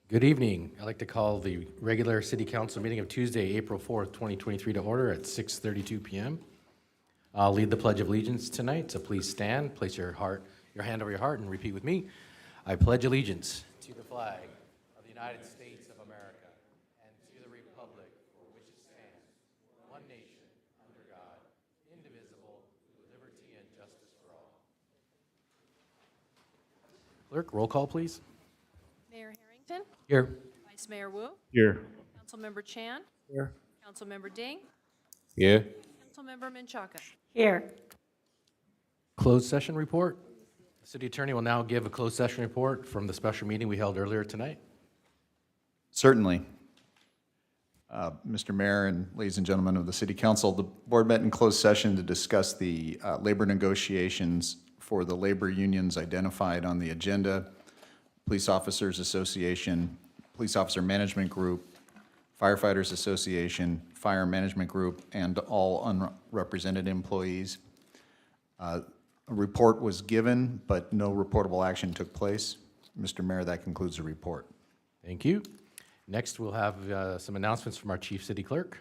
Good evening. I'd like to call the regular City Council meeting of Tuesday, April 4th, 2023 to order at 6:32 p.m. I'll lead the Pledge of Allegiance tonight, so please stand, place your hand over your heart, and repeat with me. I pledge allegiance to the flag of the United States of America and to the republic for which it stands, one nation, under God, indivisible, with liberty and justice for all. Clerk, roll call, please. Mayor Harrington, Here. Vice Mayor Wu, Here. Councilmember Chan, Here. Councilmember Ding, Yeah. Councilmember Menchaca. Here. Closed session report. The city attorney will now give a closed session report from the special meeting we held earlier tonight. Certainly. Mr. Mayor and ladies and gentlemen of the City Council, the board met in closed session to discuss the labor negotiations for the labor unions identified on the agenda: Police Officers Association, Police Officer Management Group, Firefighters Association, Fire Management Group, and all unrepresented employees. A report was given, but no reportable action took place. Mr. Mayor, that concludes the report. Thank you. Next, we'll have some announcements from our chief city clerk.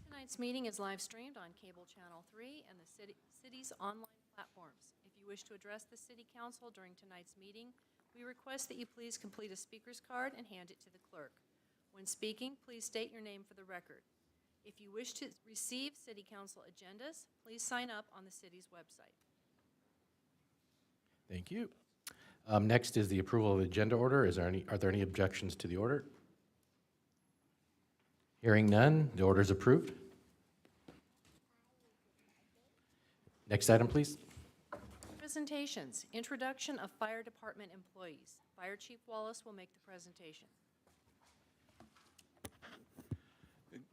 Tonight's meeting is live streamed on Cable Channel 3 and the city's online platforms. If you wish to address the City Council during tonight's meeting, we request that you please complete a speaker's card and hand it to the clerk. When speaking, please state your name for the record. If you wish to receive City Council agendas, please sign up on the city's website. Thank you. Next is the approval of the agenda order. Are there any objections to the order? Hearing none, the order is approved. Next item, please. Presentations. Introduction of Fire Department employees. Fire Chief Wallace will make the presentation.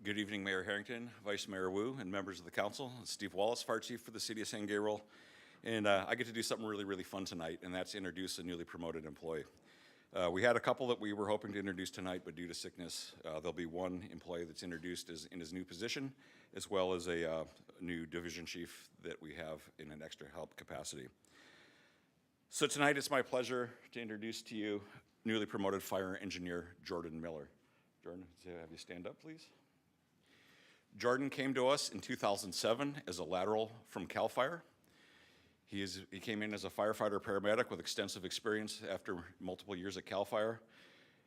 Good evening, Mayor Harrington, Vice Mayor Wu, and members of the council. Steve Wallace, Fire Chief for the City of San Gabriel. And I get to do something really, really fun tonight, and that's introduce a newly promoted employee. We had a couple that we were hoping to introduce tonight, but due to sickness, there'll be one employee that's introduced in his new position, as well as a new division chief that we have in an extra help capacity. So tonight, it's my pleasure to introduce to you newly promoted fire engineer, Jordan Miller. Jordan, have you stand up, please? Jordan came to us in 2007 as a lateral from CAL FIRE. He came in as a firefighter paramedic with extensive experience after multiple years at CAL FIRE,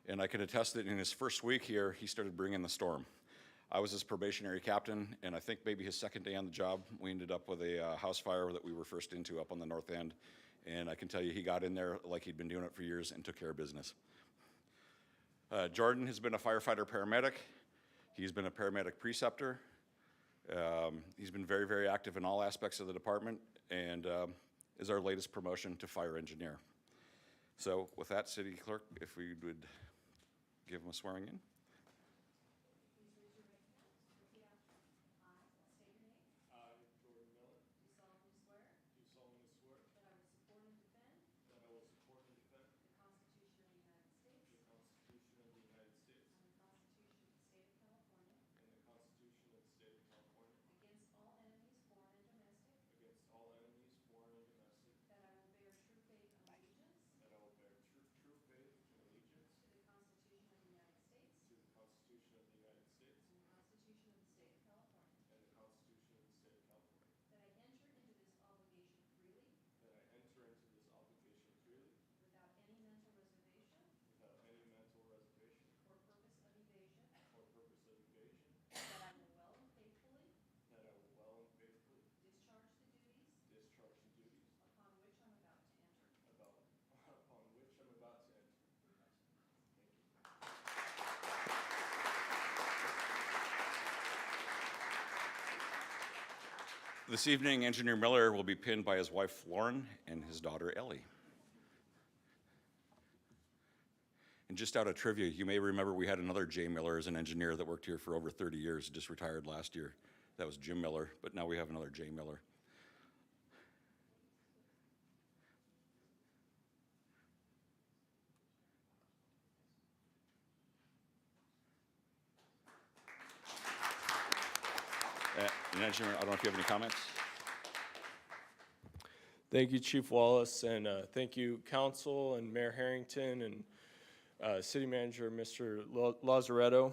and I can attest that in his first week here, he started bringing the storm. I was his probationary captain, and I think maybe his second day on the job, we ended up with a house fire that we were first into up on the north end, and I can tell you he got in there like he'd been doing it for years and took care of business. Jordan has been a firefighter paramedic. He's been a paramedic preceptor. He's been very, very active in all aspects of the department, and is our latest promotion to fire engineer. So with that, City Clerk, if we would give him a swearing in. This evening, Engineer Miller will be pinned by his wife, Lauren, and his daughter, Ellie. And just out of trivia, you may remember we had another Jay Miller as an engineer that worked here for over 30 years, just retired last year. That was Jim Miller, but now we have another Jay Miller. And Engineer, I don't know if you have any comments. Thank you, Chief Wallace, and thank you, Council and Mayor Harrington and City Manager, Mr. Lazaretto.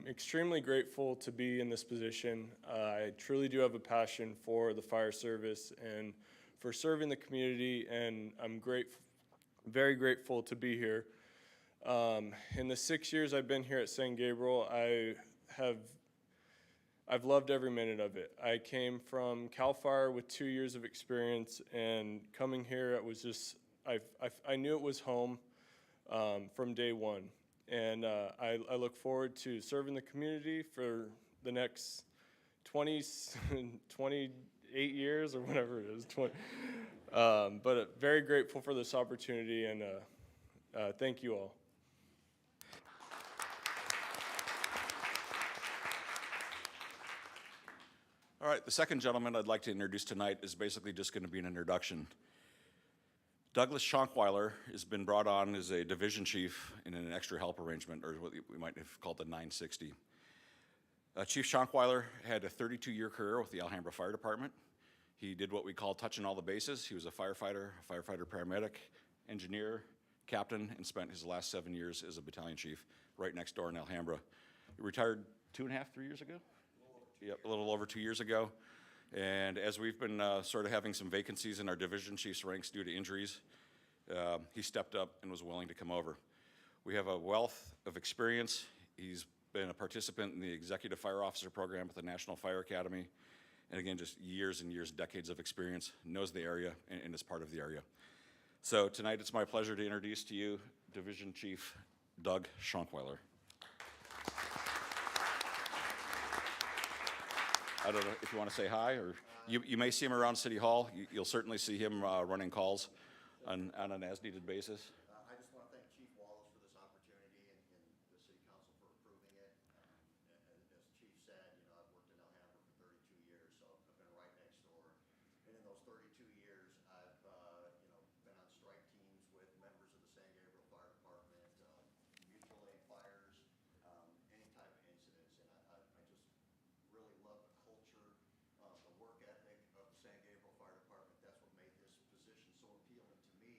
Extremely grateful to be in this position. I truly do have a passion for the fire service and for serving the community, and I'm very grateful to be here. In the 6 years I've been here at San Gabriel, I've loved every minute of it. I came from CAL FIRE with 2 years of experience, and coming here, it was just, I knew it was home from day one. And I look forward to serving the community for the next 28 years or whatever it is. But very grateful for this opportunity, and thank you all. All right, the second gentleman I'd like to introduce tonight is basically just going to be an introduction. Douglas Shonkwiler has been brought on as a division chief in an extra help arrangement, or what we might have called the 960. Chief Shonkwiler had a 32-year career with the Alhambra Fire Department. He did what we call touching all the bases. He was a firefighter paramedic, engineer, captain, and spent his last 7 years as a battalion chief right next door in Alhambra. He retired 3 years ago? Yep, a little over 2 years ago. And as we've been sort of having some vacancies in our division chief's ranks due to injuries, he stepped up and was willing to come over. We have a wealth of experience. He's been a participant in the Executive Fire Officer Program at the National Fire Academy. And again, just years and years, decades of experience, knows the area and is part of the area. So tonight it's my pleasure to introduce to you Division Chief Doug Shonkwiler. I don't know if you want to say hi, or you may see him around City Hall. You'll certainly see him running calls on an as-needed basis. I just want to thank Chief Wallace for this opportunity and the City Council for approving it. As Chief said, I've worked in Alhambra for 32 years, so I've been right next door. And in those 32 years, I've been on strike teams with members of the San Gabriel Fire Department, mutual aid fires, any type of incidents. And I just really love the culture, the work ethic of the San Gabriel Fire Department. That's what made this position so appealing to me,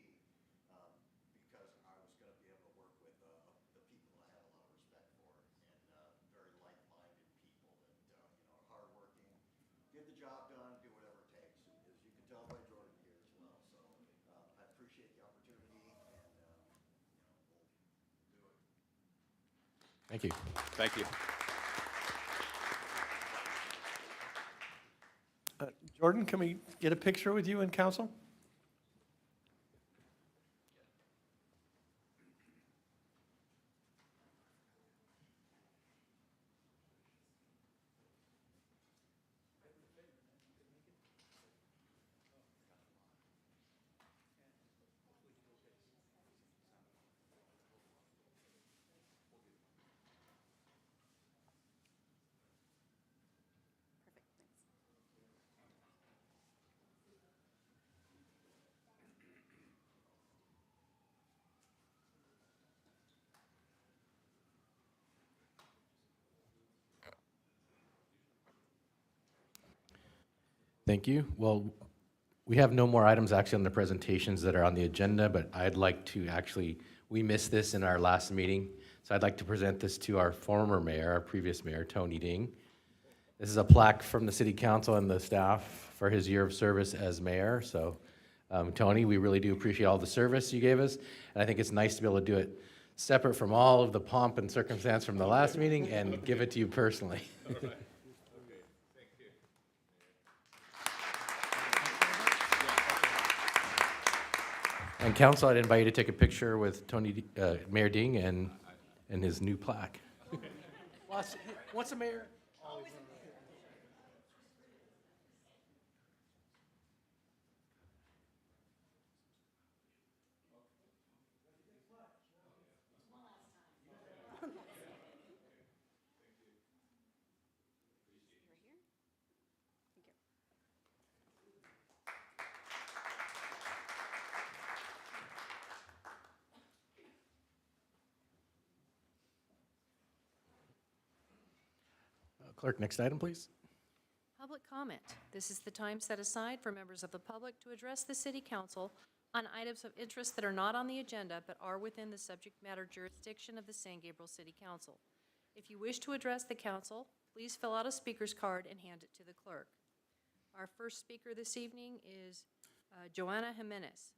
because I was going to be able to work with the people that I have a lot of respect for, and very like-minded people that are hardworking, get the job done, do whatever it takes. As you can tell by Jordan here as well. So I appreciate the opportunity, and we'll do it. Thank you. Thank you. Jordan, can we get a picture with you and council? Thank you. Well, we have no more items actually on the presentations that are on the agenda, but I'd like to we missed this in our last meeting, so I'd like to present this to our former mayor, our previous mayor, Tony Ding. This is a plaque from the city council and the staff for his year of service as mayor. So, Tony, we really do appreciate all the service you gave us, and I think it's nice to be able to do it separate from all of the pomp and circumstance from the last meeting and give it to you personally. And council, I'd invite you to take a picture with Mayor Ding and his new plaque. Once a mayor. Clerk, next item, please. Public comment. This is the time set aside for members of the public to address the city council on items of interest that are not on the agenda but are within the subject matter jurisdiction of the San Gabriel City Council. If you wish to address the council, please fill out a speaker's card and hand it to the clerk. Our first speaker this evening is Joanna Jimenez.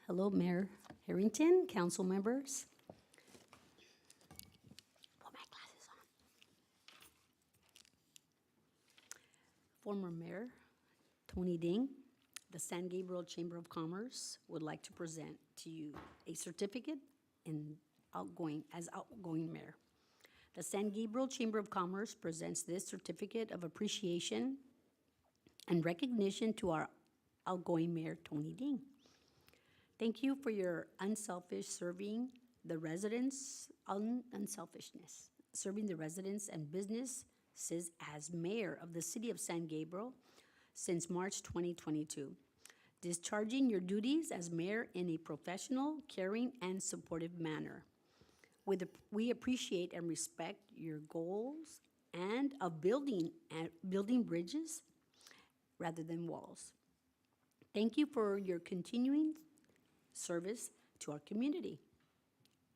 Hello, Mayor Harrington, council members. Put my glasses on. Former Mayor Tony Ding, the San Gabriel Chamber of Commerce would like to present to you a certificate as outgoing mayor. The San Gabriel Chamber of Commerce presents this certificate of appreciation and recognition to our outgoing mayor, Tony Ding. Thank you for your unselfishness, serving the residents and businesses as mayor of the city of San Gabriel since March 2022. Discharging your duties as mayor in a professional, caring, and supportive manner. We appreciate and respect your goals and of building bridges rather than walls. Thank you for your continuing service to our community.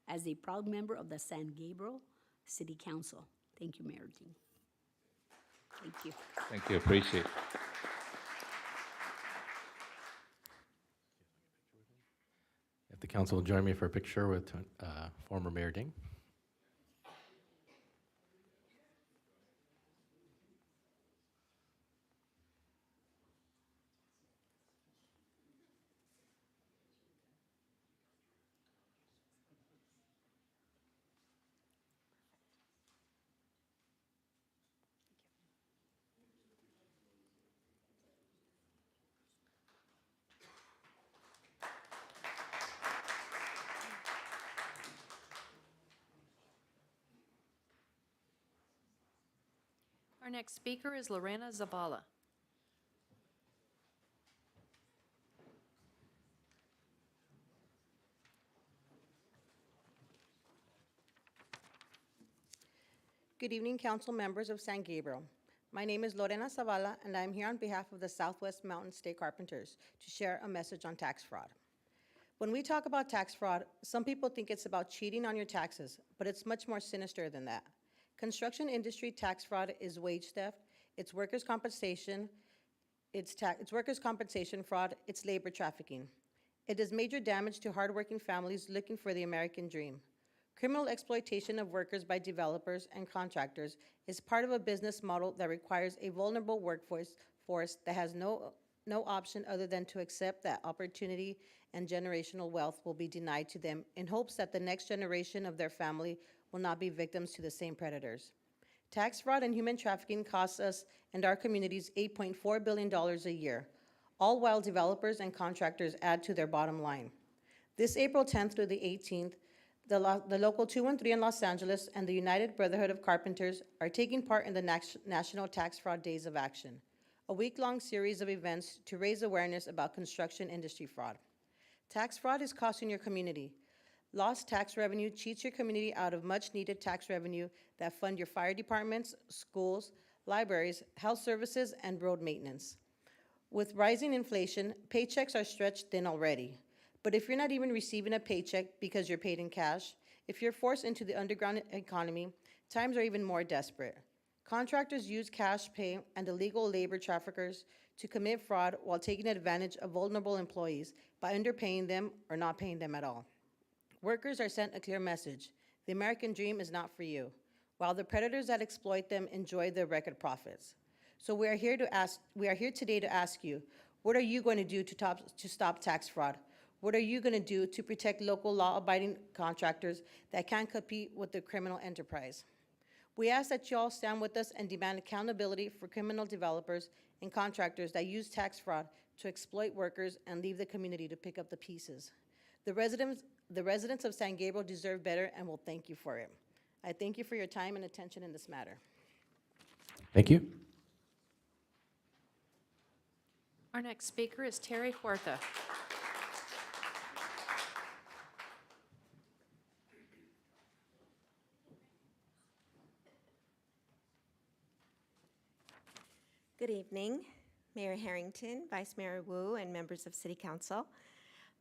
As a proud member of the San Gabriel City Council. Thank you, Mayor Dean. Thank you. Thank you, appreciate it. If the council will join me for a picture with former Mayor Ding. Our next speaker is Lorena Zavala. Good evening, council members of San Gabriel. My name is Lorena Zavala, and I am here on behalf of the Southwest Mountain State Carpenters to share a message on tax fraud. When we talk about tax fraud, some people think it's about cheating on your taxes, but it's much more sinister than that. Construction industry tax fraud is wage theft, it's workers' compensation, it's workers' compensation fraud, it's labor trafficking. It does major damage to hardworking families looking for the American dream. Criminal exploitation of workers by developers and contractors is part of a business model that requires a vulnerable workforce that has no option other than to accept that opportunity and generational wealth will be denied to them in hopes that the next generation of their family will not be victims to the same predators. Tax fraud and human trafficking costs us and our communities $8.4 billion a year, all while developers and contractors add to their bottom line. This April 10th through the 18th, the Local 213 in Los Angeles and the United Brotherhood of Carpenters are taking part in the National Tax Fraud Days of Action, a week-long series of events to raise awareness about construction industry fraud. Tax fraud is costing your community. Lost tax revenue cheats your community out of much-needed tax revenue that fund your fire departments, schools, libraries, health services, and road maintenance. With rising inflation, paychecks are stretched thin already. But if you're not even receiving a paycheck because you're paid in cash, if you're forced into the underground economy, times are even more desperate. Contractors use cash pay and illegal labor traffickers to commit fraud while taking advantage of vulnerable employees by underpaying them or not paying them at all. Workers are sent a clear message: the American dream is not for you, while the predators that exploit them enjoy their record profits. So we are here today to ask you, what are you going to do to stop tax fraud? What are you going to do to protect local law-abiding contractors that can't compete with the criminal enterprise? We ask that you all stand with us and demand accountability for criminal developers and contractors that use tax fraud to exploit workers and leave the community to pick up the pieces. The residents of San Gabriel deserve better and will thank you for it. I thank you for your time and attention in this matter. Thank you. Our next speaker is Terry Huerta. Good evening, Mayor Harrington, Vice Mayor Wu, and members of City Council.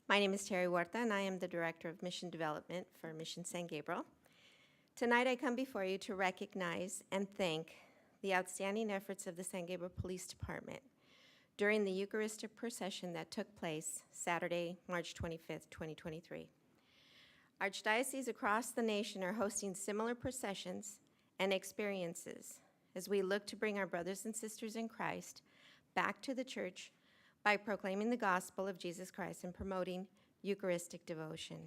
My name is Terry Huerta, and I am the Director of Mission Development for Mission San Gabriel. Tonight, I come before you to recognize and thank the outstanding efforts of the San Gabriel Police Department during the Eucharistic procession that took place Saturday, March 25th, 2023. Archdioceses across the nation are hosting similar processions and experiences as we look to bring our brothers and sisters in Christ back to the church by proclaiming the gospel of Jesus Christ and promoting Eucharistic devotion.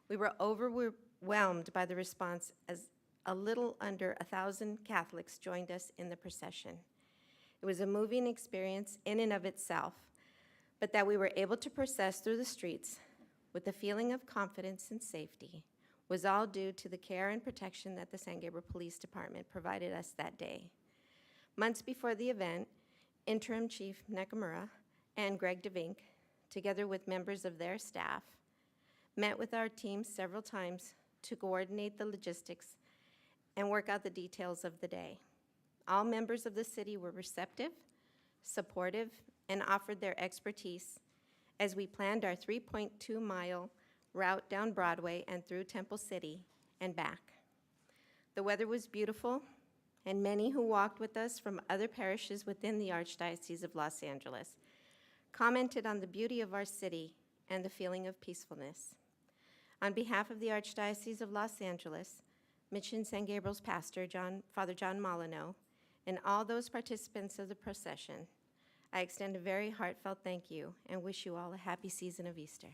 We were overwhelmed by the response as a little under 1,000 Catholics joined us in the procession. It was a moving experience in and of itself, but that we were able to process through the streets with a feeling of confidence and safety was all due to the care and protection that the San Gabriel Police Department provided us that day. Months before the event, Interim Chief Nakamura and Greg DeVink, together with members of their staff, met with our team several times to coordinate the logistics and work out the details of the day. All members of the city were receptive, supportive, and offered their expertise as we planned our 3.2-mile route down Broadway and through Temple City and back. The weather was beautiful, and many who walked with us from other parishes within the Archdiocese of Los Angeles commented on the beauty of our city and the feeling of peacefulness. On behalf of the Archdiocese of Los Angeles, Mission San Gabriel's pastor, Father John Molyneux, and all those participants of the procession, I extend a very heartfelt thank you and wish you all a happy season of Easter.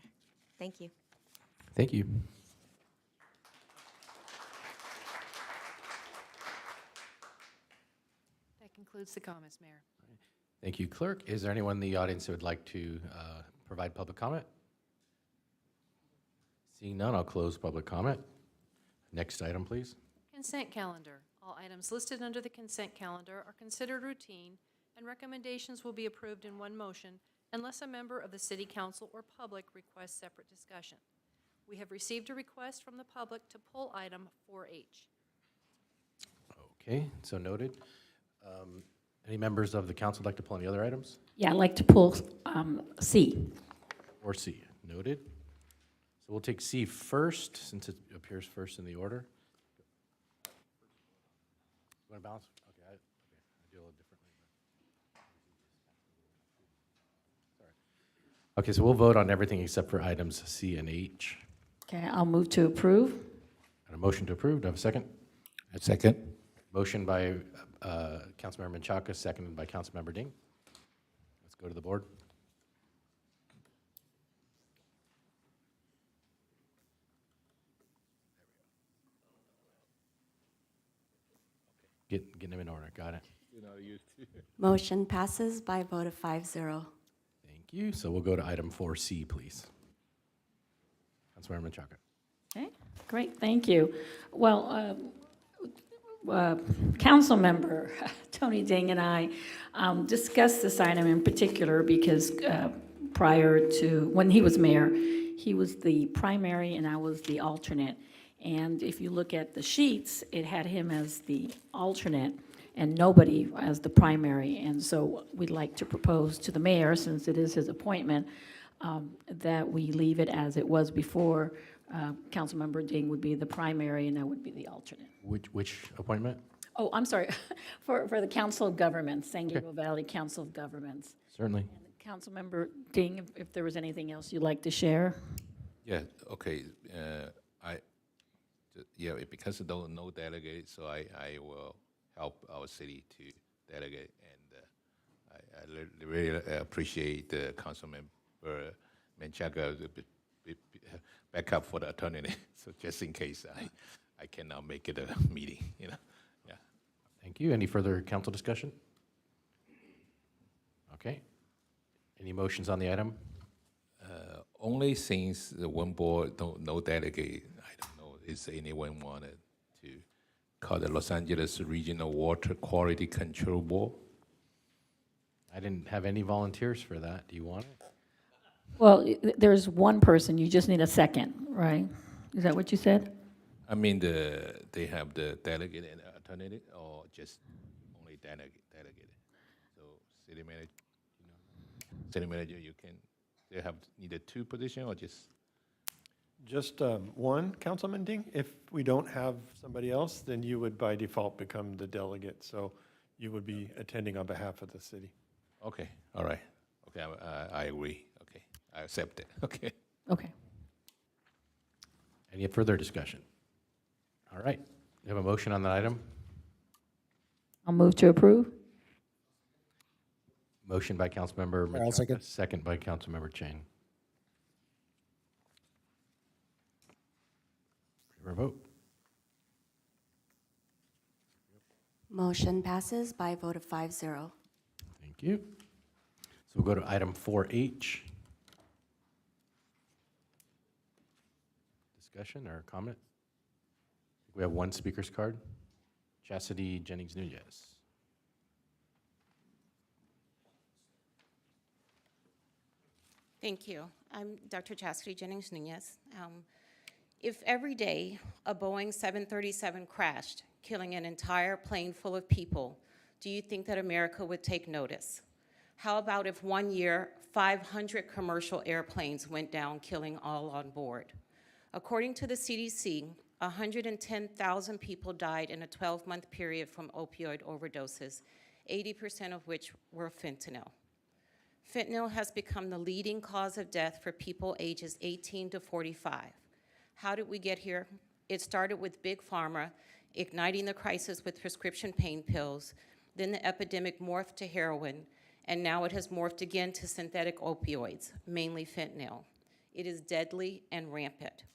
Thank you. Thank you. That concludes the comments, Mayor. Thank you, Clerk. Is there anyone in the audience who would like to provide public comment? Seeing none, I'll close public comment. Next item, please. Consent calendar. All items listed under the consent calendar are considered routine, and recommendations will be approved in one motion unless a member of the City Council or public requests separate discussion. We have received a request from the public to pull item 4H. Okay, so noted. Any members of the council like to pull any other items? Yeah, I'd like to pull C. Or C, noted. So we'll take C first, since it appears first in the order. You want to balance? Okay, I do a little differently. Sorry. Okay, so we'll vote on everything except for items C and H. Okay, I'll move to approve. And a motion to approve. Do I have a second? A second. Motion by Councilmember Menchaca, seconded by Councilmember Ding. Let's go to the board. Getting them in order. Got it. Motion passes by a vote of 5-0. Thank you. So we'll go to item 4C, please. Councilmember Menchaca. Okay, great, thank you. Well, Council Member Tony Ding and I discussed this item in particular because prior to, when he was mayor, he was the primary and I was the alternate. And if you look at the sheets, it had him as the alternate and nobody as the primary. And so we'd like to propose to the mayor, since it is his appointment, that we leave it as it was before. Councilmember Ding would be the primary and I would be the alternate. Which appointment? Oh, I'm sorry, for the Council of Governments, San Gabriel Valley Council of Governments. Certainly. And Councilmember Ding, if there was anything else you'd like to share? Yeah, okay. Because of no delegate, so I will help our city to delegate. And I really appreciate the Councilmember Menchaca back up for the attorney, so just in case I cannot make it a meeting, Yeah. Thank you. Any further council discussion? Okay. Any motions on the item? Only since the one board no delegate, I don't know, is anyone wanted to call the Los Angeles Regional Water Quality Control Board? I didn't have any volunteers for that. Do you want it? Well, there's one person, you just need a second, right? Is that what you said? I mean, they have the delegate and alternate, or just only delegated? So city manager, city manager, you can, they have needed 2 positions or just? Just one, Councilman Ding. If we don't have somebody else, then you would by default become the delegate. So you would be attending on behalf of the city. Okay, all right. Okay, I agree. Okay, I accept it. Okay. Okay. Any further discussion? All right, we have a motion on that item. I'll move to approve. Motion by Councilmember I'll Menchaca, second. second by Councilmember Chang. For a vote. Motion passes by a vote of 5-0. Thank you. So we'll go to item 4H. Discussion or comment? We have one speaker's card. Chastity Jennings Nunez. Thank you. I'm Dr. Chastity Jennings Nunez. If every day a Boeing 737 crashed, killing an entire plane full of people, do you think that America would take notice? How about if one year 500 commercial airplanes went down, killing all on board? According to the CDC, 110,000 people died in a 12-month period from opioid overdoses, 80% of which were fentanyl. Fentanyl has become the leading cause of death for people ages 18 to 45. How did we get here? It started with Big Pharma igniting the crisis with prescription pain pills, then the epidemic morphed to heroin, and now it has morphed again to synthetic opioids, mainly fentanyl. It is deadly and rampant.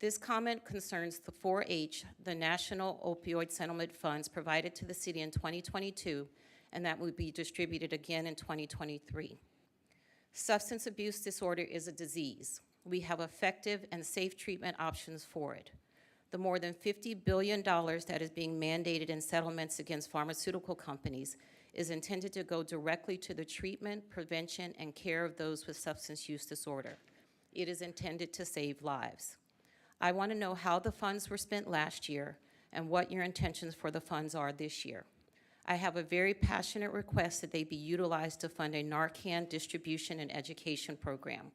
This comment concerns the 4H, the National Opioid Settlement Funds provided to the city in 2022, and that will be distributed again in 2023. Substance abuse disorder is a disease. We have effective and safe treatment options for it. The more than $50 billion that is being mandated in settlements against pharmaceutical companies is intended to go directly to the treatment, prevention, and care of those with substance use disorder. It is intended to save lives. I want to know how the funds were spent last year and what your intentions for the funds are this year. I have a very passionate request that they be utilized to fund a Narcan distribution and education program.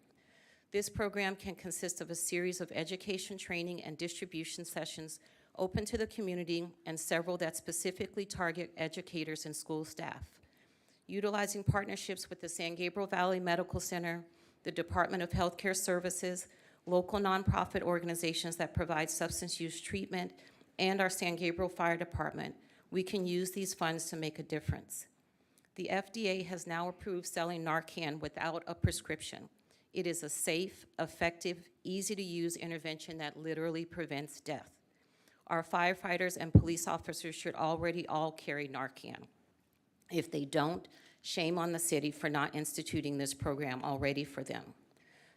This program can consist of a series of education, training, and distribution sessions open to the community and several that specifically target educators and school staff. Utilizing partnerships with the San Gabriel Valley Medical Center, the Department of Healthcare Services, local nonprofit organizations that provide substance use treatment, and our San Gabriel Fire Department, we can use these funds to make a difference. The FDA has now approved selling Narcan without a prescription. It is a safe, effective, easy-to-use intervention that literally prevents death. Our firefighters and police officers should already all carry Narcan. If they don't, shame on the city for not instituting this program already for them.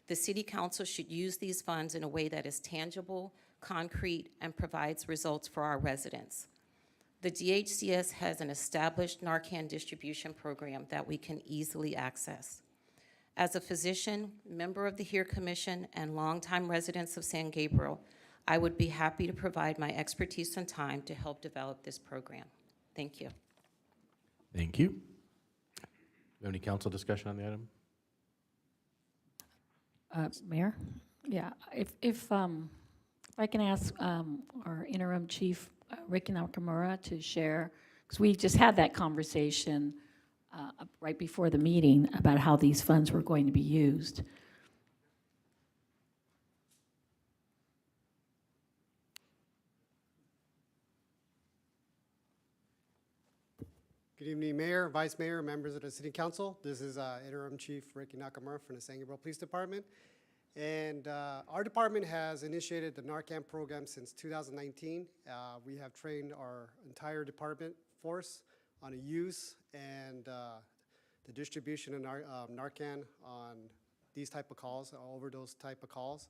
The City Council should use these funds in a way that is tangible, concrete, and provides results for our residents. The DHCS has an established Narcan distribution program that we can easily access. As a physician, member of the HERE Commission, and longtime residents of San Gabriel, I would be happy to provide my expertise and time to help develop this program. Thank you. Thank you. Do you have any council discussion on the item? Mayor? Yeah, if I can ask our interim chief, Ricky Nakamura, to share, because we just had that conversation right before the meeting about how these funds were going to be used. Good evening, Mayor, Vice Mayor, members of the City Council. This is Interim Chief Ricky Nakamura from the San Gabriel Police Department. And our department has initiated the Narcan program since 2019. We have trained our entire department force on the use and the distribution of Narcan on these type of calls, overdose type of calls.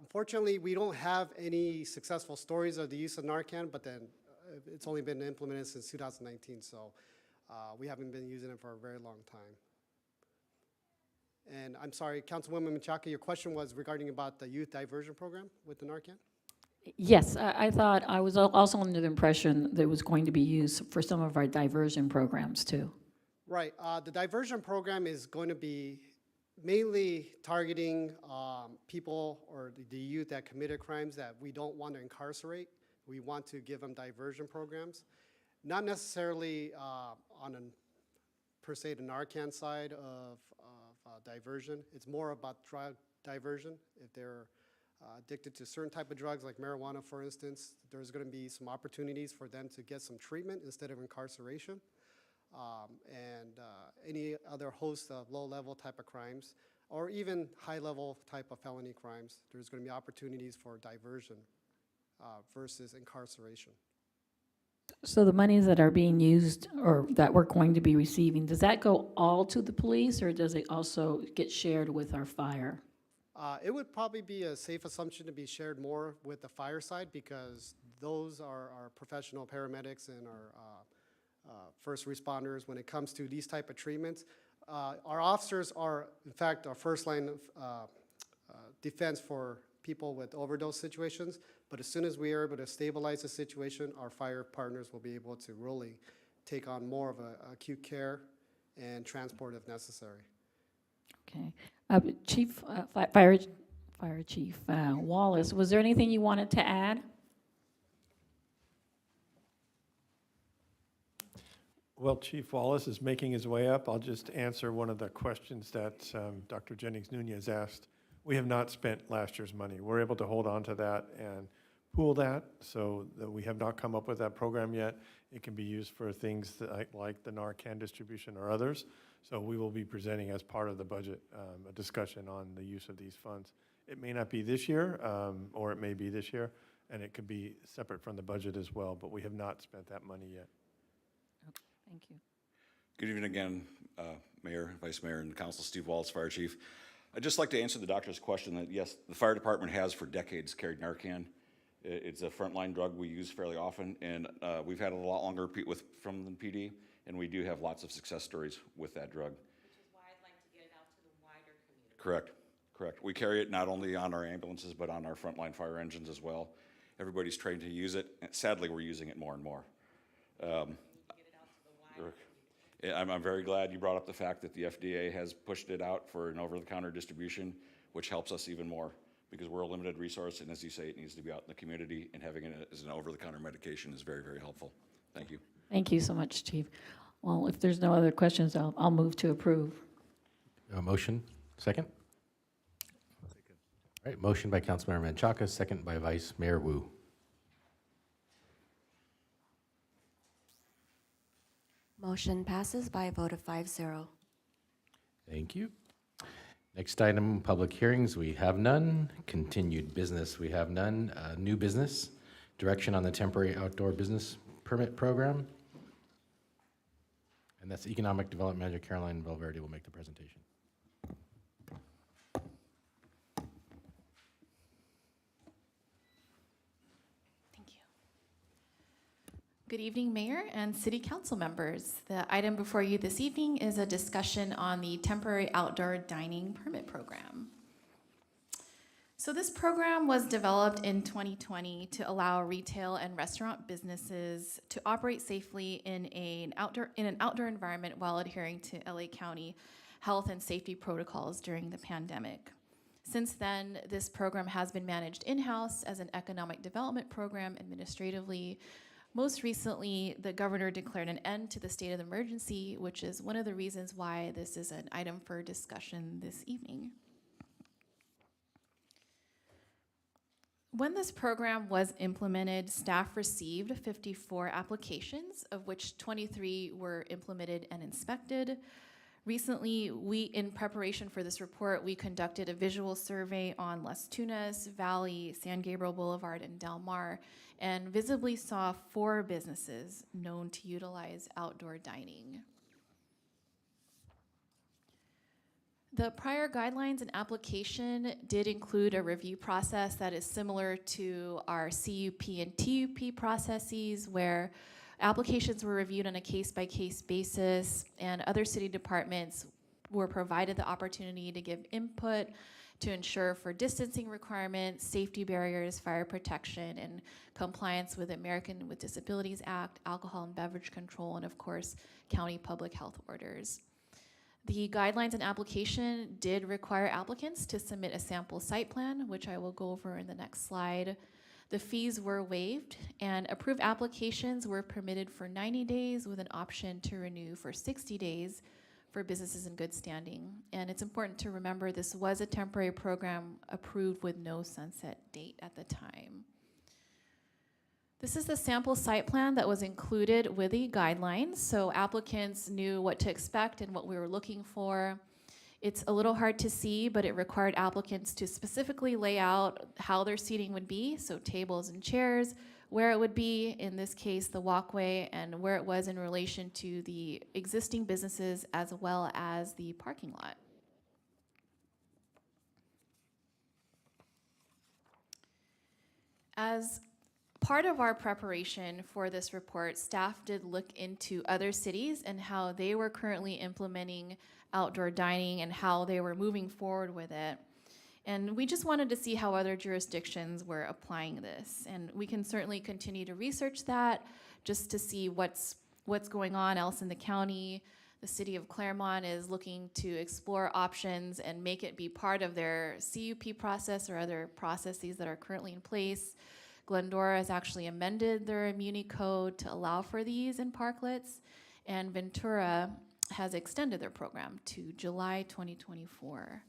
Unfortunately, we don't have any successful stories of the use of Narcan, but then it's only been implemented since 2019, so we haven't been using it for a very long time. And I'm sorry, Councilwoman Menchaca, your question was regarding about the youth diversion program with the Narcan? Yes, I thought, I was also under the impression that it was going to be used for some of our diversion programs too. Right. The diversion program is going to be mainly targeting people or the youth that committed crimes that we don't want to incarcerate. We want to give them diversion programs. Not necessarily on per se the Narcan side of diversion. It's more about drug diversion. If they're addicted to certain type of drugs like marijuana, for instance, there's going to be some opportunities for them to get some treatment instead of incarceration. And any other host of low-level type of crimes, or even high-level type of felony crimes, there's going to be opportunities for diversion versus incarceration. So the monies that are being used or that we're going to be receiving, does that go all to the police or does it also get shared with our fire? It would probably be a safe assumption to be shared more with the fire side because those are our professional paramedics and our first responders when it comes to these type of treatments. Our officers are, in fact, our first line of defense for people with overdose situations, but as soon as we are able to stabilize the situation, our fire partners will be able to really take on more of a acute care and transport if necessary. Okay. Chief, Fire Chief Wallace, was there anything you wanted to add? Well, Chief Wallace is making his way up. I'll just answer one of the questions that Dr. Jennings-Nunez asked. We have not spent last year's money. We're able to hold on to that and pool that so that we have not come up with that program yet. It can be used for things that, like the Narcan distribution or others. So we will be presenting as part of the budget a discussion on the use of these funds. It may not be this year, or it may be this year, and it could be separate from the budget as well, but we have not spent that money yet. Okay, thank you. Good evening again, Mayor, Vice Mayor, and Council. Steve Wallace, Fire Chief. I'd just like to answer the doctor's question that, yes, the fire department has for decades carried Narcan. It's a frontline drug we use fairly often, and we've had it a lot longer from the PD, and we do have lots of success stories with that drug. Which is why I'd like to get it out to the wider community. Correct. We carry it not only on our ambulances, but on our frontline fire engines as well. Everybody's trained to use it. Sadly, we're using it more and more. Get it out to the wider community. I'm very glad you brought up the fact that the FDA has pushed it out for an over-the-counter distribution, which helps us even more because we're a limited resource, and as you say, it needs to be out in the community, and having it as an over-the-counter medication is very, very helpful. Thank you. Thank you so much, Chief. Well, if there's no other questions, I'll move to approve. A motion, second? All right, motion by Councilmember Menchaca, second by Vice Mayor Wu. Motion passes by a vote of 5-0. Thank you. Next item, public hearings, we have none. Continued business, we have none. New business, direction on the temporary outdoor business permit program. And that's Economic Development Manager Caroline Valverde will make the presentation. Thank you. Good evening, Mayor and City Council members. The item before you this evening is a discussion on the temporary outdoor dining permit program. So this program was developed in 2020 to allow retail and restaurant businesses to operate safely in an outdoor environment while adhering to LA County health and safety protocols during the pandemic. Since then, this program has been managed in-house as an economic development program administratively. Most recently, the governor declared an end to the state of emergency, which is one of the reasons why this is an item for discussion this evening. When this program was implemented, staff received 54 applications, of which 23 were implemented and inspected. Recently, in preparation for this report, we conducted a visual survey on Las Tunas, Valley, San Gabriel Boulevard, and Del Mar, and visibly saw 4 businesses known to utilize outdoor dining. The prior guidelines and application did include a review process that is similar to our CUP and TUP processes, where applications were reviewed on a case-by-case basis, and other city departments were provided the opportunity to give input to ensure for distancing requirements, safety barriers, fire protection, and compliance with American with Disabilities Act, alcohol and beverage control, and of course, county public health orders. The guidelines and application did require applicants to submit a sample site plan, which I will go over in the next slide. The fees were waived, and approved applications were permitted for 90 days with an option to renew for 60 days for businesses in good standing. And it's important to remember this was a temporary program approved with no sunset date at the time. This is the sample site plan that was included with the guidelines, so applicants knew what to expect and what we were looking for. It's a little hard to see, but it required applicants to specifically lay out how their seating would be, so tables and chairs, where it would be, in this case, the walkway, and where it was in relation to the existing businesses as well as the parking lot. As part of our preparation for this report, staff did look into other cities and how they were currently implementing outdoor dining and how they were moving forward with it. And we just wanted to see how other jurisdictions were applying this. And we can certainly continue to research that just to see what's going on else in the county. The city of Claremont is looking to explore options and make it be part of their CUP process or other processes that are currently in place. Glendora has actually amended their immunity code to allow for these in parklets, and Ventura has extended their program to July 2024.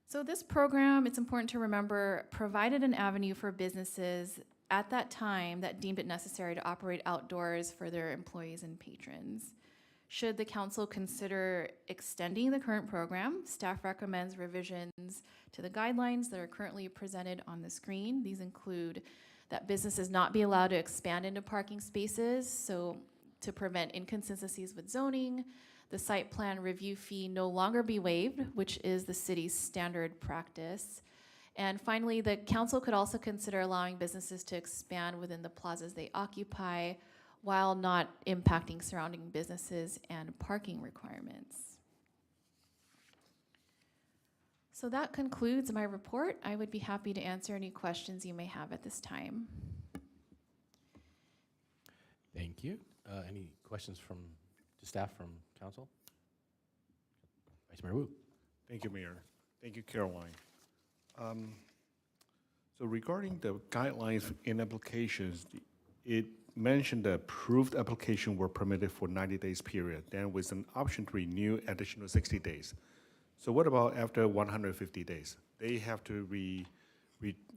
So this program, it's important to remember, provided an avenue for businesses at that time that deemed it necessary to operate outdoors for their employees and patrons. Should the council consider extending the current program, staff recommends revisions to the guidelines that are currently presented on the screen. These include that businesses not be allowed to expand into parking spaces, so to prevent inconsistencies with zoning, the site plan review fee no longer be waived, which is the city's standard practice. And finally, the council could also consider allowing businesses to expand within the plazas they occupy while not impacting surrounding businesses and parking requirements. So that concludes my report. I would be happy to answer any questions you may have at this time. Thank you. Any questions from staff, from council? Vice Mayor Wu. Thank you, Mayor. Thank you, Caroline. So regarding the guidelines in applications, it mentioned the approved application were permitted for 90 days period, then with an option to renew additional 60 days. So what about after 150 days? They have to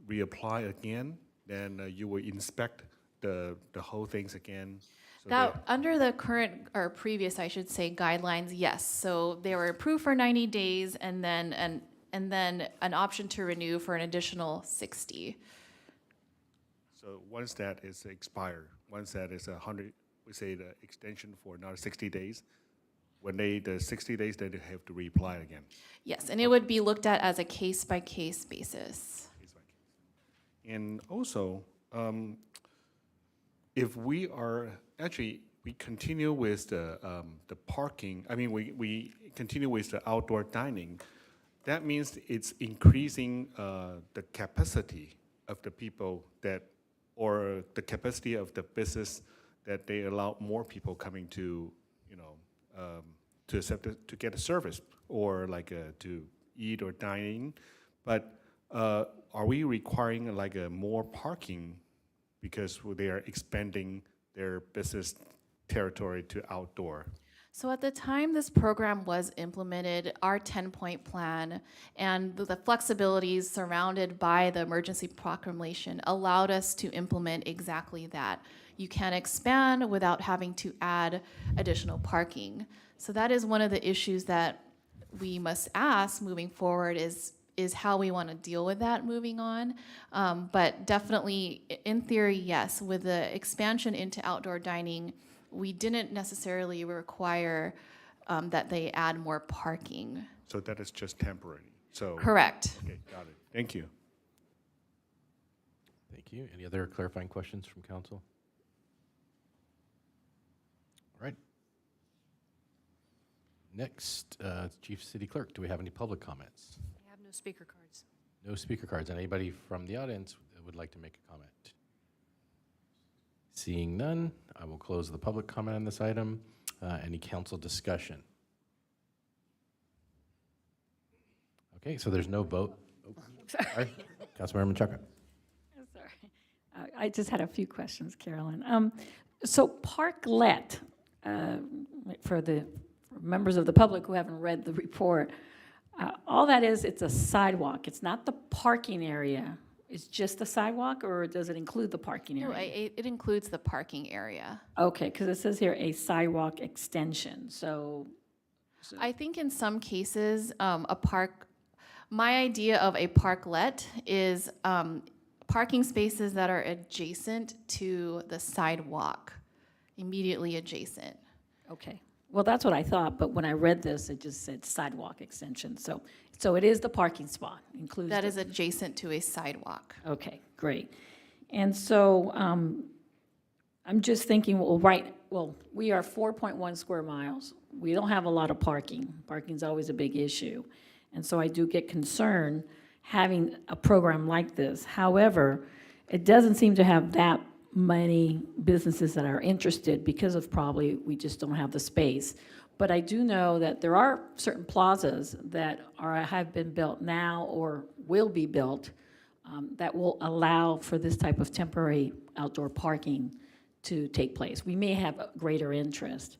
reapply again, then you will inspect the whole things again? So That, under the current, or previous, I should say, guidelines, yes. So they were approved for 90 days and then an option to renew for an additional 60. So once that is expired, once that is 100, we say the extension for another 60 days, when the 60 days, then they have to reapply again. Yes, and it would be looked at as a case-by-case basis. And also, if we are, actually, we continue with the parking, I mean, we continue with the outdoor dining, that means it's increasing the capacity of the people that, or the capacity of the business that they allow more people coming to, you know, to accept it, to get a service or like to eat or dine in. But are we requiring like more parking because they are expanding their business territory to outdoor? So at the time this program was implemented, our 10-point plan and the flexibilities surrounded by the emergency proclamation allowed us to implement exactly that. You can expand without having to add additional parking. So that is one of the issues that we must ask moving forward is how we want to deal with that moving on. But definitely, in theory, yes, with the expansion into outdoor dining, we didn't necessarily require that they add more parking. So that is just temporary. So correct. Okay, got it. Thank you. Thank you. Any other clarifying questions from council? All right. Next, Chief City Clerk, do we have any public comments? I have no speaker cards. No speaker cards. Anybody from the audience that would like to make a comment? Seeing none, I will close the public comment on this item. Any council discussion? Okay, so there's no vote. Oh, sorry. Councilmember Menchaca. Sorry. I just had a few questions, Carolyn. So parklet, for the members of the public who haven't read the report, all that is, it's a sidewalk. It's not the parking area. It's just the sidewalk, or does it include the parking No, area? it includes the parking area. Okay, because it says here a sidewalk extension, so. I think in some cases, my idea of a parklet is parking spaces that are adjacent to the sidewalk, immediately adjacent. Okay, well, that's what I thought, but when I read this, it just said sidewalk extension, so it is the parking spot, includes. That is adjacent to a sidewalk. Okay, great. And so I'm just thinking, we are 4.1 square miles. We don't have a lot of parking. Parking's always a big issue. And so I do get concerned having a program like this. However, it doesn't seem to have that many businesses that are interested because of probably we just don't have the space. But I do know that there are certain plazas that have been built now or will be built that will allow for this type of temporary outdoor parking to take place. We may have a greater interest.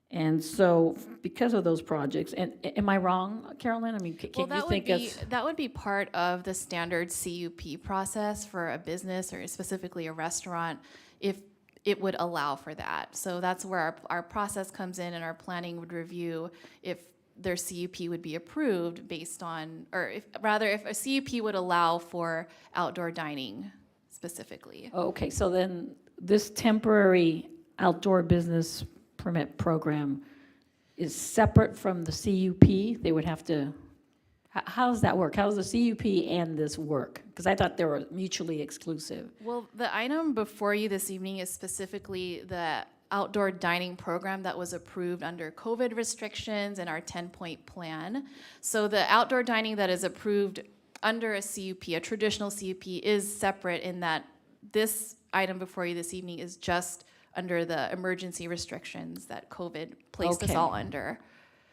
And so because of those projects, and am I wrong, Carolyn? I mean, can you think of? That would be part of the standard CUP process for a business or specifically a restaurant if it would allow for that. So that's where our process comes in, and our planning would review if their CUP would be approved based on, or if a CUP would allow for outdoor dining specifically. Okay, so then this temporary outdoor business permit program is separate from the CUP? They would have to, how does that work? How does the CUP and this work? Because I thought they were mutually exclusive. Well, the item before you this evening is specifically the outdoor dining program that was approved under COVID restrictions and our 10-point plan. So the outdoor dining that is approved under a CUP, a traditional CUP, is separate in that this item before you this evening is just under the emergency restrictions that COVID placed us all under.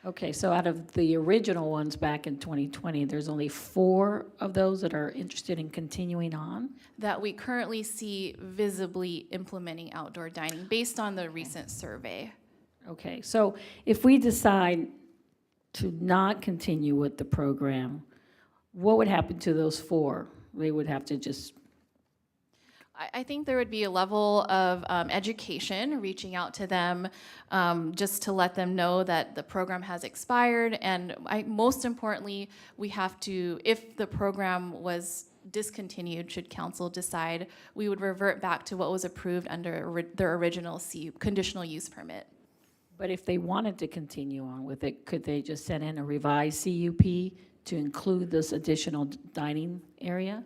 Okay, so out of the original ones back in 2020, there's only 4 of those that are interested in continuing on? That we currently see visibly implementing outdoor dining based on the recent survey. Okay, so if we decide to not continue with the program, what would happen to those 4? They would have to just. I think there would be a level of education, reaching out to them just to let them know that the program has expired. And most importantly, we have to, if the program was discontinued, should council decide, we would revert back to what was approved under their original conditional use permit. But if they wanted to continue on with it, could they just send in a revised CUP to include this additional dining area?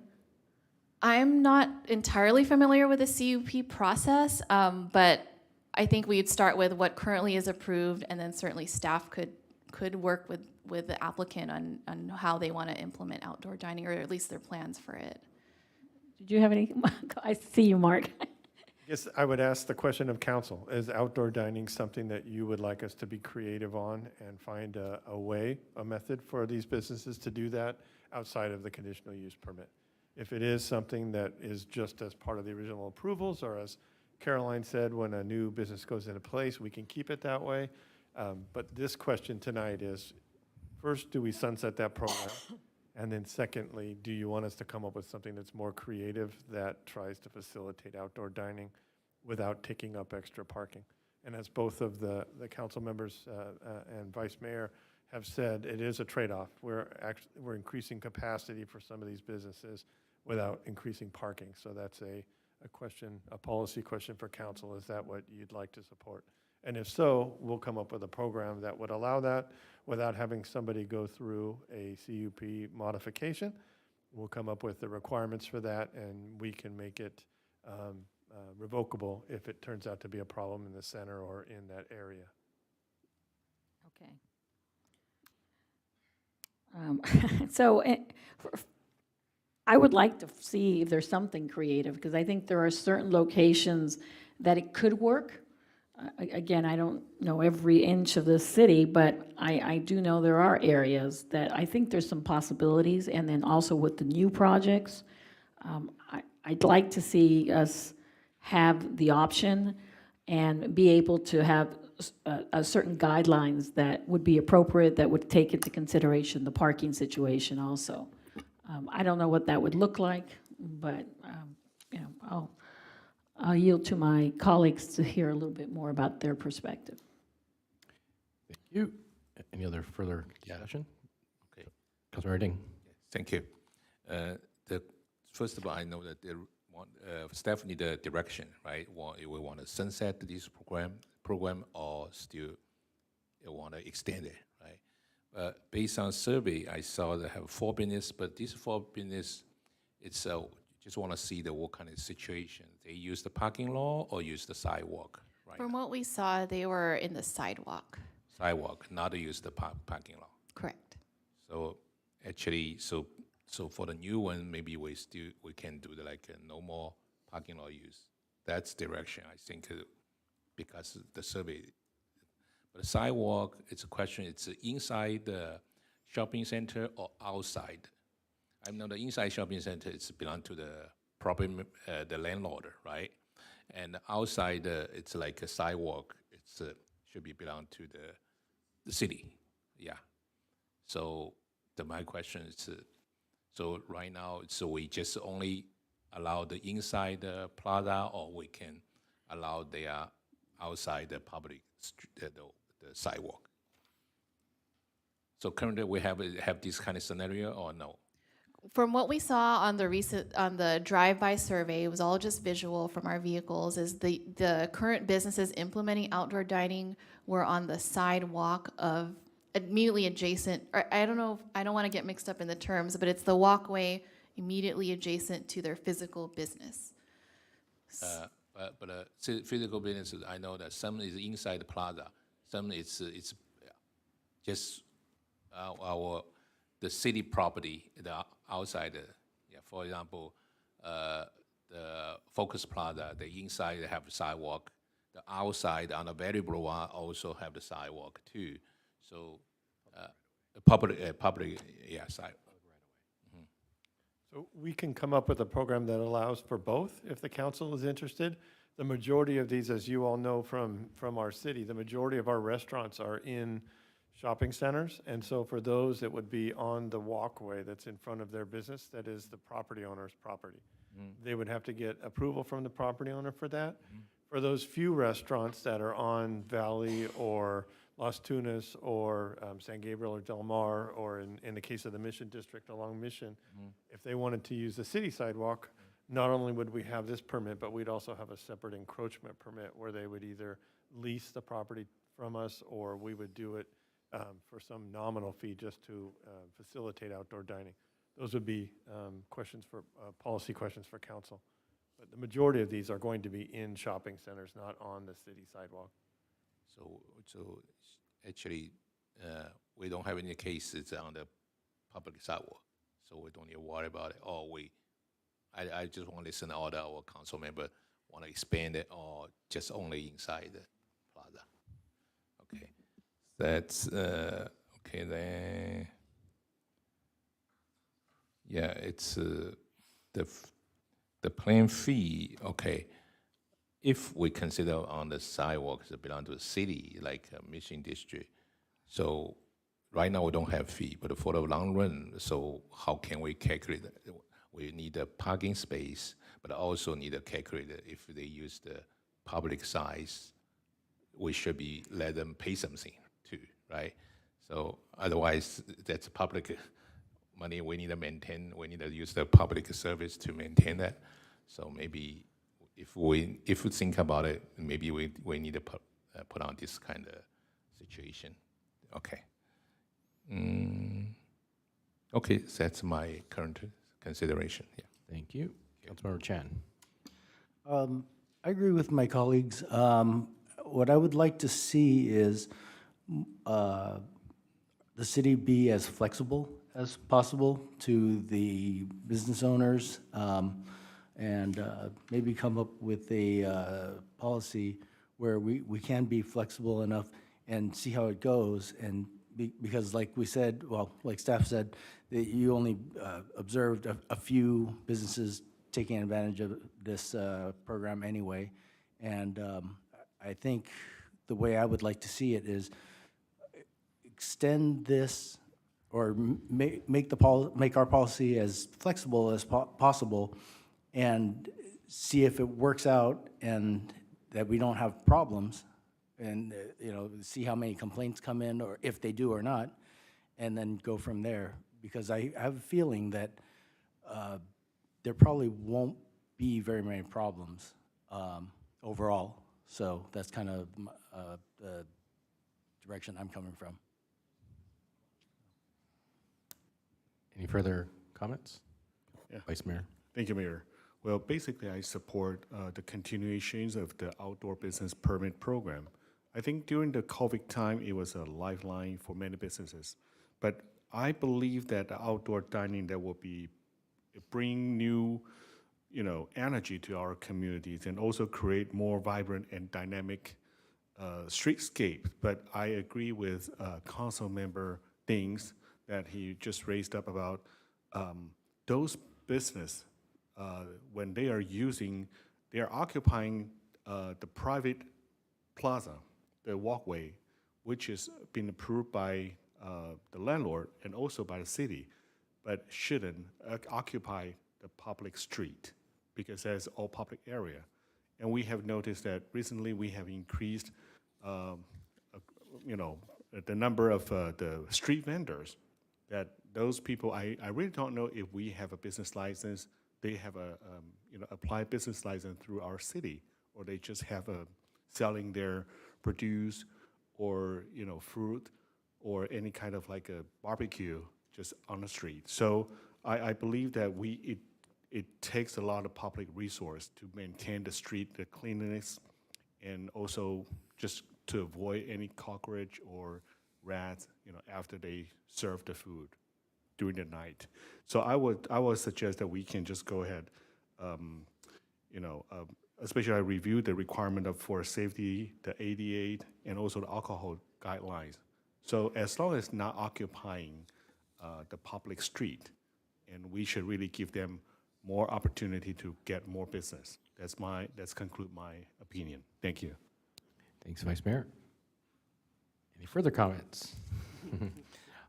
I'm not entirely familiar with the CUP process, but I think we'd start with what currently is approved, and then certainly staff could work with the applicant on how they want to implement outdoor dining, or at least their plans for it. Did you have any? I see you, Mark. I guess I would ask the question of council. Is outdoor dining something that you would like us to be creative on and find a method for these businesses to do that outside of the conditional use permit? If it is something that is just as part of the original approvals, or as Caroline said, when a new business goes into place, we can keep it that way. But this question tonight is, first, do we sunset that program? And then secondly, do you want us to come up with something that's more creative that tries to facilitate outdoor dining without taking up extra parking? And as both of the council members and vice mayor have said, it is a trade-off. We're increasing capacity for some of these businesses without increasing parking. So that's a question, a policy question for council. Is that what you'd like to support? And if so, we'll come up with a program that would allow that without having somebody go through a CUP modification. We'll come up with the requirements for that, and we can make it revocable if it turns out to be a problem in the center or in that area. Okay. So I would like to see if there's something creative, because I think there are certain locations that it could work. Again, I don't know every inch of the city, but I do know there are areas that I think there's some possibilities. And then also with the new projects, I'd like to see us have the option and be able to have a certain guidelines that would be appropriate, that would take into consideration the parking situation also. I don't know what that would look like, but you know, I'll yield to my colleagues to hear a little bit more about their perspective. Thank you. Any other further discussion? Okay. Councilor Ding. Thank you. First of all, I know that staff need a direction, right? We want to sunset this program or still want to extend it, right? Based on survey, I saw they have 4 business, but these 4 business, it's just want to see what kind of situation. They use the parking lot or use the sidewalk, right? From what we saw, they were in the sidewalk. Sidewalk, not use the parking lot. Correct. So actually, so for the new one, maybe we can do no more parking lot use. That's direction, I think, because the survey. But the sidewalk, it's a question, it's inside the shopping center or outside. I know the inside shopping center, it's belong to the property, the landlord, right? And outside, it's like a sidewalk, it's should be belong to the city, yeah. So my question is, so right now, so we just only allow the inside the plaza, or we can allow the outside the public the sidewalk. So currently we have this kind of scenario or no? From what we saw on the drive-by survey, it was all just visual from our vehicles, is the current businesses implementing outdoor dining were on the sidewalk of immediately adjacent, or I don't know, I don't want to get mixed up in the terms, but it's the walkway immediately adjacent to their physical business. But physical businesses, I know that some is inside the plaza, some it's just the city property, the outside. Yeah, for example, the Focus Plaza, the inside they have sidewalk, the outside on the Valley Boulevard also have the sidewalk too. So public, sidewalk. So we can come up with a program that allows for both if the council is interested. The majority of these, as you all know from our city, the majority of our restaurants are in shopping centers. And so for those, it would be on the walkway that's in front of their business, that is the property owner's property. They would have to get approval from the property owner for that. For those few restaurants that are on Valley or Las Tunas or San Gabriel or Del Mar, or in the case of the Mission District along Mission, if they wanted to use the city sidewalk, not only would we have this permit, but we'd also have a separate encroachment permit where they would either lease the property from us, or we would do it for some nominal fee just to facilitate outdoor dining. Those would be questions for policy questions for council. But the majority of these are going to be in shopping centers, not on the city sidewalk. So actually, we don't have any cases on the public sidewalk, so we don't need to worry about it. Or I just want to listen to all our council members want to expand it, or just only inside the plaza. Okay, that's okay then. Yeah, it's the plan fee. Okay. If we consider on the sidewalks that belong to the city, like Mission District, so right now we don't have fee, but for the long run, so how can we calculate it? We need a parking space, but also need a calculator. If they use the public size, we should be let them pay something too, right? So otherwise, that's public money we need to maintain. We need to use the public service to maintain that. So maybe if we think about it, maybe we need to put on this kind of situation. Okay. Okay, so that's my current consideration. Yeah. Thank you. Councilmember Chan. I agree with my colleagues. What I would like to see is the city be as flexible as possible to the business owners, and maybe come up with a policy where we can be flexible enough and see how it goes. And because like we said, well, like staff said, that you only observed a few businesses taking advantage of this program anyway. And I think the way I would like to see it is extend this, or make our policy as flexible as possible, and see if it works out and that we don't have problems, and see how many complaints come in, or if they do or not, and then go from there. Because I have a feeling that there probably won't be very many problems overall. So that's kind of the direction I'm coming from. Any further comments? Yeah. Vice Mayor. Thank you, Mayor. Well, basically, I support the continuations of the outdoor business permit program. I think during the COVID time, it was a lifeline for many businesses. But I believe that the outdoor dining that will bring new, energy to our communities, and also create more vibrant and dynamic streetscape. But I agree with Council Member Dings that he just raised up about those business, when they are occupying the private plaza, the walkway, which has been approved by the landlord and also by the city, but shouldn't occupy the public street, because that's all public area. And we have noticed that recently we have increased, the number of the street vendors. That those people, I really don't know if we have a business license. They have applied business license through our city, or they just have selling their produce, or fruit, or any kind of like a barbecue just on the street. So I believe that it takes a lot of public resource to maintain the street, the cleanliness, and also just to avoid any cockroach or rats, after they serve the food during the night. So I would suggest that we can just go ahead, especially I review the requirement for safety, the ADA, and also the alcohol guidelines. So as long as not occupying the public street, and we should really give them more opportunity to get more business. That's conclude my opinion. Thank you. Thanks, Vice Mayor. Any further comments?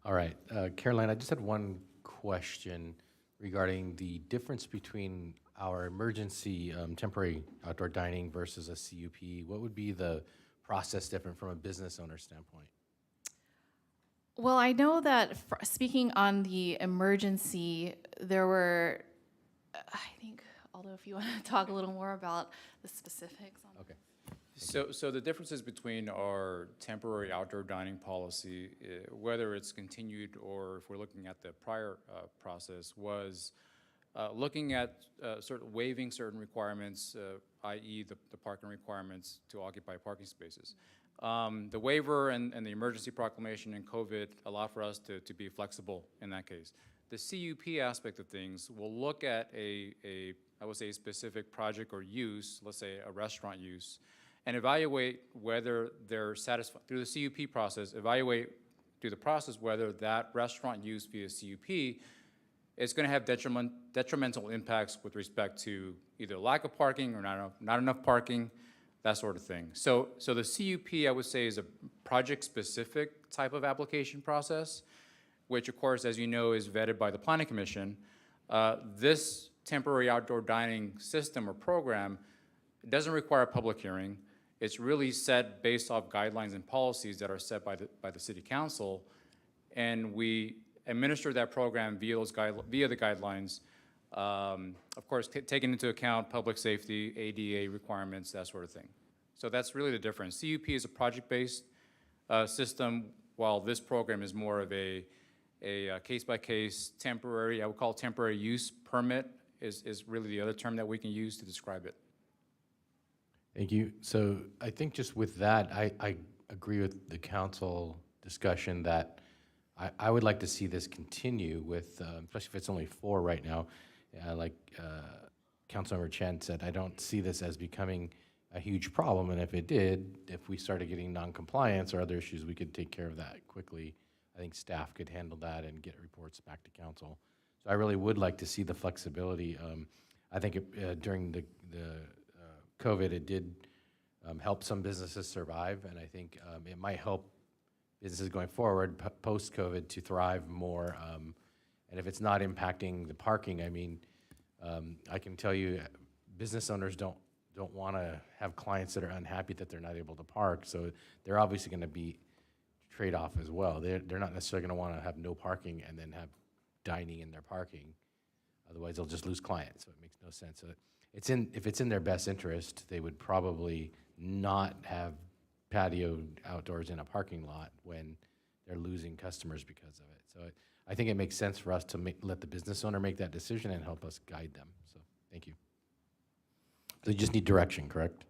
All right, Caroline, I just had one question regarding the difference between our emergency temporary outdoor dining versus a CUP. What would be the process different from a business owner standpoint? Well, I know that speaking on the emergency, there were, I think, although if you want to talk a little more about the specifics on okay. So the differences between our temporary outdoor dining policy, whether it's continued or if we're looking at the prior process, was looking at waiving certain requirements, i.e. the parking requirements to occupy parking spaces. The waiver and the emergency proclamation and COVID allow for us to be flexible in that case. The CUP aspect of things will look at I would say, a specific project or use, let's say a restaurant use, and evaluate whether they're satisfied, through the CUP process, evaluate through the process whether that restaurant use via CUP is going to have detrimental impacts with respect to either lack of parking or not enough parking, that sort of thing. So the CUP, I would say, is a project-specific type of application process, which, of course, as you know, is vetted by the Planning Commission. This temporary outdoor dining system or program doesn't require a public hearing. It's really set based off guidelines and policies that are set by the City Council, and we administer that program via the guidelines, of course, taking into account public safety, ADA requirements, that sort of thing. So that's really the difference. CUP is a project-based system, while this program is more of a case-by-case temporary, I would call temporary use permit is really the other term that we can use to describe it. Thank you. So I think just with that, I agree with the council discussion that I would like to see this continue with, especially if it's only 4 right now. Like Councilmember Chen said, I don't see this as becoming a huge problem, and if it did, if we started getting non-compliance or other issues, we could take care of that quickly. I think staff could handle that and get reports back to council. So I really would like to see the flexibility. I think during the COVID, it did help some businesses survive, and I think it might help businesses going forward post-COVID to thrive more. And if it's not impacting the parking, I mean, I can tell you, business owners don't want to have clients that are unhappy that they're not able to park. So they're obviously going to be trade-off as well. They're not necessarily going to want to have no parking and then have dining in their parking. Otherwise, they'll just lose clients. So it makes no sense. So if it's in their best interest, they would probably not have patio outdoors in a parking lot when they're losing customers because of it. So I think it makes sense for us to let the business owner make that decision and help us guide them. So thank you. So you just need direction, correct?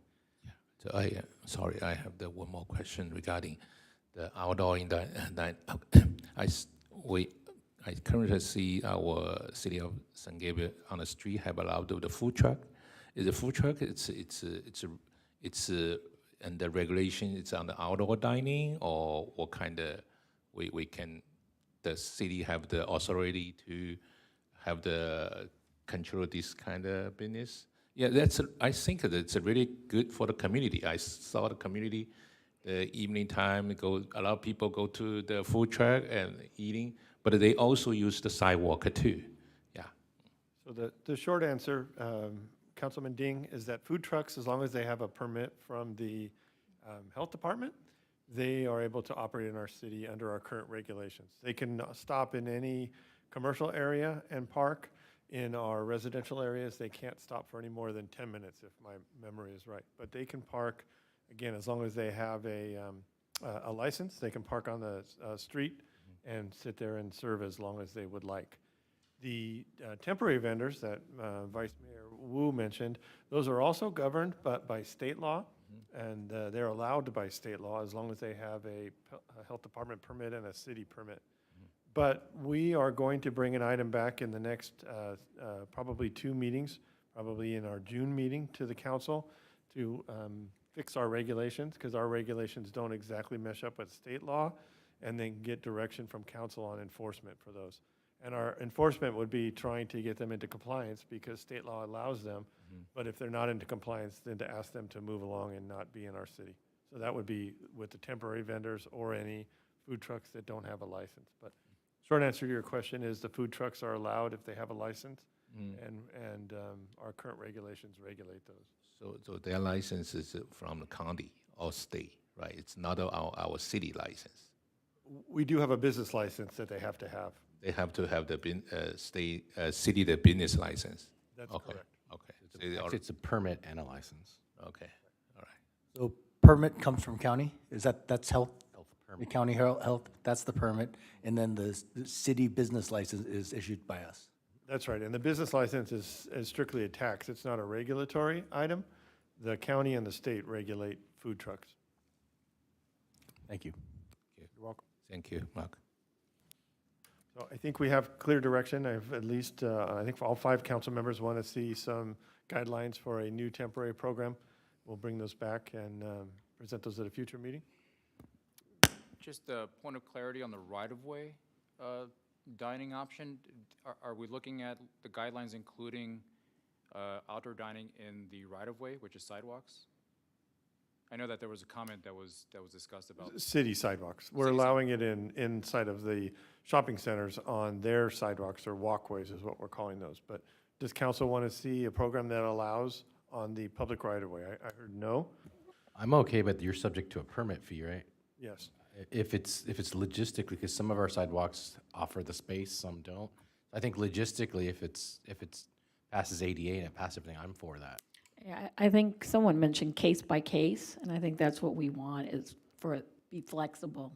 Yeah. So I have one more question regarding the outdoor I currently see our city of San Gabriel on the street have allowed the food truck. Is a food truck? And the regulation it's on the outdoor dining, or what kind of the city have the authority to have the control this kind of business? Yeah, I think that's really good for the community. I saw the community, the evening time, a lot of people go to the food truck and eating, but they also use the sidewalk too. Yeah. So the short answer, Councilman Ding, is that food trucks, as long as they have a permit from the health department, they are able to operate in our city under our current regulations. They can stop in any commercial area and park. In our residential areas, they can't stop for any more than 10 minutes, if my memory is right. But they can park, again, as long as they have a license, they can park on the street and sit there and serve as long as they would like. The temporary vendors that Vice Mayor Wu mentioned, those are also governed by state law, and they're allowed by state law as long as they have a health department permit and a city permit. But we are going to bring an item back in the next probably 2 meetings, probably in our June meeting to the council to fix our regulations, because our regulations don't exactly mesh up with state law, and then get direction from council on enforcement for those. And our enforcement would be trying to get them into compliance because state law allows them, but if they're not into compliance, then to ask them to move along and not be in our city. So that would be with the temporary vendors or any food trucks that don't have a license. But short answer to your question is the food trucks are allowed if they have a license, and our current regulations regulate those. So their license is from the county or state, right? It's not our city license. We do have a business license that they have to have. They have to have the city the business license. That's okay. correct. Okay. It's a permit and a license. Okay. All right. So permit comes from county? That's health? Health permit. The county health, that's the permit, and then the city business license is issued by us. That's right, and the business license is strictly a tax. It's not a regulatory item. The county and the state regulate food trucks. Thank you. You're welcome. Thank you, Mark. So I think we have clear direction. I've at least, I think all 5 council members want to see some guidelines for a new temporary program. We'll bring those back and present those at a future meeting. Just a point of clarity on the right-of-way dining option. Are we looking at the guidelines including outdoor dining in the right-of-way, which is sidewalks? I know that there was a comment that was discussed about City sidewalks. We're allowing it inside of the shopping centers on their sidewalks, or walkways is what we're calling those. But does council want to see a program that allows on the public right-of-way? I heard no. I'm okay, but you're subject to a permit fee, right? Yes. If it's logistically, because some of our sidewalks offer the space, some don't. I think logistically, if it's passes ADA and it passes everything, I'm for that. Yeah, I think someone mentioned case by case, and I think that's what we want, is for it to be flexible.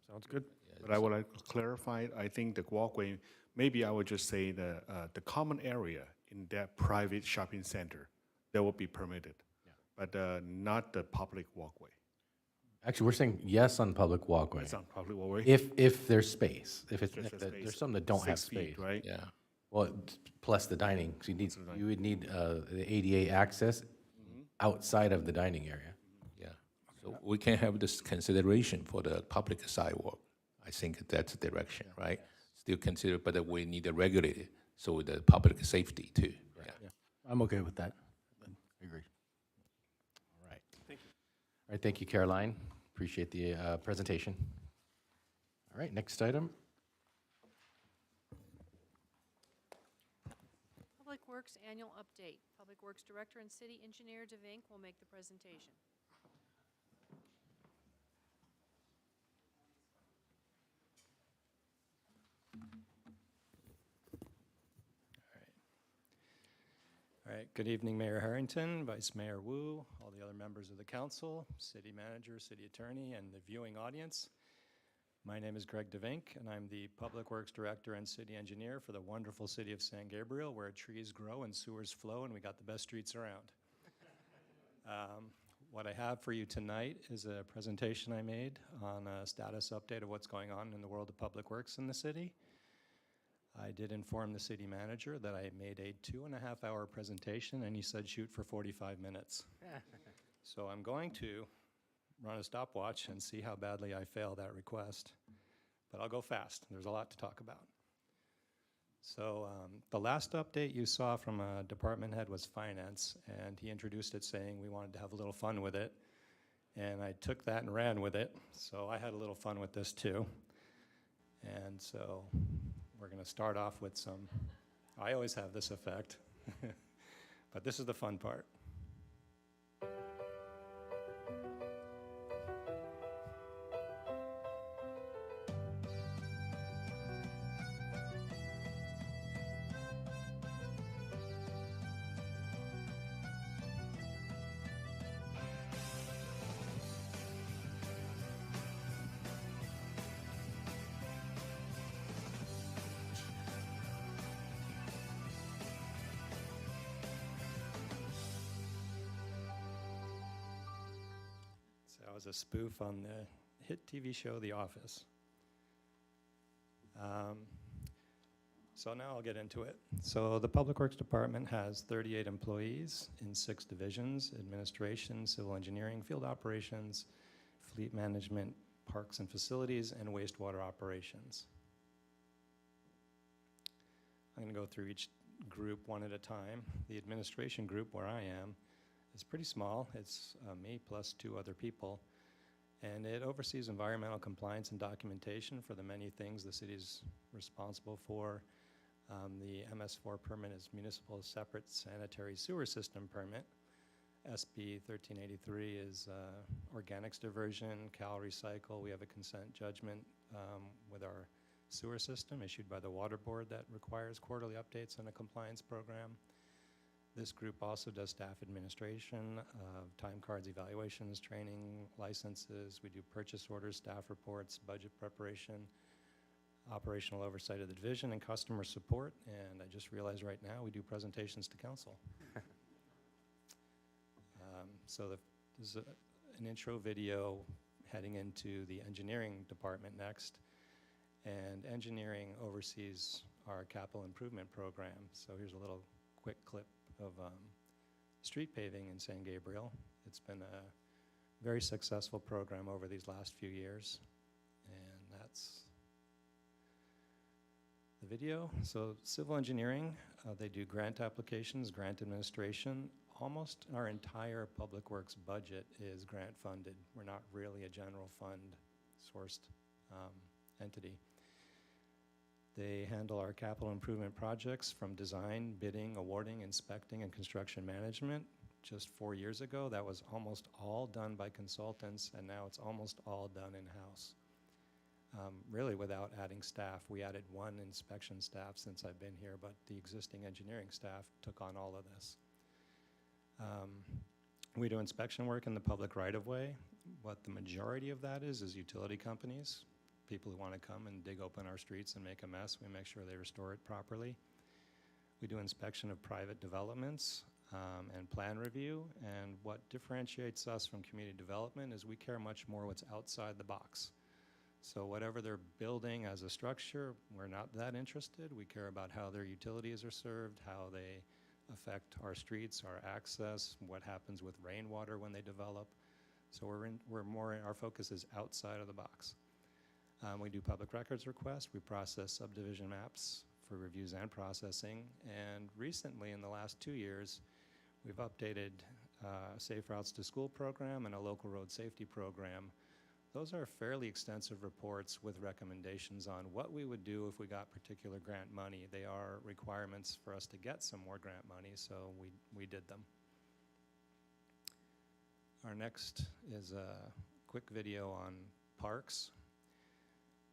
Sounds good. But I would like to clarify, I think the walkway, maybe I would just say the common area in that private shopping center, that will be permitted, but not the public walkway. Actually, we're saying yes on public walkway. It's on public walkway. If there's space, if There's there's space. some that don't have 6 feet, space. right? Yeah. Well, plus the dining, so you would need the ADA access outside of the dining area. Yeah. So we can have this consideration for the public sidewalk. I think that's the direction, right? Still consider, but we need to regulate it, so the public safety too. Yeah. I'm okay with that. I agree. All right. Thank you. All right, thank you, Caroline. Appreciate the presentation. All right, next item. Public Works Annual Update. Public Works Director and City Engineer DeVink will make the presentation. All right, good evening, Mayor Harrington, Vice Mayor Wu, all the other members of the council, city manager, city attorney, and the viewing audience. My name is Greg DeVink, and I'm the Public Works Director and City Engineer for the wonderful city of San Gabriel, where trees grow and sewers flow, and we got the best streets around. What I have for you tonight is a presentation I made on a status update of what's going on in the world of public works in the city. I did inform the city manager that I made a 2.5-hour presentation, and he said shoot for 45 minutes. So I'm going to run a stopwatch and see how badly I fail that request. But I'll go fast. There's a lot to talk about. So the last update you saw from a department head was finance, and he introduced it saying we wanted to have a little fun with it. And I took that and ran with it, so I had a little fun with this too. And so we're going to start off with some, I always have this effect, but this is the fun part. That was a spoof on the hit TV show The Office. So now I'll get into it. So the Public Works Department has 38 employees in 6 divisions: administration, civil engineering, field operations, fleet management, parks and facilities, and wastewater operations. I'm going to go through each group one at a time. The administration group, where I am, is pretty small. It's me plus 2 other people, and it oversees environmental compliance and documentation for the many things the city's responsible for. The MS4 permit is Municipal Separate Sanitary Sewer System Permit. SB 1383 is Organics Diversion, Cal Recycle. We have a consent judgment with our sewer system issued by the Water Board that requires quarterly updates on a compliance program. This group also does staff administration, time cards, evaluations, training, licenses. We do purchase orders, staff reports, budget preparation, operational oversight of the division, and customer support. And I just realized right now we do presentations to council. So this is an intro video heading into the engineering department next. And engineering oversees our capital improvement program. So here's a little quick clip of street paving in San Gabriel. It's been a very successful program over these last few years. And that's the video. So civil engineering, they do grant applications, grant administration. Almost our entire public works budget is grant funded. We're not really a general fund sourced entity. They handle our capital improvement projects from design, bidding, awarding, inspecting, and construction management. Just 4 years ago, that was almost all done by consultants, and now it's almost all done in-house. Really without adding staff. We added 1 inspection staff since I've been here, but the existing engineering staff took on all of this. We do inspection work in the public right-of-way. What the majority of that is utility companies. People who want to come and dig open our streets and make a mess, we make sure they restore it properly. We do inspection of private developments. and plan review. And what differentiates us from community development is we care much more what's outside the box. So whatever they're building as a structure, we're not that interested. We care about how their utilities are served, how they affect our streets, our access, what happens with rainwater when they develop. So our focus is outside of the box. We do public records requests. We process subdivision maps for reviews and processing. And recently, in the last 2 years, we've updated Safe Routes to School program and a local road safety program. Those are fairly extensive reports with recommendations on what we would do if we got particular grant money. They are requirements for us to get some more grant money, so we did them. Our next is a quick video on parks.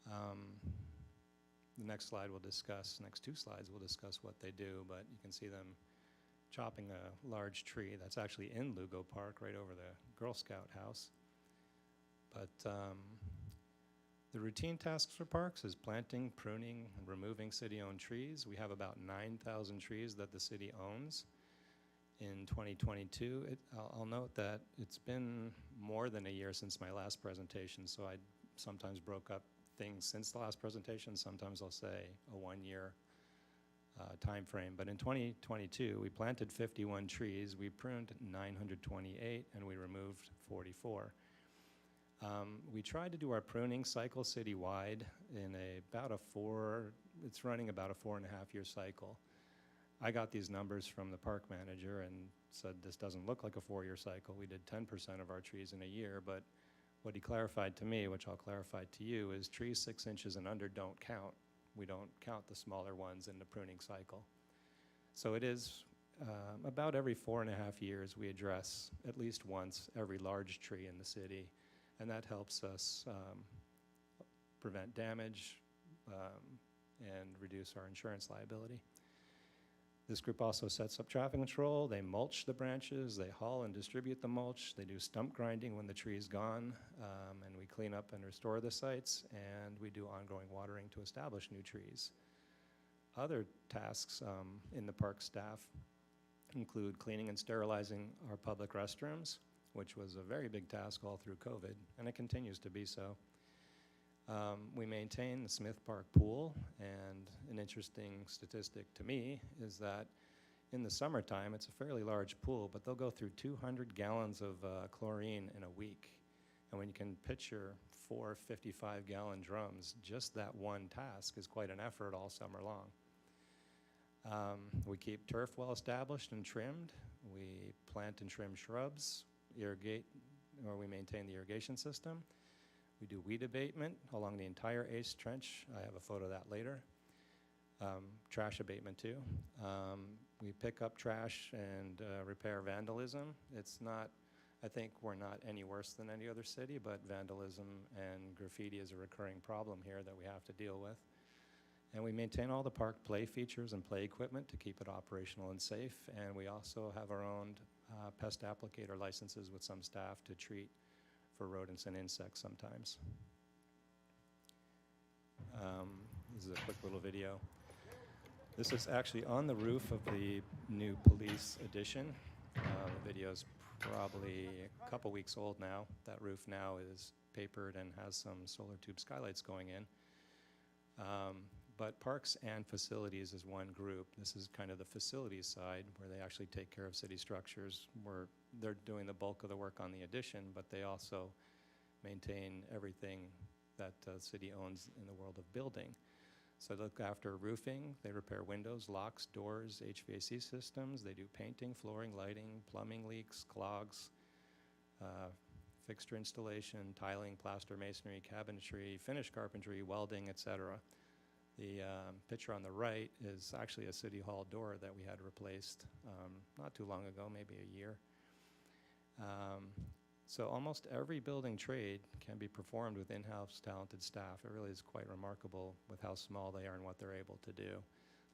The next slide we'll discuss, next 2 slides we'll discuss what they do, but you can see them chopping a large tree that's actually in Lugo Park, right over the Girl Scout house. But the routine tasks for parks is planting, pruning, and removing city-owned trees. We have about 9,000 trees that the city owns. In 2022, I'll note that it's been more than a year since my last presentation, so I sometimes broke up things since the last presentation. Sometimes I'll say a 1-year time frame. But in 2022, we planted 51 trees, we pruned 928, and we removed 44. We tried to do our pruning cycle citywide in it's running about a 4.5-year cycle. I got these numbers from the park manager and said this doesn't look like a 4-year cycle. We did 10% of our trees in a year, but what he clarified to me, which I'll clarify to you, is trees 6 inches and under don't count. We don't count the smaller ones in the pruning cycle. So it is about every 4.5 years we address at least once every large tree in the city, and that helps us prevent damage and reduce our insurance liability. This group also sets up traffic control. They mulch the branches, they haul and distribute the mulch, they do stump grinding when the tree is gone, and we clean up and restore the sites, and we do ongoing watering to establish new trees. Other tasks in the park staff include cleaning and sterilizing our public restrooms, which was a very big task all through COVID, and it continues to be so. We maintain the Smith Park pool, and an interesting statistic to me is that in the summertime, it's a fairly large pool, but they'll go through 200 gallons of chlorine in a week. And when you can picture 4 55-gallon drums, just that one task is quite an effort all summer long. We keep turf well established and trimmed. We plant and trim shrubs, we maintain the irrigation system. We do weed abatement along the entire Ace Trench. I have a photo of that later. Trash abatement too. We pick up trash and repair vandalism. I think we're not any worse than any other city, but vandalism and graffiti is a recurring problem here that we have to deal with. And we maintain all the park play features and play equipment to keep it operational and safe. And we also have our own pest applicator licenses with some staff to treat for rodents and insects sometimes. This is a quick little video. This is actually on the roof of the new police addition. The video is probably a couple weeks old now. That roof now is papered and has some solar tube skylights going in. But parks and facilities is one group. This is kind of the facilities side where they actually take care of city structures, where they're doing the bulk of the work on the addition, but they also maintain everything that the city owns in the world of building. So they look after roofing, they repair windows, locks, doors, HVAC systems, they do painting, flooring, lighting, plumbing leaks, clogs, fixture installation, tiling, plaster masonry, cabinetry, finished carpentry, welding, etc. The picture on the right is actually a city hall door that we had replaced not too long ago, maybe a year. So almost every building trade can be performed with in-house talented staff. It really is quite remarkable with how small they are and what they're able to do.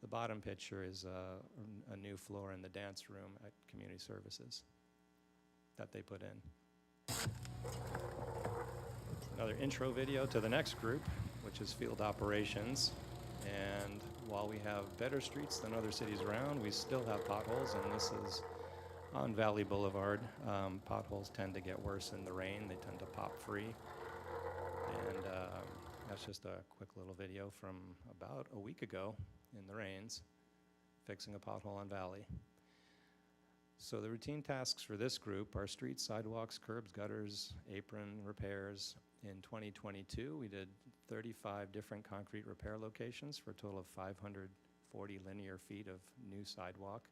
The bottom picture is a new floor in the dance room at Community Services that they put in. Another intro video to the next group, which is field operations. And while we have better streets than other cities around, we still have potholes, and this is On Valley Boulevard, potholes tend to get worse in the rain. They tend to pop free. And that's just a quick little video from about a week ago in the rains, fixing a pothole on Valley. So the routine tasks for this group are streets, sidewalks, curbs, gutters, apron repairs. In 2022, we did 35 different concrete repair locations for a total of 540 linear feet of new sidewalk.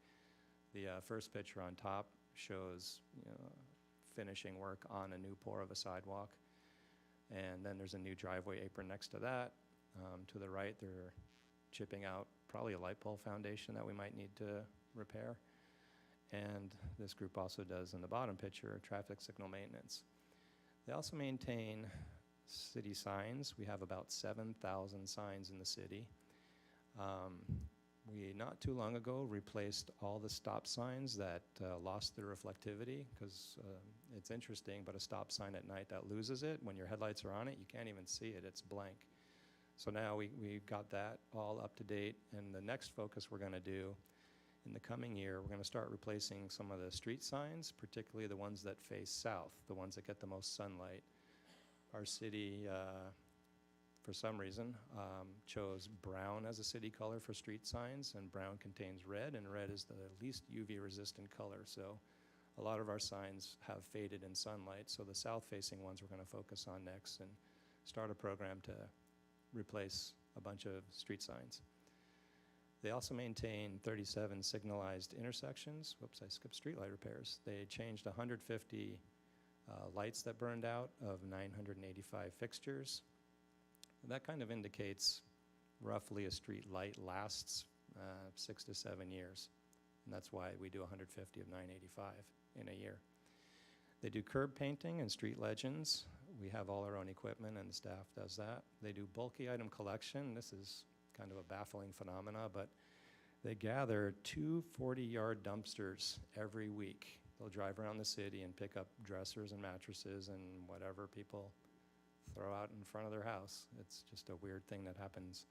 The first picture on top shows finishing work on a new pour of a sidewalk. And then there's a new driveway apron next to that. To the right, they're chipping out probably a light pole foundation that we might need to repair. And this group also does, in the bottom picture, traffic signal maintenance. They also maintain city signs. We have about 7,000 signs in the city. We, not too long ago, replaced all the stop signs that lost their reflectivity, because it's interesting, but a stop sign at night that loses it, when your headlights are on it, you can't even see it, it's blank. So now we've got that all up to date, and the next focus we're gonna do in the coming year, we're gonna start replacing some of the street signs, particularly the ones that face south, the ones that get the most sunlight. Our city, for some reason, chose brown as a city color for street signs, and brown contains red, and red is the least UV resistant color. So a lot of our signs have faded in sunlight, so the south-facing ones we're gonna focus on next and start a program to replace a bunch of street signs. They also maintain 37 signalized intersections. Whoops, I skipped streetlight repairs. They changed 150 lights that burned out of 985 fixtures. That kind of indicates roughly a street light lasts 6 to 7 years. And that's why we do 150 of 985 in a year. They do curb painting and street legends. We have all our own equipment and the staff does that. They do bulky item collection. This is kind of a baffling phenomena, but they gather 2 40-yard dumpsters every week. They'll drive around the city and pick up dressers and mattresses and whatever people throw out in front of their house. It's just a weird thing that happens.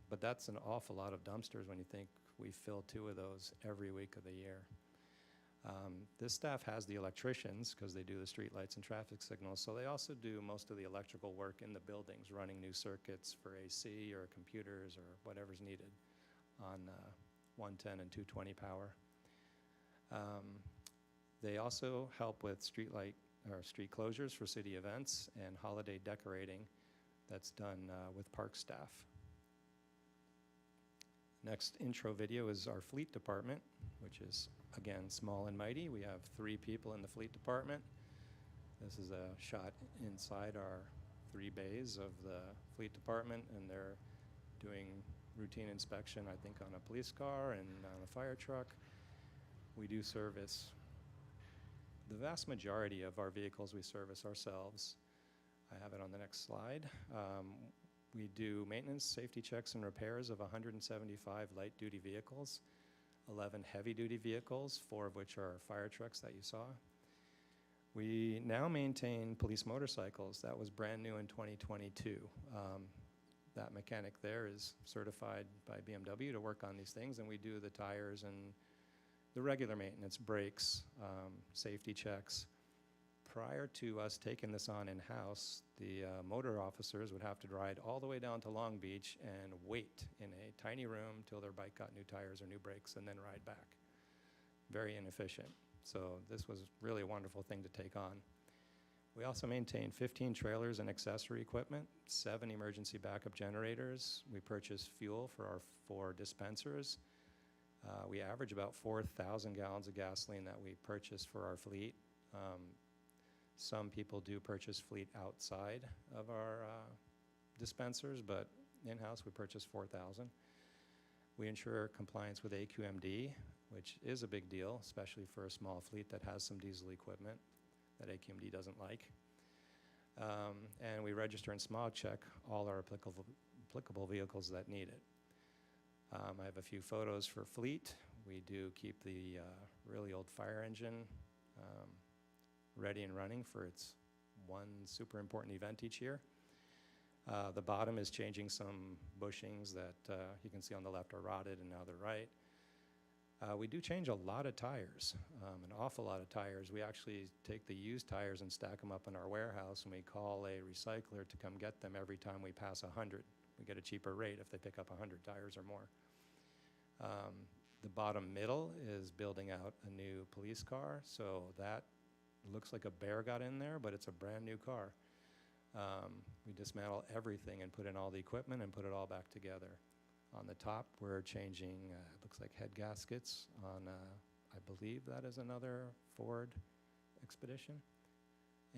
But that's an awful lot of dumpsters when you think we fill 2 of those every week of the year. This staff has the electricians because they do the street lights and traffic signals, so they also do most of the electrical work in the buildings, running new circuits for AC or computers or whatever's needed on 110 and 220 power. They also help with street closures for city events and holiday decorating that's done with park staff. Next intro video is our fleet department, which is, again, small and mighty. We have 3 people in the fleet department. This is a shot inside our 3 bays of the fleet department, and they're doing routine inspection, I think, on a police car and on a fire truck. We do service the vast majority of our vehicles we service ourselves. I have it on the next slide. We do maintenance, safety checks, and repairs of 175 light-duty vehicles, 11 heavy-duty vehicles, 4 of which are fire trucks that you saw. We now maintain police motorcycles. That was brand new in 2022. That mechanic there is certified by BMW to work on these things, and we do the tires and the regular maintenance, brakes, safety checks. Prior to us taking this on in-house, the motor officers would have to ride all the way down to Long Beach and wait in a tiny room till their bike got new tires or new brakes and then ride back. Very inefficient. So this was really a wonderful thing to take on. We also maintain 15 trailers and accessory equipment, 7 emergency backup generators. We purchase fuel for our 4 dispensers. We average about 4,000 gallons of gasoline that we purchase for our fleet. Some people do purchase fleet outside of our dispensers, but in-house we purchase 4,000. We ensure compliance with AQMD, which is a big deal, especially for a small fleet that has some diesel equipment that AQMD doesn't like. And we register and smog check all our applicable vehicles that need it. I have a few photos for fleet. We do keep the really old fire engine ready and running for its one super important event each year. The bottom is changing some bushings that you can see on the left are rotted and now they're right. We do change a lot of tires, an awful lot of tires. We actually take the used tires and stack them up in our warehouse, and we call a recycler to come get them every time we pass 100. We get a cheaper rate if they pick up 100 tires or more. The bottom middle is building out a new police car, so that looks like a bear got in there, but it's a brand new car. We dismantle everything and put in all the equipment and put it all back together. On the top, we're changing, looks like head gaskets on, I believe that is another Ford Expedition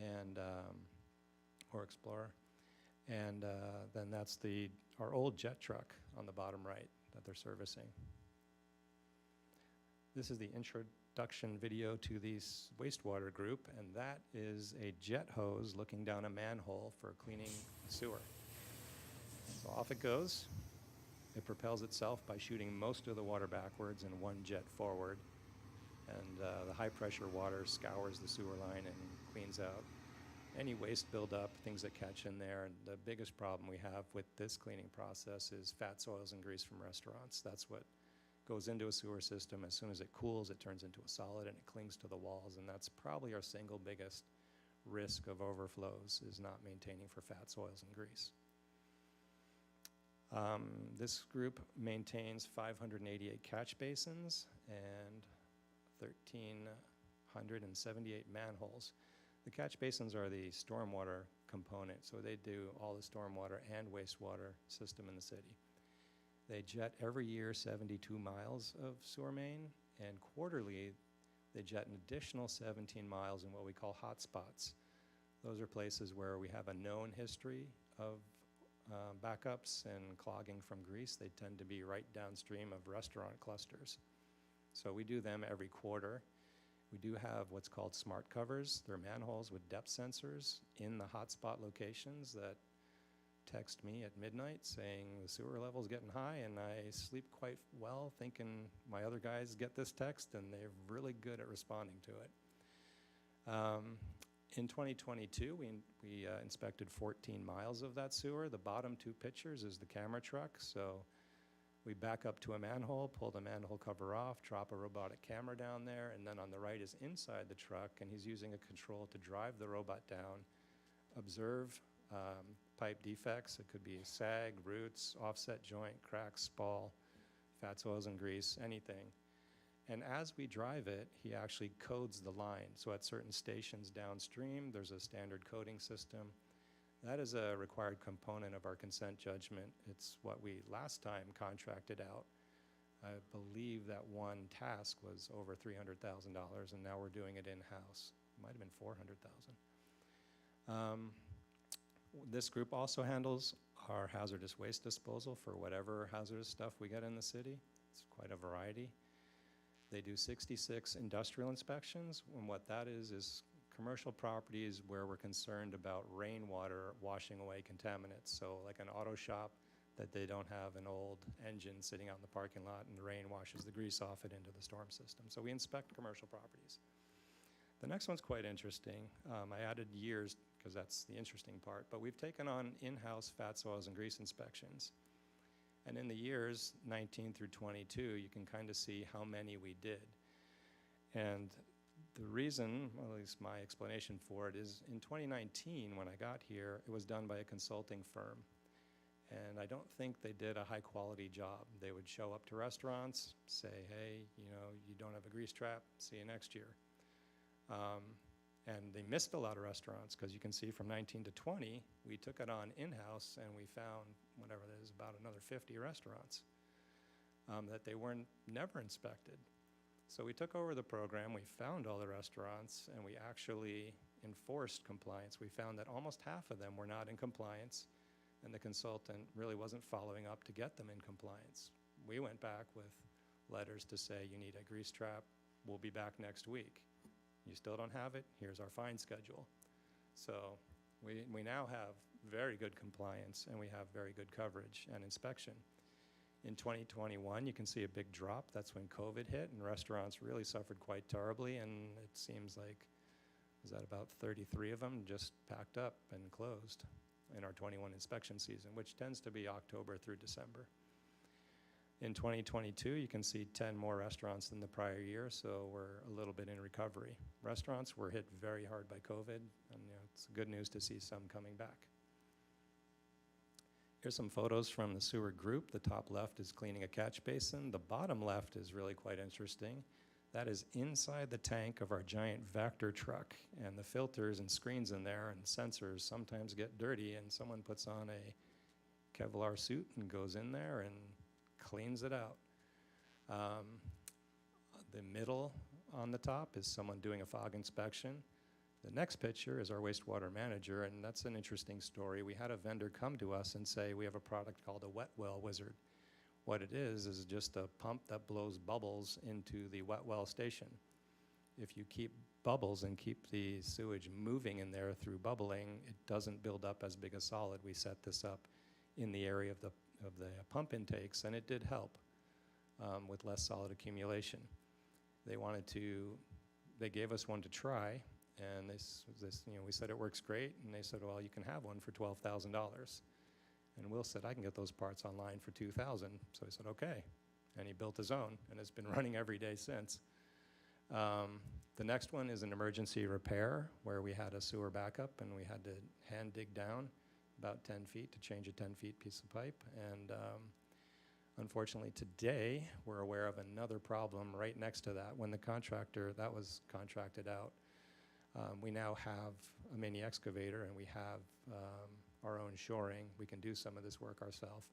and or Explorer. And then that's our old jet truck on the bottom right that they're servicing. This is the introduction video to the wastewater group, and that is a jet hose looking down a manhole for cleaning sewer. So off it goes. It propels itself by shooting most of the water backwards and one jet forward. And the high pressure water scours the sewer line and cleans out any waste buildup, things that catch in there. And the biggest problem we have with this cleaning process is fats, oils, and grease from restaurants. That's what goes into a sewer system. As soon as it cools, it turns into a solid and it clings to the walls. And that's probably our single biggest risk of overflows, is not maintaining for fats, oils, and grease. This group maintains 588 catch basins and 1,378 manholes. The catch basins are the stormwater component, so they do all the stormwater and wastewater system in the city. They jet every year 72 miles of sewer main, and quarterly they jet an additional 17 miles in what we call hotspots. Those are places where we have a known history of backups and clogging from grease. They tend to be right downstream of restaurant clusters. So we do them every quarter. We do have what's called smart covers. They're manholes with depth sensors in the hotspot locations that text me at midnight saying the sewer level's getting high, and I sleep quite well thinking my other guys get this text, and they're really good at responding to it. In 2022, we inspected 14 miles of that sewer. The bottom two pictures is the camera truck. So we back up to a manhole, pull the manhole cover off, drop a robotic camera down there, and then on the right is inside the truck, and he's using a control to drive the robot down, observe pipe defects. It could be a sag, roots, offset joint, cracks, spall, fats, oils, and grease, anything. And as we drive it, he actually codes the line. So at certain stations downstream, there's a standard coding system. That is a required component of our consent judgment. It's what we last time contracted out. I believe that one task was over $300,000, and now we're doing it in-house. It might have been $400,000. This group also handles our hazardous waste disposal for whatever hazardous stuff we get in the city. It's quite a variety. They do 66 industrial inspections, and what that is commercial properties where we're concerned about rainwater washing away contaminants. So like an auto shop, that they don't have an old engine sitting out in the parking lot and the rain washes the grease off it into the storm system. So we inspect commercial properties. The next one's quite interesting. I added years because that's the interesting part, but we've taken on in-house fats, oils, and grease inspections. And in the years 19 through 22, you can kind of see how many we did. And the reason, well, at least my explanation for it, is in 2019, when I got here, it was done by a consulting firm. And I don't think they did a high-quality job. They would show up to restaurants, say, hey, you don't have a grease trap, see you next year. And they missed a lot of restaurants, because you can see from 19 to 20, we took it on in-house, and we found, whatever it is, about another 50 restaurants that they weren't never inspected. So we took over the program, we found all the restaurants, and we actually enforced compliance. We found that almost half of them were not in compliance, and the consultant really wasn't following up to get them in compliance. We went back with letters to say, you need a grease trap, we'll be back next week. You still don't have it, here's our fine schedule. So we now have very good compliance, and we have very good coverage and inspection. In 2021, you can see a big drop. That's when COVID hit, and restaurants really suffered quite terribly, and it seems like, is that about 33 of them just packed up and closed in our 21 inspection season, which tends to be October through December. In 2022, you can see 10 more restaurants than the prior year, so we're a little bit in recovery. Restaurants were hit very hard by COVID, and it's good news to see some coming back. Here's some photos from the sewer group. The top left is cleaning a catch basin. The bottom left is really quite interesting. That is inside the tank of our giant Vector truck, and the filters and screens in there and sensors sometimes get dirty, and someone puts on a Kevlar suit and goes in there and cleans it out. The middle on the top is someone doing a fog inspection. The next picture is our wastewater manager, and that's an interesting story. We had a vendor come to us and say, we have a product called a wet well wizard. What it is just a pump that blows bubbles into the wet well station. If you keep bubbles and keep the sewage moving in there through bubbling, it doesn't build up as big a solid. We set this up in the area of the pump intakes, and it did help with less solid accumulation. They gave us one to try, and we said it works great, and they said, well, you can have one for $12,000. And Will said, I can get those parts online for $2,000. So I said, okay. And he built his own, and it's been running every day since. The next one is an emergency repair, where we had a sewer backup, and we had to hand dig down about 10 feet to change a 10-foot piece of pipe. And unfortunately, today, we're aware of another problem right next to that. When the contractor, that was contracted out, we now have a mini excavator, and we have our own shoring. We can do some of this work ourselves.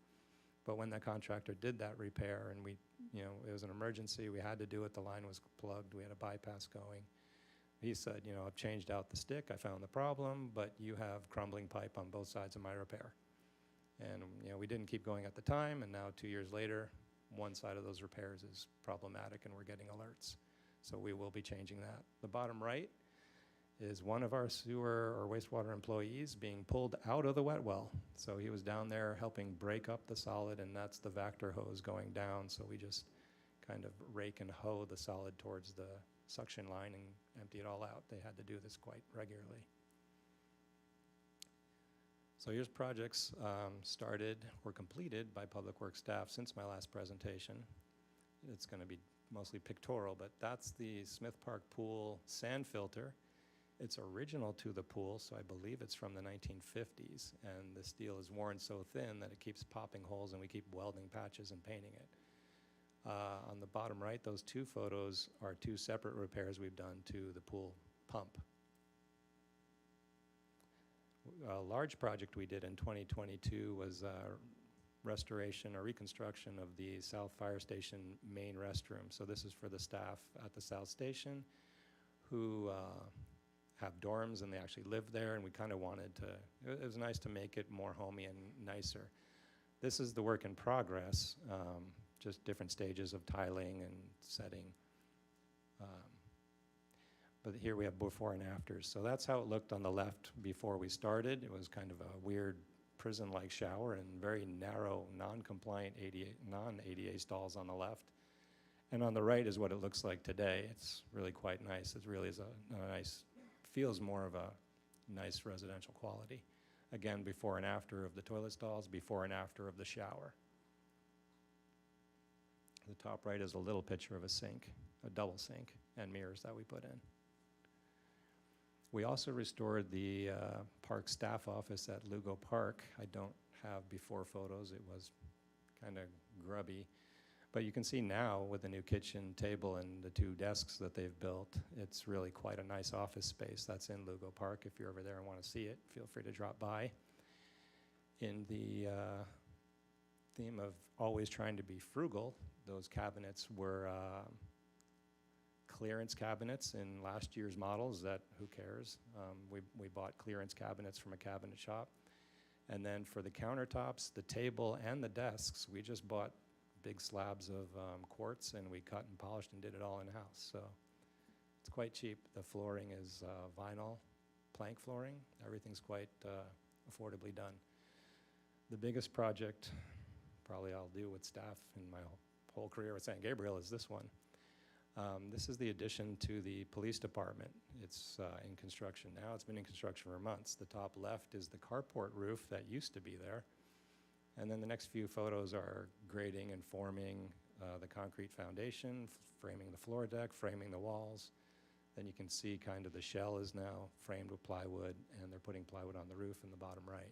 But when the contractor did that repair, and it was an emergency, we had to do it, the line was plugged, we had a bypass going. He said, I've changed out the stick, I found the problem, but you have crumbling pipe on both sides of my repair. And we didn't keep going at the time, and now 2 years later, one side of those repairs is problematic, and we're getting alerts. So we will be changing that. The bottom right is one of our sewer or wastewater employees being pulled out of the wet well. So he was down there helping break up the solid, and that's the Vector hose going down. So we just kind of rake and hoe the solid towards the suction line and empty it all out. They had to do this quite regularly. So here's projects started or completed by Public Works staff since my last presentation. It's going to be mostly pictorial, but that's the Smith Park Pool sand filter. It's original to the pool, so I believe it's from the 1950s, and the steel is worn so thin that it keeps popping holes, and we keep welding patches and painting it. On the bottom right, those two photos are two separate repairs we've done to the pool pump. A large project we did in 2022 was restoration or reconstruction of the South Fire Station main restroom. So this is for the staff at the South Station who have dorms, and they actually live there, and we kind of wanted to, it was nice to make it more homey and nicer. This is the work in progress, just different stages of tiling and setting. But here we have before and afters. So that's how it looked on the left before we started. It was kind of a weird prison-like shower and very narrow, non-compliant non-ADA stalls on the left. And on the right is what it looks like today. It's really quite nice. It really is a nice, feels more of a nice residential quality. Again, before and after of the toilet stalls, before and after of the shower. The top right is a little picture of a sink, a double sink, and mirrors that we put in. We also restored the park staff office at Lugo Park. I don't have before photos. It was kind of grubby. But you can see now with the new kitchen table and the two desks that they've built, it's really quite a nice office space. That's in Lugo Park. If you're over there and want to see it, feel free to drop by. In the theme of always trying to be frugal, those cabinets were clearance cabinets in last year's models that, who cares? We bought clearance cabinets from a cabinet shop. And then for the countertops, the table, and the desks, we just bought big slabs of quartz, and we cut and polished and did it all in-house. So it's quite cheap. The flooring is vinyl plank flooring. Everything's quite affordably done. The biggest project probably I'll do with staff in my whole career with San Gabriel is this one. This is the addition to the police department. It's in construction now. It's been in construction for months. The top left is the carport roof that used to be there. And then the next few photos are grading and forming the concrete foundation, framing the floor deck, framing the walls. Then you can see kind of the shell is now framed with plywood, and they're putting plywood on the roof in the bottom right.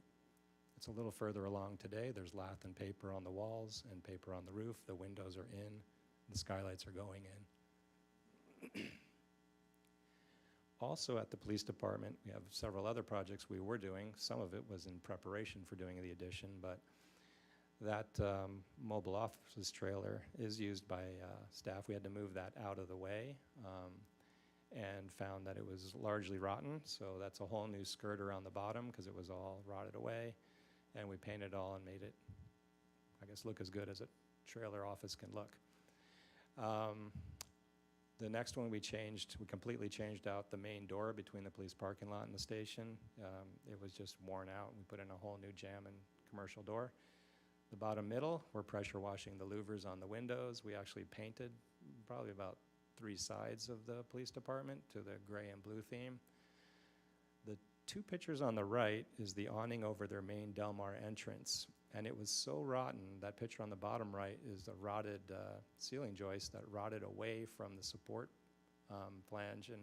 It's a little further along today. There's lath and paper on the walls and paper on the roof. The windows are in. The skylights are going in. Also at the police department, we have several other projects we were doing. Some of it was in preparation for doing the addition, but that mobile office trailer is used by staff. We had to move that out of the way and found that it was largely rotten, so that's a whole new skirt around the bottom because it was all rotted away, and we painted it all and made it, I guess, look as good as a trailer office can look. The next one we completely changed out the main door between the police parking lot and the station. It was just worn out, and we put in a whole new jamb and commercial door. The bottom middle, we're pressure washing the louvers on the windows. We actually painted probably about 3 sides of the police department to the gray and blue theme. The 2 pictures on the right is the awning over their main Del Mar entrance. And it was so rotten, that picture on the bottom right is a rotted ceiling joist that rotted away from the support flange. And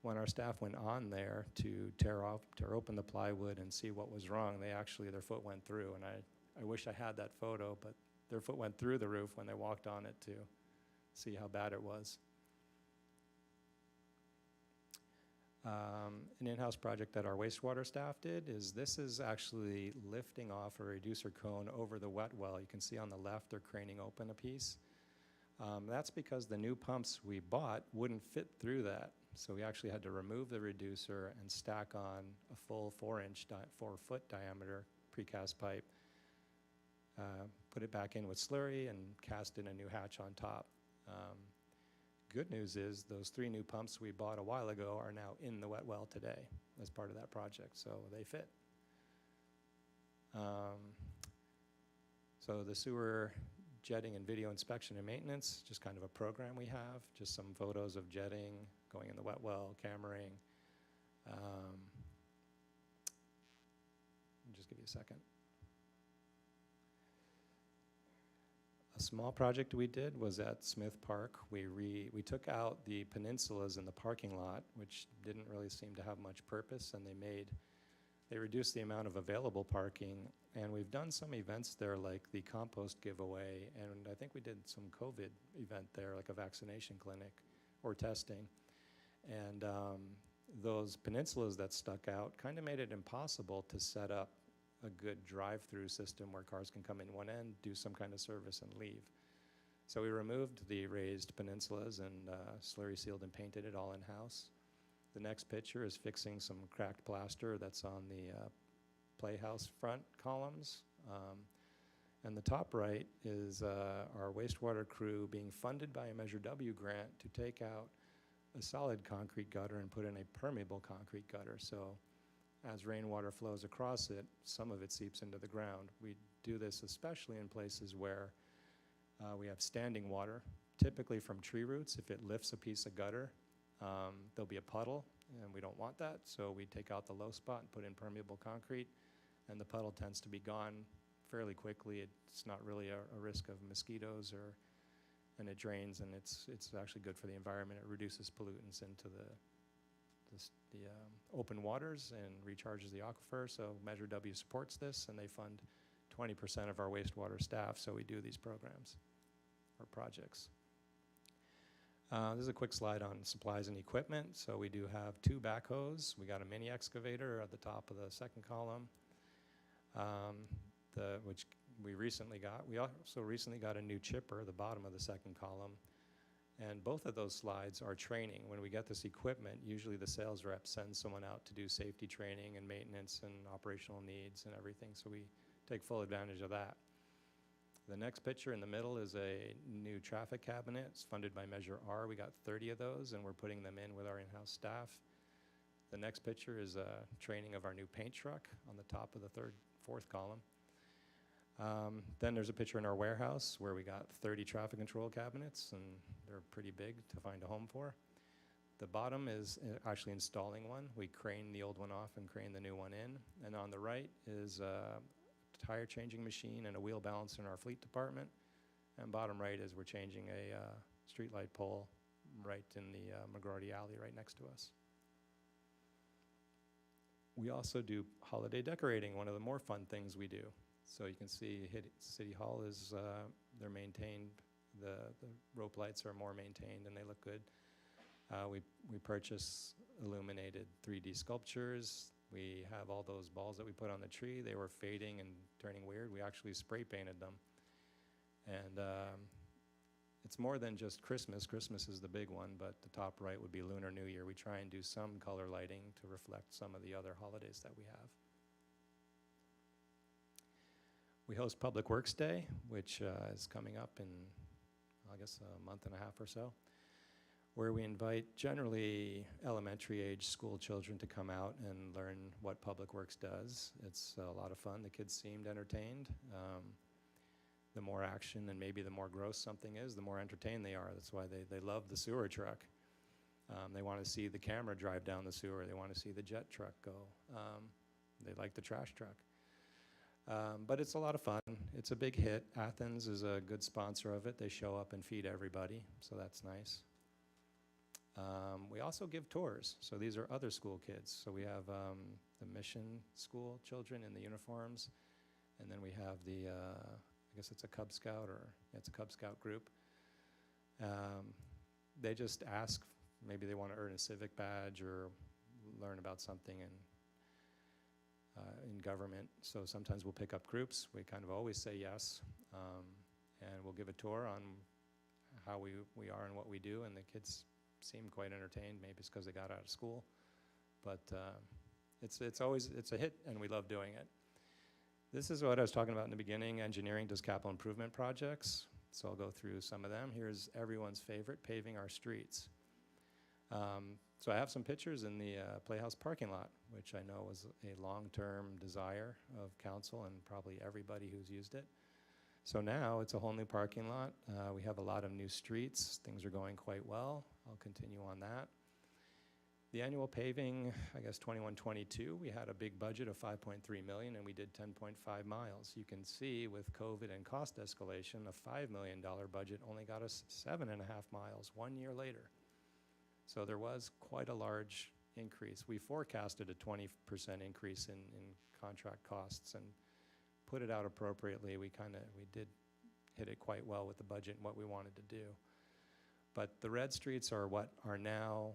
when our staff went on there to tear open the plywood and see what was wrong, their foot went through. And I wish I had that photo, but their foot went through the roof when they walked on it to see how bad it was. An in-house project that our wastewater staff did this is actually lifting off a reducer cone over the wet well. You can see on the left they're craning open a piece. That's because the new pumps we bought wouldn't fit through that. So we actually had to remove the reducer and stack on a full 4-foot diameter precast pipe, put it back in with slurry, and cast in a new hatch on top. Good news is those 3 new pumps we bought a while ago are now in the wet well today as part of that project, so they fit. So the sewer jetting and video inspection and maintenance, just kind of a program we have, just some photos of jetting, going in the wet well, cameraing. Just give you a second. A small project we did was at Smith Park. We took out the peninsulas in the parking lot, which didn't really seem to have much purpose, and they reduced the amount of available parking. And we've done some events there, like the compost giveaway, and I think we did some COVID event there, like a vaccination clinic or testing. And those peninsulas that stuck out kind of made it impossible to set up a good drive-through system where cars can come in one end, do some kind of service, and leave. So we removed the raised peninsulas and slurry sealed and painted it all in-house. The next picture is fixing some cracked plaster that's on the playhouse front columns. And the top right is our wastewater crew being funded by a Measure W grant to take out a solid concrete gutter and put in a permeable concrete gutter. So as rainwater flows across it, some of it seeps into the ground. We do this especially in places where we have standing water, typically from tree roots. If it lifts a piece of gutter, there'll be a puddle, and we don't want that. So we take out the low spot and put in permeable concrete, and the puddle tends to be gone fairly quickly. It's not really a risk of mosquitoes, and it drains, and it's actually good for the environment. It reduces pollutants into the open waters and recharges the aquifer. So Measure W supports this, and they fund 20% of our wastewater staff, so we do these programs or projects. This is a quick slide on supplies and equipment. So we do have 2 backhoes. We got a mini excavator at the top of the second column, which we recently got. We also recently got a new chipper at the bottom of the second column. And both of those slides are training. When we get this equipment, usually the sales rep sends someone out to do safety training and maintenance and operational needs and everything, so we take full advantage of that. The next picture in the middle is a new traffic cabinet. It's funded by Measure R. We got 30 of those, and we're putting them in with our in-house staff. The next picture is a training of our new paint truck on the top of the fourth column. Then there's a picture in our warehouse where we got 30 traffic control cabinets, and they're pretty big to find a home for. The bottom is actually installing one. We crane the old one off and crane the new one in. And on the right is a tire changing machine and a wheel balance in our fleet department. And bottom right is we're changing a streetlight pole right in the McGrorty Alley right next to us. We also do holiday decorating, one of the more fun things we do. So you can see City Hall is, they're maintained, the rope lights are more maintained and they look good. We purchase illuminated 3D sculptures. We have all those balls that we put on the tree. They were fading and turning weird. We actually spray painted them. And it's more than just Christmas. Christmas is the big one, but the top right would be Lunar New Year. We try and do some color lighting to reflect some of the other holidays that we have. We host Public Works Day, which is coming up in, I guess, a month and a half or so, where we invite generally elementary age school children to come out and learn what Public Works does. It's a lot of fun. The kids seemed entertained. The more action and maybe the more gross something is, the more entertained they are. That's why they love the sewer truck. They want to see the camera drive down the sewer. They want to see the jet truck go. They like the trash truck. But it's a lot of fun. It's a big hit. Athens is a good sponsor of it. They show up and feed everybody, so that's nice. We also give tours. So these are other school kids. So we have the mission school children in the uniforms, and then we have the I guess it's a Cub Scout, or it's a Cub Scout group. They just ask, maybe they want to earn a civic badge or learn about something in government. So sometimes we'll pick up groups. We kind of always say yes, and we'll give a tour on how we are and what we do, and the kids seem quite entertained. Maybe it's because they got out of school, but it's a hit, and we love doing it. This is what I was talking about in the beginning. Engineering does capital improvement projects, so I'll go through some of them. Here's everyone's favorite, paving our streets. So I have some pictures in the Playhouse parking lot, which I know was a long-term desire of council and probably everybody who's used it. So now it's a whole new parking lot. We have a lot of new streets. Things are going quite well. I'll continue on that. The annual paving, I guess 21-22, we had a big budget of $5.3 million and we did 10.5 miles. You can see with COVID and cost escalation, a $5 million budget only got us 7.5 miles 1 year later. So there was quite a large increase. We forecasted a 20% increase in contract costs and put it out appropriately. We did hit it quite well with the budget and what we wanted to do. But the red streets are what are now,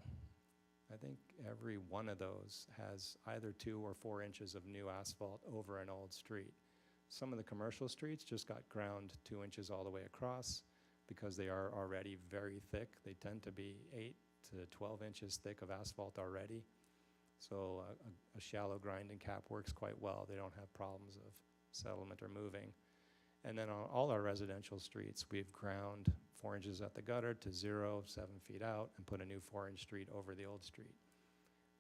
I think every one of those has either 2 or 4 inches of new asphalt over an old street. Some of the commercial streets just got ground 2 inches all the way across because they are already very thick. They tend to be 8 to 12 inches thick of asphalt already. So a shallow grind and cap works quite well. They don't have problems of settlement or moving. And then on all our residential streets, we've ground 4 inches at the gutter to 0, 7 feet out, and put a new 4-inch street over the old street.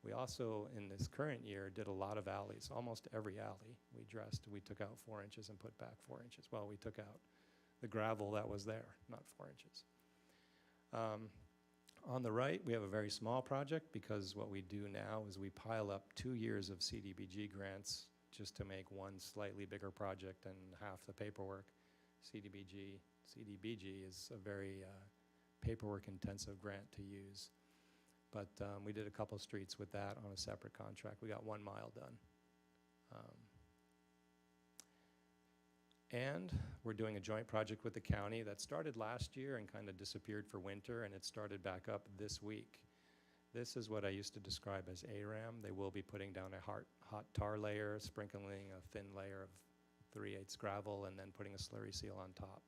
We also, in this current year, did a lot of alleys, almost every alley we took out 4 inches and put back 4 inches. Well, we took out the gravel that was there, not 4 inches. On the right, we have a very small project because what we do now is we pile up 2 years of CDBG grants just to make one slightly bigger project and half the paperwork. CDBG is a very paperwork-intensive grant to use. But we did a couple streets with that on a separate contract. We got 1 mile done. And we're doing a joint project with the county that started last year and kind of disappeared for winter, and it started back up this week. This is what I used to describe as ARAM. They will be putting down a hot tar layer, sprinkling a thin layer of 3/8 gravel, and then putting a slurry seal on top.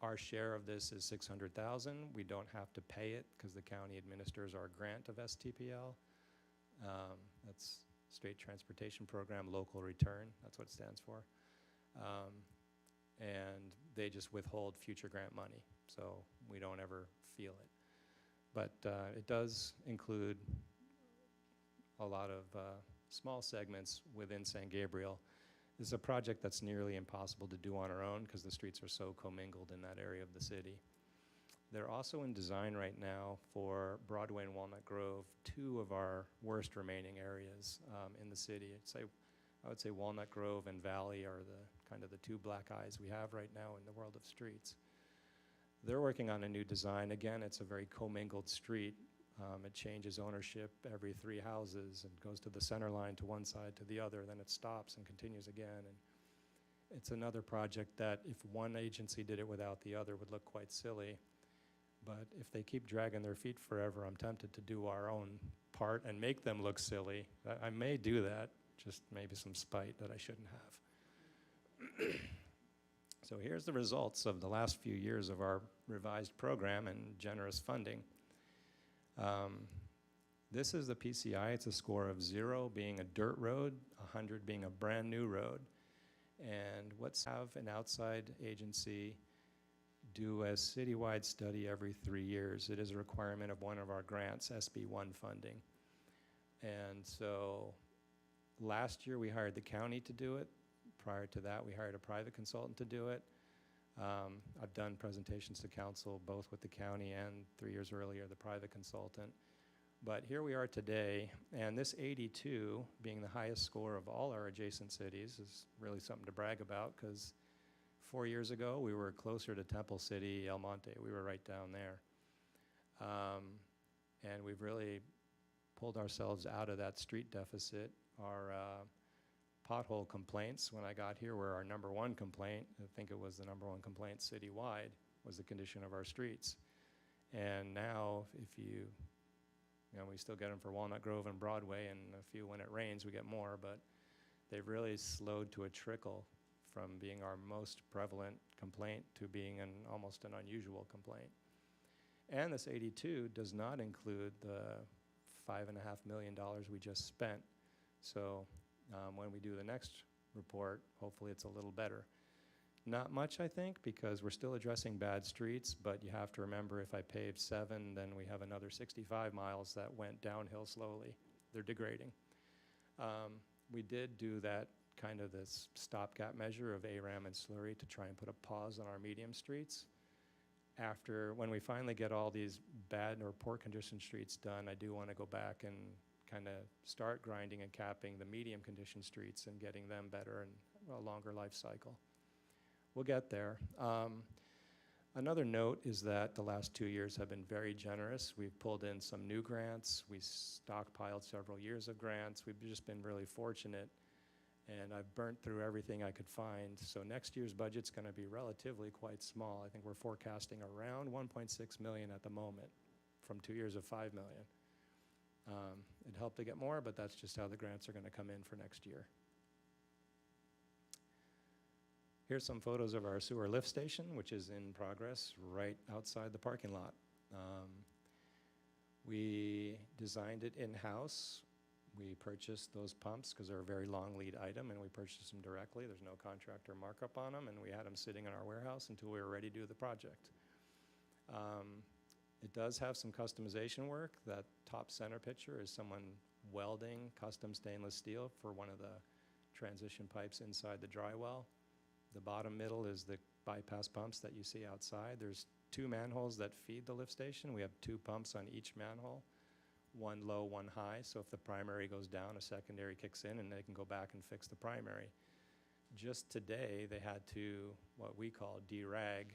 Our share of this is $600,000. We don't have to pay it because the county administers our grant of STPL. That's State Transportation Program, Local Return. That's what it stands for. And they just withhold future grant money, so we don't ever feel it. But it does include a lot of small segments within San Gabriel. This is a project that's nearly impossible to do on our own because the streets are so commingled in that area of the city. They're also in design right now for Broadway and Walnut Grove, 2 of our worst remaining areas in the city. I'd say I would say Walnut Grove and Valley are the kind of the two black eyes we have right now in the world of streets. They're working on a new design. Again, it's a very commingled street. It changes ownership every 3 houses and goes to the center line to one side to the other, then it stops and continues again. And it's another project that if one agency did it without the other would look quite silly. But if they keep dragging their feet forever, I'm tempted to do our own part and make them look silly. I may do that, just maybe some spite that I shouldn't have. So here's the results of the last few years of our revised program and generous funding. This is the PCI. It's a score of 0 being a dirt road, 100 being a brand new road. And let's have an outside agency do a citywide study every 3 years. It is a requirement of one of our grants, SB1 funding. And so last year we hired the county to do it. Prior to that, we hired a private consultant to do it. I've done presentations to council both with the county and 3 years earlier, the private consultant. But here we are today, and this 82 being the highest score of all our adjacent cities is really something to brag about, because 4 years ago we were closer to Temple City, El Monte. We were right down there. And we've really pulled ourselves out of that street deficit. Our pothole complaints when I got here were our #1 complaint. I think it was the #1 complaint citywide was the condition of our streets. And now if you know, we still get them for Walnut Grove and Broadway, and a few when it rains we get more, but they've really slowed to a trickle from being our most prevalent complaint to being almost an unusual complaint. And this 82 does not include the $5.5 million we just spent. So when we do the next report, hopefully it's a little better. Not much, I think, because we're still addressing bad streets, but you have to remember if I paved 7, then we have another 65 miles that went downhill slowly. They're degrading. We did do that kind of this stopgap measure of ARAM and slurry to try and put a pause on our medium streets. When we finally get all these bad or poor condition streets done, I do want to go back and kind of start grinding and capping the medium condition streets and getting them better and a longer life cycle. We'll get there. Another note is that the last 2 years have been very generous. We've pulled in some new grants. We stockpiled several years of grants. We've just been really fortunate. And I've burnt through everything I could find. So next year's budget's going to be relatively quite small. I think we're forecasting around 1.6 million at the moment from 2 years of 5 million. It'd help to get more, but that's just how the grants are going to come in for next year. Here's some photos of our sewer lift station, which is in progress right outside the parking lot. We designed it in-house. We purchased those pumps because they're a very long lead item, and we purchased them directly. There's no contractor markup on them, and we had them sitting in our warehouse until we were ready to do the project. It does have some customization work. That top center picture is someone welding custom stainless steel for one of the transition pipes inside the dry well. The bottom middle is the bypass pumps that you see outside. There's 2 manholes that feed the lift station. We have 2 pumps on each manhole, one low, one high. So if the primary goes down, a secondary kicks in and they can go back and fix the primary. Just today, they had to, what we call derag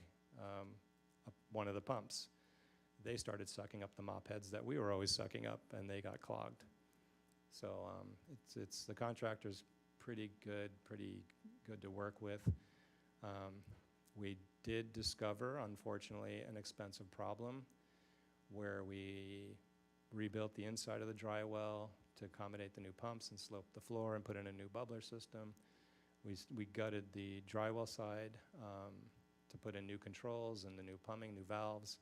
one of the pumps. They started sucking up the mop heads that we were always sucking up, and they got clogged. So it's the contractor's pretty good to work with. We did discover, unfortunately, an expensive problem where we rebuilt the inside of the dry well to accommodate the new pumps and sloped the floor and put in a new bubbler system. We gutted the dry well side to put in new controls and the new plumbing, new valves.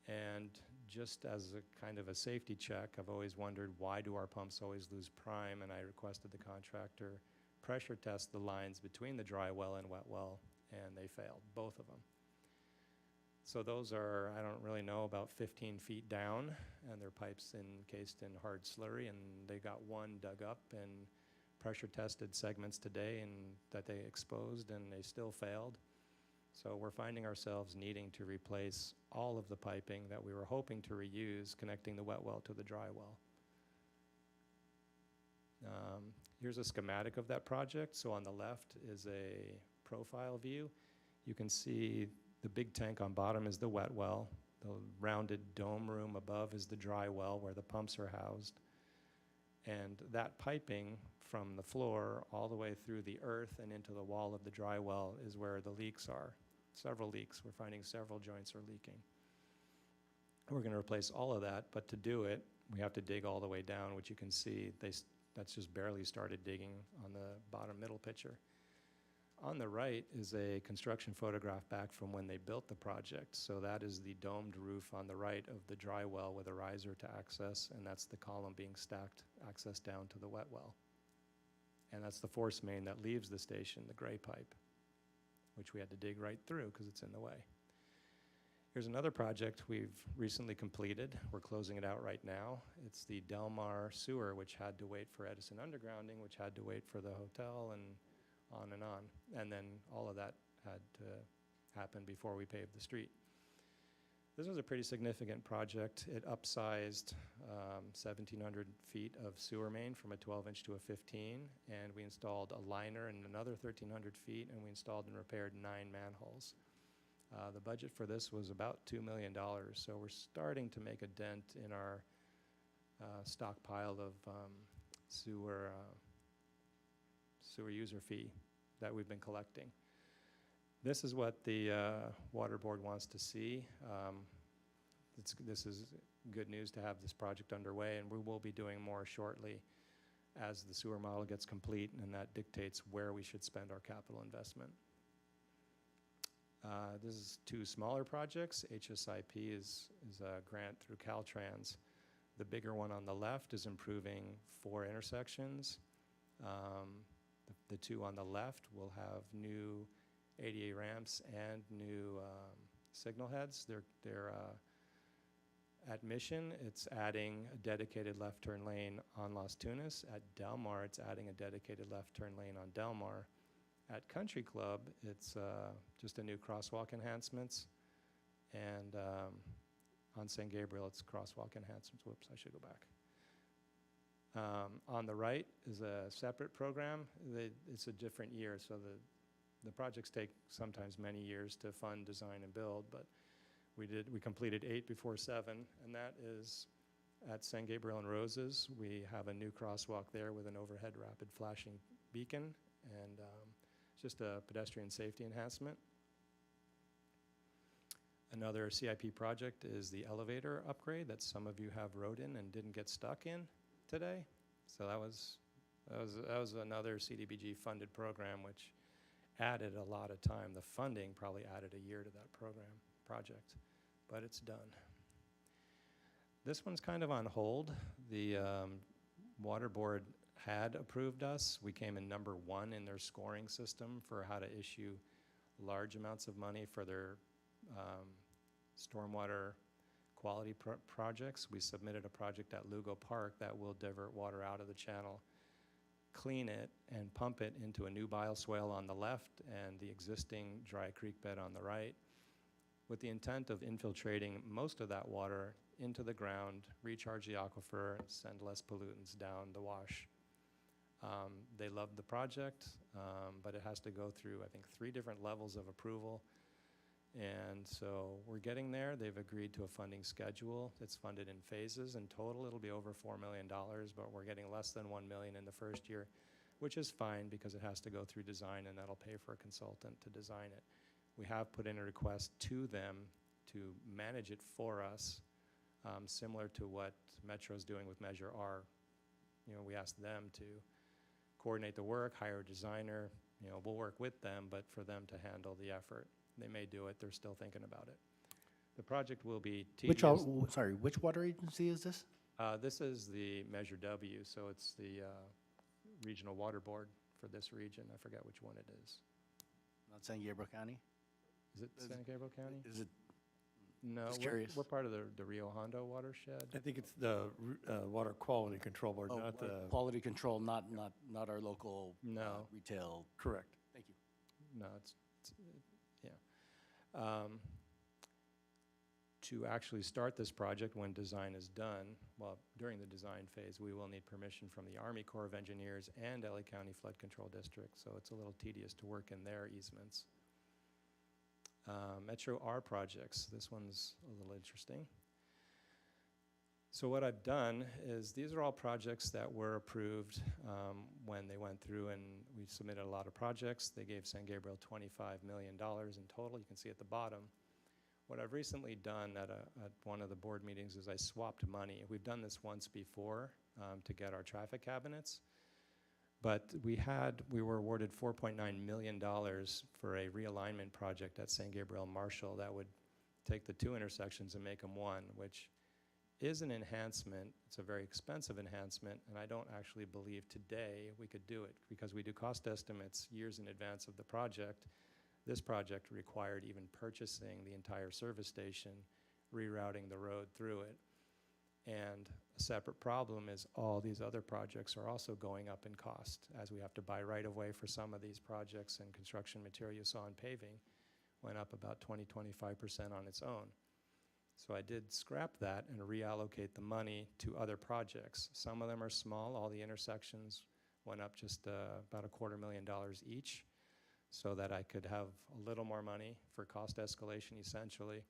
And just as a kind of a safety check, I've always wondered, why do our pumps always lose prime? And I requested the contractor pressure test the lines between the dry well and wet well, and they failed, both of them. So those are, I don't really know, about 15 feet down, and their pipes encased in hard slurry, and they got one dug up and pressure tested segments today and that they exposed, and they still failed. So we're finding ourselves needing to replace all of the piping that we were hoping to reuse connecting the wet well to the dry well. Here's a schematic of that project. So on the left is a profile view. You can see the big tank on bottom is the wet well. The rounded dome room above is the dry well where the pumps are housed. And that piping from the floor all the way through the earth and into the wall of the dry well is where the leaks are. Several leaks. We're finding several joints are leaking. We're going to replace all of that, but to do it, we have to dig all the way down, which you can see that's just barely started digging on the bottom middle picture. On the right is a construction photograph back from when they built the project. So that is the domed roof on the right of the dry well with a riser to access, and that's the column being stacked, access down to the wet well. And that's the force main that leaves the station, the gray pipe, which we had to dig right through because it's in the way. Here's another project we've recently completed. We're closing it out right now. It's the Del Mar sewer, which had to wait for Edison undergrounding, which had to wait for the hotel, and on and on. And then all of that had to happen before we paved the street. This was a pretty significant project. It upsized 1,700 feet of sewer main from a 12-inch to a 15, and we installed a liner in another 1,300 feet, and we installed and repaired 9 manholes. The budget for this was about $2 million, so we're starting to make a dent in our stockpile of sewer user fee that we've been collecting. This is what the Water Board wants to see. This is good news to have this project underway, and we will be doing more shortly as the sewer model gets complete, and that dictates where we should spend our capital investment. This is 2 smaller projects. HSIP is a grant through Caltrans. The bigger one on the left is improving 4 intersections. The 2 on the left will have new ADA ramps and new signal heads. They're at Mission, it's adding a dedicated left turn lane on Las Tunas. At Del Mar, it's adding a dedicated left turn lane on Del Mar. At Country Club, it's just a new crosswalk enhancements. And on San Gabriel, it's crosswalk enhancements. Whoops, I should go back. On the right is a separate program. It's a different year, so the projects take sometimes many years to fund, design, and build, but we completed 8 before 7, and that is at San Gabriel and Roses. We have a new crosswalk there with an overhead rapid flashing beacon, and just a pedestrian safety enhancement. Another CIP project is the elevator upgrade that some of you have rode in and didn't get stuck in today. So that was another CDBG funded program, which added a lot of time. The funding probably added a year to that project, but it's done. This one's kind of on hold. The Water Board had approved us. We came in number 1 in their scoring system for how to issue large amounts of money for their stormwater quality projects. We submitted a project at Lugo Park that will divert water out of the channel, clean it, and pump it into a new bioswale on the left and the existing dry creek bed on the right, with the intent of infiltrating most of that water into the ground, recharge the aquifer, and send less pollutants down the wash. They loved the project, but it has to go through, I think, 3 different levels of approval. And so we're getting there. They've agreed to a funding schedule. It's funded in phases. In total, it'll be over $4 million, but we're getting less than $1 million in the first year, which is fine because it has to go through design, and that'll pay for a consultant to design it. We have put in a request to them to manage it for us, similar to what Metro's doing with Measure R. We asked them to coordinate the work, hire a designer. We'll work with them, but for them to handle the effort. They may do it. They're still thinking about it. The project will be tedious. Which water agency is this? This is the Measure W, so it's the Regional Water Board for this region. I forget which one it is. Not San Gabriel County? Is it San Gabriel County? Is it? No, Just curious. we're part of the Rio Hondo watershed. I think it's the Water Quality Control Board, not the... Quality control, not our local No. Retail. Correct. Thank you. No, it's yeah. to actually start this project when design is done, well, during the design phase, we will need permission from the Army Corps of Engineers and LA County Flood Control District, so it's a little tedious to work in their easements. Metro R projects, this one's a little interesting. So what I've done is, these are all projects that were approved when they went through and we submitted a lot of projects. They gave San Gabriel $25 million in total, you can see at the bottom. What I've recently done at one of the board meetings is I swapped money. We've done this once before to get our traffic cabinets, but we were awarded $4.9 million for a realignment project at San Gabriel Marshall that would take the two intersections and make them one, which is an enhancement. It's a very expensive enhancement, and I don't actually believe today we could do it because we do cost estimates years in advance of the project. This project required even purchasing the entire service station, rerouting the road through it. And a separate problem is all these other projects are also going up in cost, as we have to buy right of way for some of these projects, and construction material you saw in paving went up about 20–25% on its own. So I did scrap that and reallocate the money to other projects. Some of them are small. All the intersections went up just about $250,000 each, so that I could have a little more money for cost escalation essentially.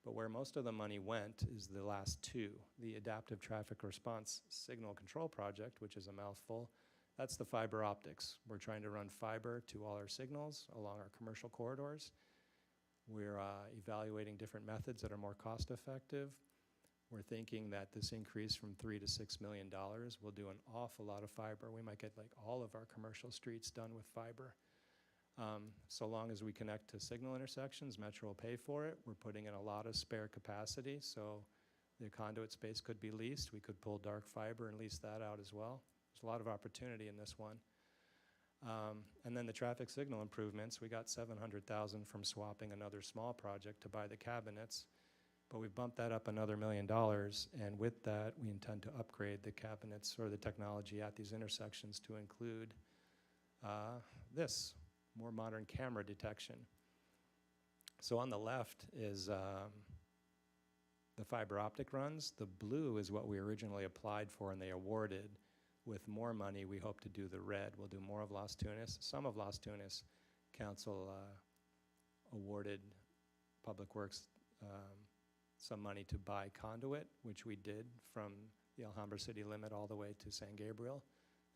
But where most of the money went is the last two. The Adaptive Traffic Response Signal Control Project, which is a mouthful, that's the fiber optics. We're trying to run fiber to all our signals along our commercial corridors. We're evaluating different methods that are more cost effective. We're thinking that this increase from $3 to $6 million will do an awful lot of fiber. We might get like all of our commercial streets done with fiber. So long as we connect to signal intersections, Metro will pay for it. We're putting in a lot of spare capacity, so the conduit space could be leased. We could pull dark fiber and lease that out as well. There's a lot of opportunity in this one. And then the traffic signal improvements, we got $700,000 from swapping another small project to buy the cabinets, but we bumped that up another $1 million, and with that, we intend to upgrade the cabinets or the technology at these intersections to include this, more modern camera detection. So on the left is the fiber optic runs. The blue is what we originally applied for and they awarded. With more money, we hope to do the red. We'll do more of Las Tunas. Some of Las Tunas Council awarded Public Works some money to buy conduit, which we did from the Alhambra city limit all the way to San Gabriel.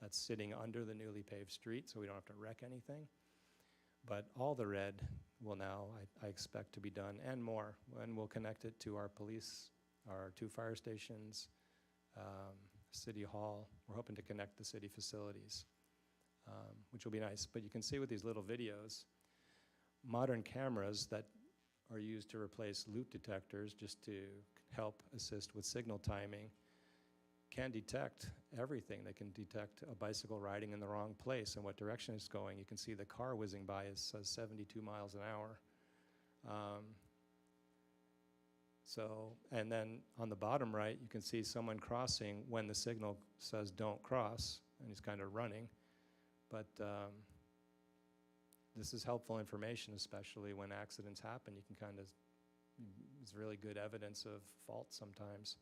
That's sitting under the newly paved street, so we don't have to wreck anything. But all the red will now, I expect, to be done, and more. And we'll connect it to our police, our 2 fire stations, City Hall. We're hoping to connect the city facilities, which will be nice. But you can see with these little videos, modern cameras that are used to replace loop detectors just to help assist with signal timing can detect everything. They can detect a bicycle riding in the wrong place and what direction it's going. You can see the car whizzing by says 72 miles an hour. And then on the bottom right, you can see someone crossing when the signal says don't cross, and he's kind of running. But this is helpful information, especially when accidents happen. You can it's really good evidence of fault sometimes.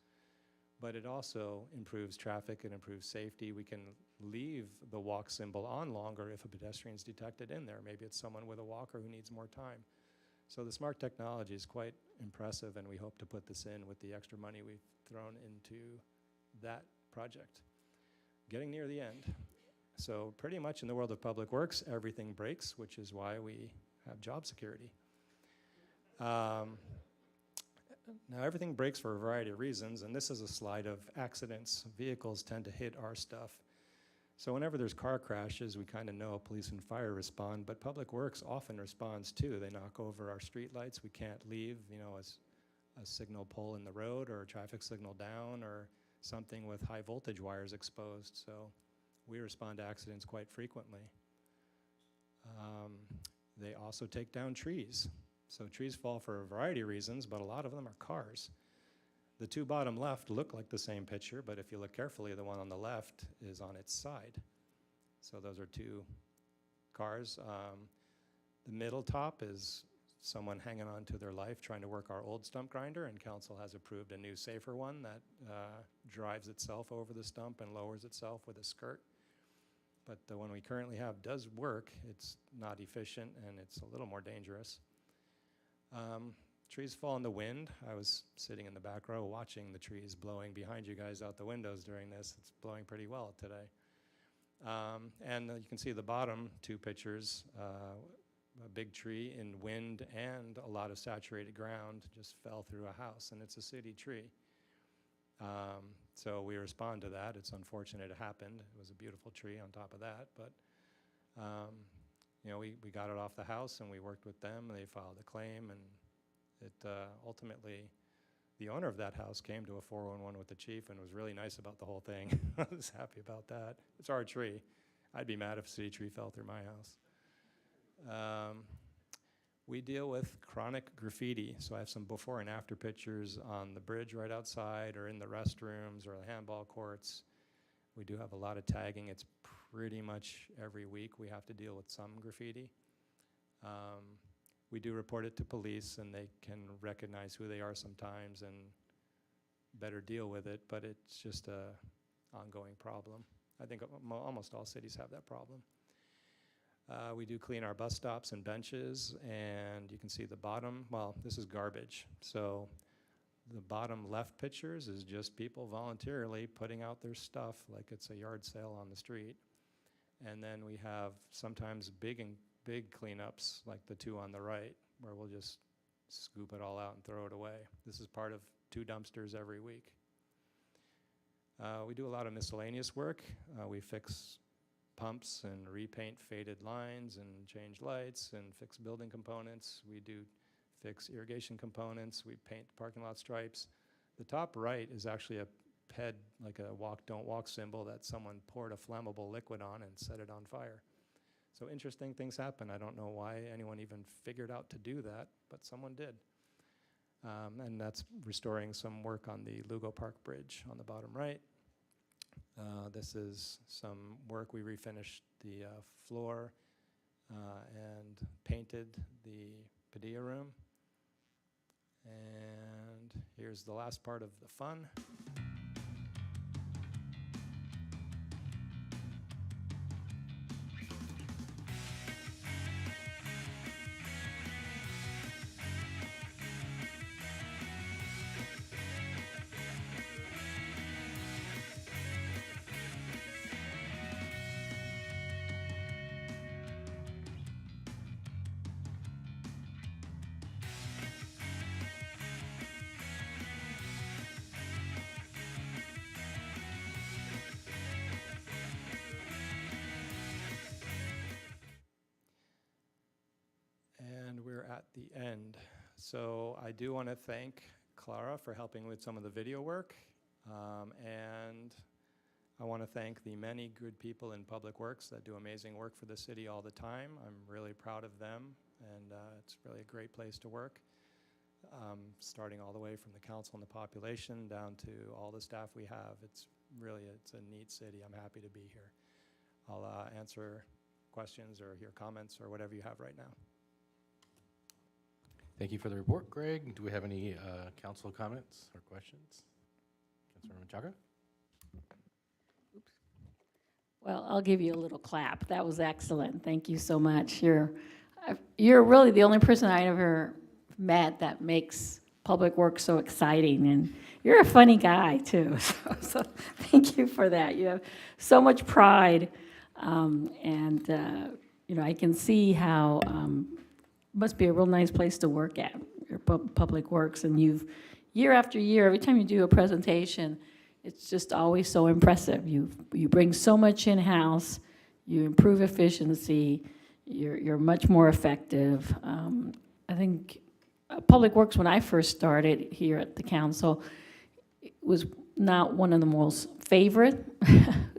But it also improves traffic, it improves safety. We can leave the walk symbol on longer if a pedestrian's detected in there. Maybe it's someone with a walker who needs more time. So the smart technology is quite impressive, and we hope to put this in with the extra money we've thrown into that project. Getting near the end. So pretty much in the world of public works, everything breaks, which is why we have job security. Now everything breaks for a variety of reasons, and this is a slide of accidents. Vehicles tend to hit our stuff. So whenever there's car crashes, we kind of know police and fire respond, but Public Works often responds too. They knock over our street lights. We can't leave, a signal pole in the road or a traffic signal down or something with high voltage wires exposed. So we respond to accidents quite frequently. They also take down trees. So trees fall for a variety of reasons, but a lot of them are cars. The 2 bottom left look like the same picture, but if you look carefully, the one on the left is on its side. So those are 2 cars. The middle top is someone hanging on to their life trying to work our old stump grinder, and council has approved a new safer one that drives itself over the stump and lowers itself with a skirt. But the one we currently have does work. It's not efficient and it's a little more dangerous. Trees fall in the wind. I was sitting in the back row watching the trees blowing behind you guys out the windows during this. It's blowing pretty well today. And you can see the bottom two pictures, a big tree in wind and a lot of saturated ground just fell through a house, and it's a city tree. So we respond to that. It's unfortunate it happened. It was a beautiful tree on top of that, but you know, we got it off the house and we worked with them, and they filed a claim, and it ultimately, the owner of that house came to a 411 with the chief and was really nice about the whole thing. I was happy about that. It's our tree. I'd be mad if a city tree fell through my house. We deal with chronic graffiti, so I have some before and after pictures on the bridge right outside or in the restrooms or the handball courts. We do have a lot of tagging. It's pretty much every week we have to deal with some graffiti. We do report it to police, and they can recognize who they are sometimes and better deal with it, but it's just an ongoing problem. I think almost all cities have that problem. We do clean our bus stops and benches, and you can see the bottom, well, this is garbage. So the bottom left pictures is just people voluntarily putting out their stuff like it's a yard sale on the street. And then we have sometimes big cleanups like the two on the right, where we'll just scoop it all out and throw it away. This is part of 2 dumpsters every week. We do a lot of miscellaneous work. We fix pumps and repaint faded lines and change lights and fix building components. We do fix irrigation components. We paint parking lot stripes. The top right is actually a PED, like a walk, don't walk symbol that someone poured a flammable liquid on and set it on fire. So interesting things happen. I don't know why anyone even figured out to do that, but someone did. And that's restoring some work on the Lugo Park Bridge on the bottom right. This is some work. We refinished the floor and painted the Padilla room. And here's the last part of the fun. At the end. So I do want to thank Clara for helping with some of the video work, and I want to thank the many good people in Public Works that do amazing work for the city all the time. I'm really proud of them, and it's really a great place to work, starting all the way from the council and the population down to all the staff we have. It's a neat city. I'm happy to be here. I'll answer questions or hear comments or whatever you have right now. Thank you for the report, Greg. Do we have any council comments or questions? Councilor Menchaca? Oops. Well, I'll give you a little clap. That was excellent. Thank you so much. You're really the only person I ever met that makes Public Works so exciting, and you're a funny guy too. So thank you for that. You have so much pride, and you know, I can see how. Must be a real nice place to work at, your Public Works, and you've, year after year, every time you do a presentation, it's just always so impressive. You bring so much in-house, you improve efficiency, you're much more effective. I think Public Works, when I first started here at the council, it was not one of the most favorite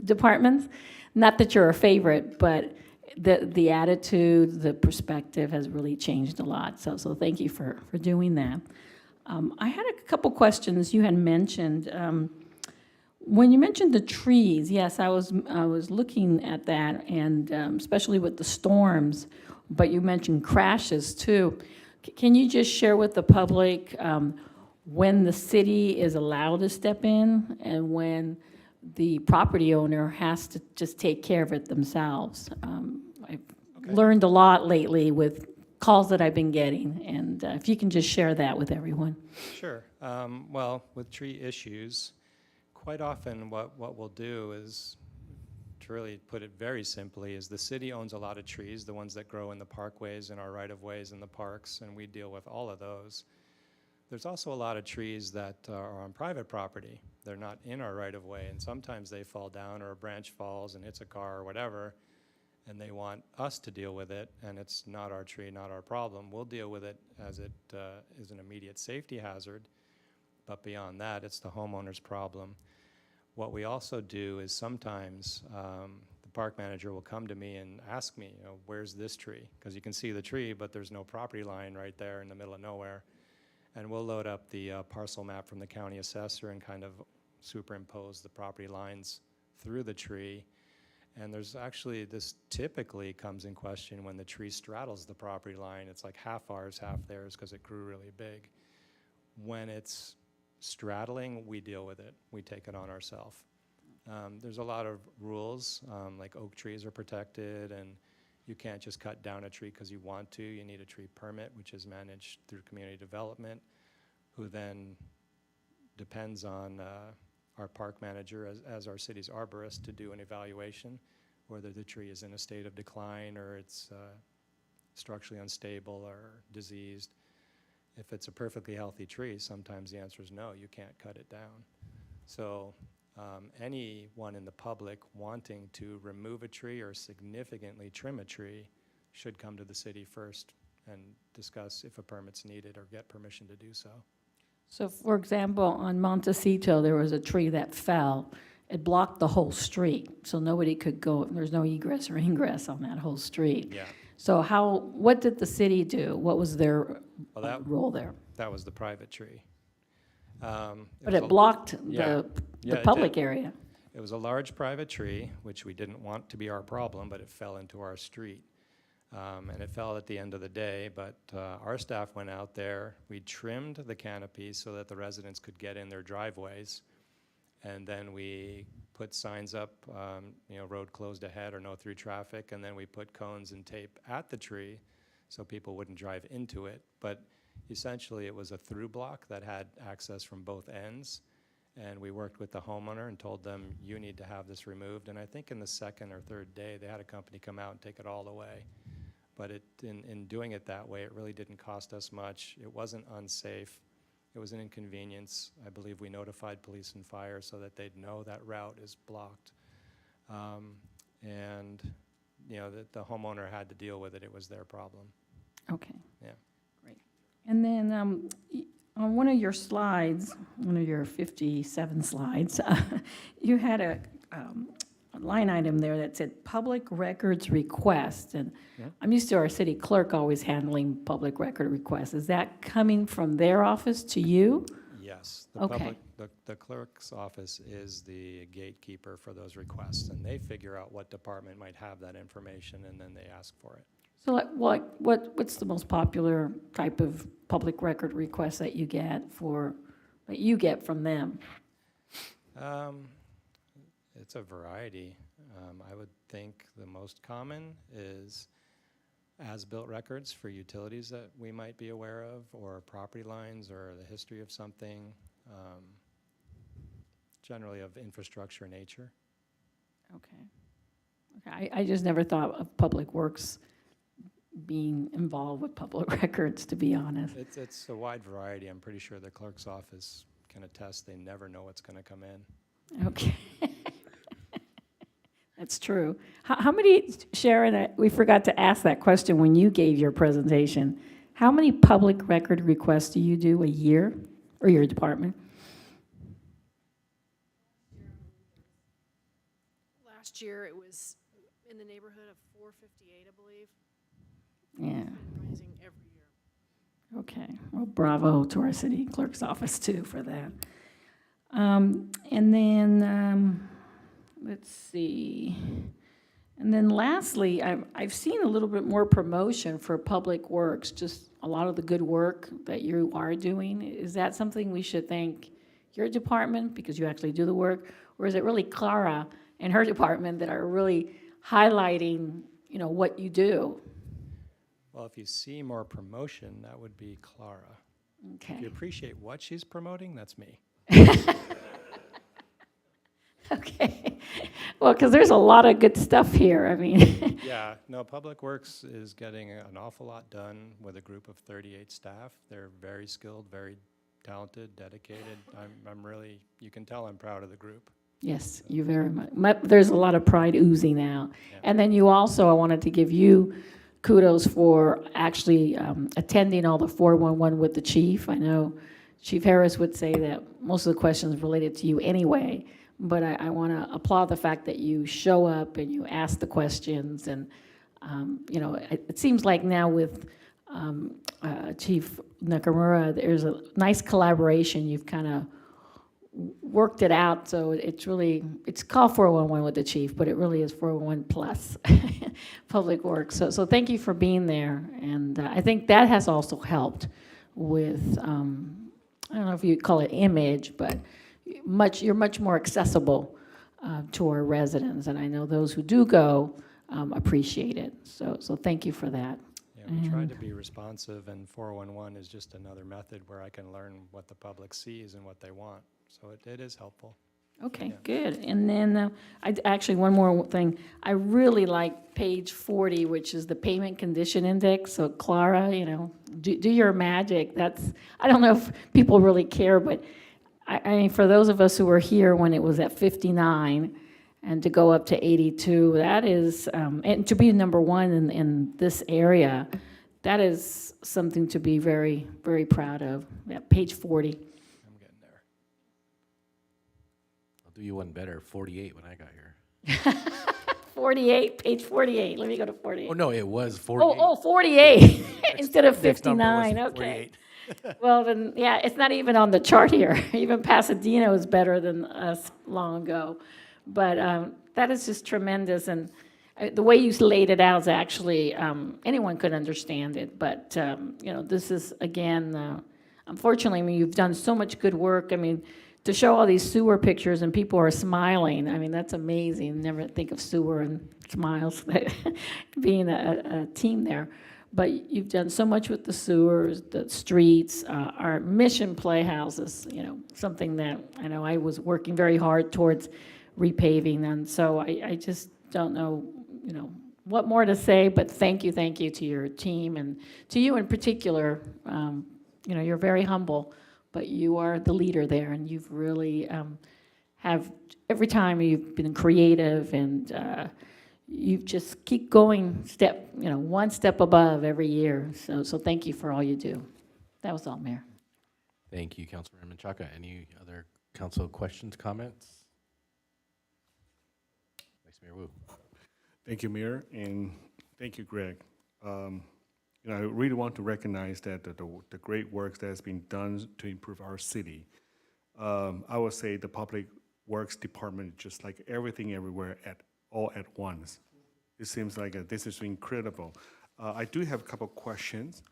departments. Not that you're a favorite, but the attitude, the perspective has really changed a lot. So thank you for doing that. I had a couple questions you had mentioned. When you mentioned the trees, yes, I was looking at that, and especially with the storms, but you mentioned crashes too. Can you just share with the public when the city is allowed to step in and when the property owner has to just take care of it themselves? I've learned a lot lately with calls that I've been getting, and if you can just share that with everyone. Sure. Well, with tree issues, quite often what we'll do is, to really put it very simply, is the city owns a lot of trees, the ones that grow in the parkways and our right-of-ways in the parks, and we deal with all of those. There's also a lot of trees that are on private property. They're not in our right-of-way, and sometimes they fall down or a branch falls and hits a car or whatever, and they want us to deal with it, and it's not our tree, not our problem. We'll deal with it as it is an immediate safety hazard, but beyond that, it's the homeowner's problem. What we also do is sometimes the park manager will come to me and ask me, you know, where's this tree? Because you can see the tree, but there's no property line right there in the middle of nowhere. And we'll load up the parcel map from the county assessor and kind of superimpose the property lines through the tree. And there's actually, this typically comes in question when the tree straddles the property line. It's like half ours, half theirs, because it grew really big. When it's straddling, we deal with it. We take it on ourselves. There's a lot of rules, like oak trees are protected, and you can't just cut down a tree because you want to. You need a tree permit, which is managed through community development, who then depends on our park manager as our city's arborist to do an evaluation, whether the tree is in a state of decline or it's structurally unstable or diseased. If it's a perfectly healthy tree, sometimes the answer is no, you can't cut it down. So anyone in the public wanting to remove a tree or significantly trim a tree should come to the city first and discuss if a permit's needed or get permission to do so. So for example, on Montecito, there was a tree that fell. It blocked the whole street, so nobody could go, there's no egress or ingress on that whole street. Yeah. So what did the city do? What was their role there? That was the private tree. But it blocked the public area. It was a large private tree, which we didn't want to be our problem, but it fell into our street. And it fell at the end of the day, but our staff went out there. We trimmed the canopy so that the residents could get in their driveways. And then we put signs up, road closed ahead or no through traffic. And then we put cones and tape at the tree so people wouldn't drive into it. But essentially, it was a through block that had access from both ends. And we worked with the homeowner and told them, you need to have this removed. And I think in the second or third day, they had a company come out and take it all away. But in doing it that way, it really didn't cost us much. It wasn't unsafe. It was an inconvenience. I believe we notified police and fire so that they'd know that route is blocked. And the homeowner had to deal with it. It was their problem. Okay. Yeah. Great. And then on one of your slides, one of your 57 slides, you had a line item there that said public records request. And I'm used to our city clerk always handling public record requests. Is that coming from their office to you? Yes. Okay. The clerk's office is the gatekeeper for those requests, and they figure out what department might have that information, and then they ask for it. So what's the most popular type of public record request that you get from them? It's a variety. I would think the most common is as-built records for utilities that we might be aware of, or property lines, or the history of something, generally of infrastructure nature. Okay. I just never thought of Public Works being involved with public records, to be honest. It's a wide variety. I'm pretty sure the clerk's office can attest they never know what's going to come in. Okay. That's true. How many, Sharon, we forgot to ask that question when you gave your presentation. How many public record requests do you do a year, or your department? Last year, it was in the neighborhood of 458, I believe. Yeah. It's been rising every year. Okay. Well, bravo to our city clerk's office, too, for that. And then, let's see. And then lastly, I've seen a little bit more promotion for Public Works, just a lot of the good work that you are doing. Is that something we should thank your department, because you actually do the work? Or is it really Clara and her department that are really highlighting, what you do? Well, if you see more promotion, that would be Clara. Okay. If you appreciate what she's promoting, that's me. Okay. Well, because there's a lot of good stuff here. I mean. Yeah, no, Public Works is getting an awful lot done with a group of 38 staff. They're very skilled, very talented, dedicated. I'm really, you can tell I'm proud of the group. Yes, you very much. There's a lot of pride oozing out. Yeah. And then you also, I wanted to give you kudos for actually attending all the 411 with the chief. I know Chief Harris would say that most of the questions related to you anyway, but I want to applaud the fact that you show up and you ask the questions. And, it seems like now with Chief Nakamura, there's a nice collaboration. You've kind of worked it out, so it's called 411 with the chief, but it really is 411 plus Public Works. So thank you for being there, and I think that has also helped with, I don't know if you call it image, but you're much more accessible to our residents, and I know those who do go appreciate it. So thank you for that. Yeah, we try to be responsive, and 411 is just another method where I can learn what the public sees and what they want. So it is helpful. Okay, Yeah. good. And then actually, one more thing. I really like page 40, which is the payment condition index. So Clara, do your magic. I don't know if people really care, but I mean, for those of us who were here when it was at 59 and to go up to 82, that is, and to be number one in this area, that is something to be very, very proud of. Yeah, page 40. I'm getting there. I'll do you one better, 48 when I got here. 48, page 48. Let me go to 48. Oh, no, it was 48. Oh, 48 instead of Next number was 59. Okay. 48. Well, then, yeah, it's not even on the chart here. Even Pasadena was better than us long ago. But that is just tremendous. And the way you laid it out is actually, anyone could understand it. But, this is, again, unfortunately, I mean, you've done so much good work. I mean, to show all these sewer pictures and people are smiling, I mean, that's amazing. Never think of sewer and smiles being a team there. But you've done so much with the sewers, the streets, our mission playhouses, something that I know I was working very hard towards repaving. And so I just don't know, what more to say, but thank you to your team and to you in particular. You're very humble, but you are the leader there, and you've really have, every time you've been creative, and you just keep going one step above every year. So thank you for all you do. That was all, Mayor. Thank you, Councilmember Menchaca. Any other council questions, comments? Vice Mayor Wu. Thank you, Mayor, and thank you, Greg. I really want to recognize that the great work that has been done to improve our city. I would say the Public Works Department, just like everything everywhere all at once. It seems like this is incredible. I do have a couple questions.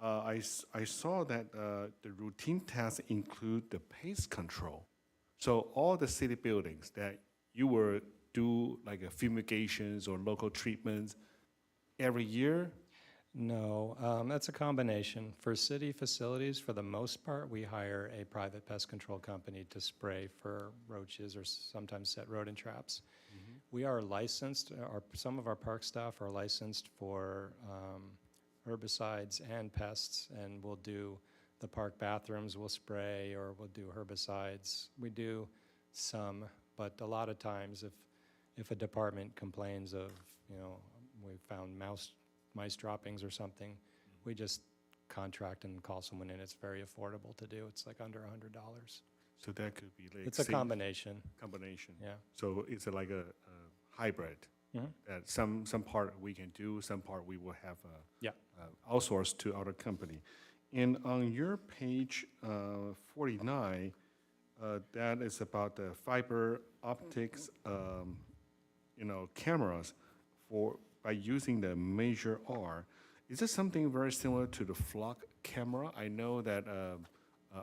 I saw that the routine tasks include the pest control. So all the city buildings that you will do like a fumigations or local treatments every year? No, that's a combination. For city facilities, for the most part, we hire a private pest control company to spray for roaches or sometimes set rodent traps. Mm-hmm. We are licensed, some of our park staff are licensed for herbicides and pests, and we'll do the park bathrooms, we'll spray, or we'll do herbicides. We do some, but a lot of times if a department complains of, we found mice droppings or something, we just contract and call someone in. It's very affordable to do. It's like under $100. So that could be like it's a combination. Yeah. So it's like a hybrid. Mm-hmm. That some part we can do, some part we will have outsourced to other company. And on your page 49, that is about the fiber optics, cameras. by using the Measure R. Is this something very similar to the flock camera? I know that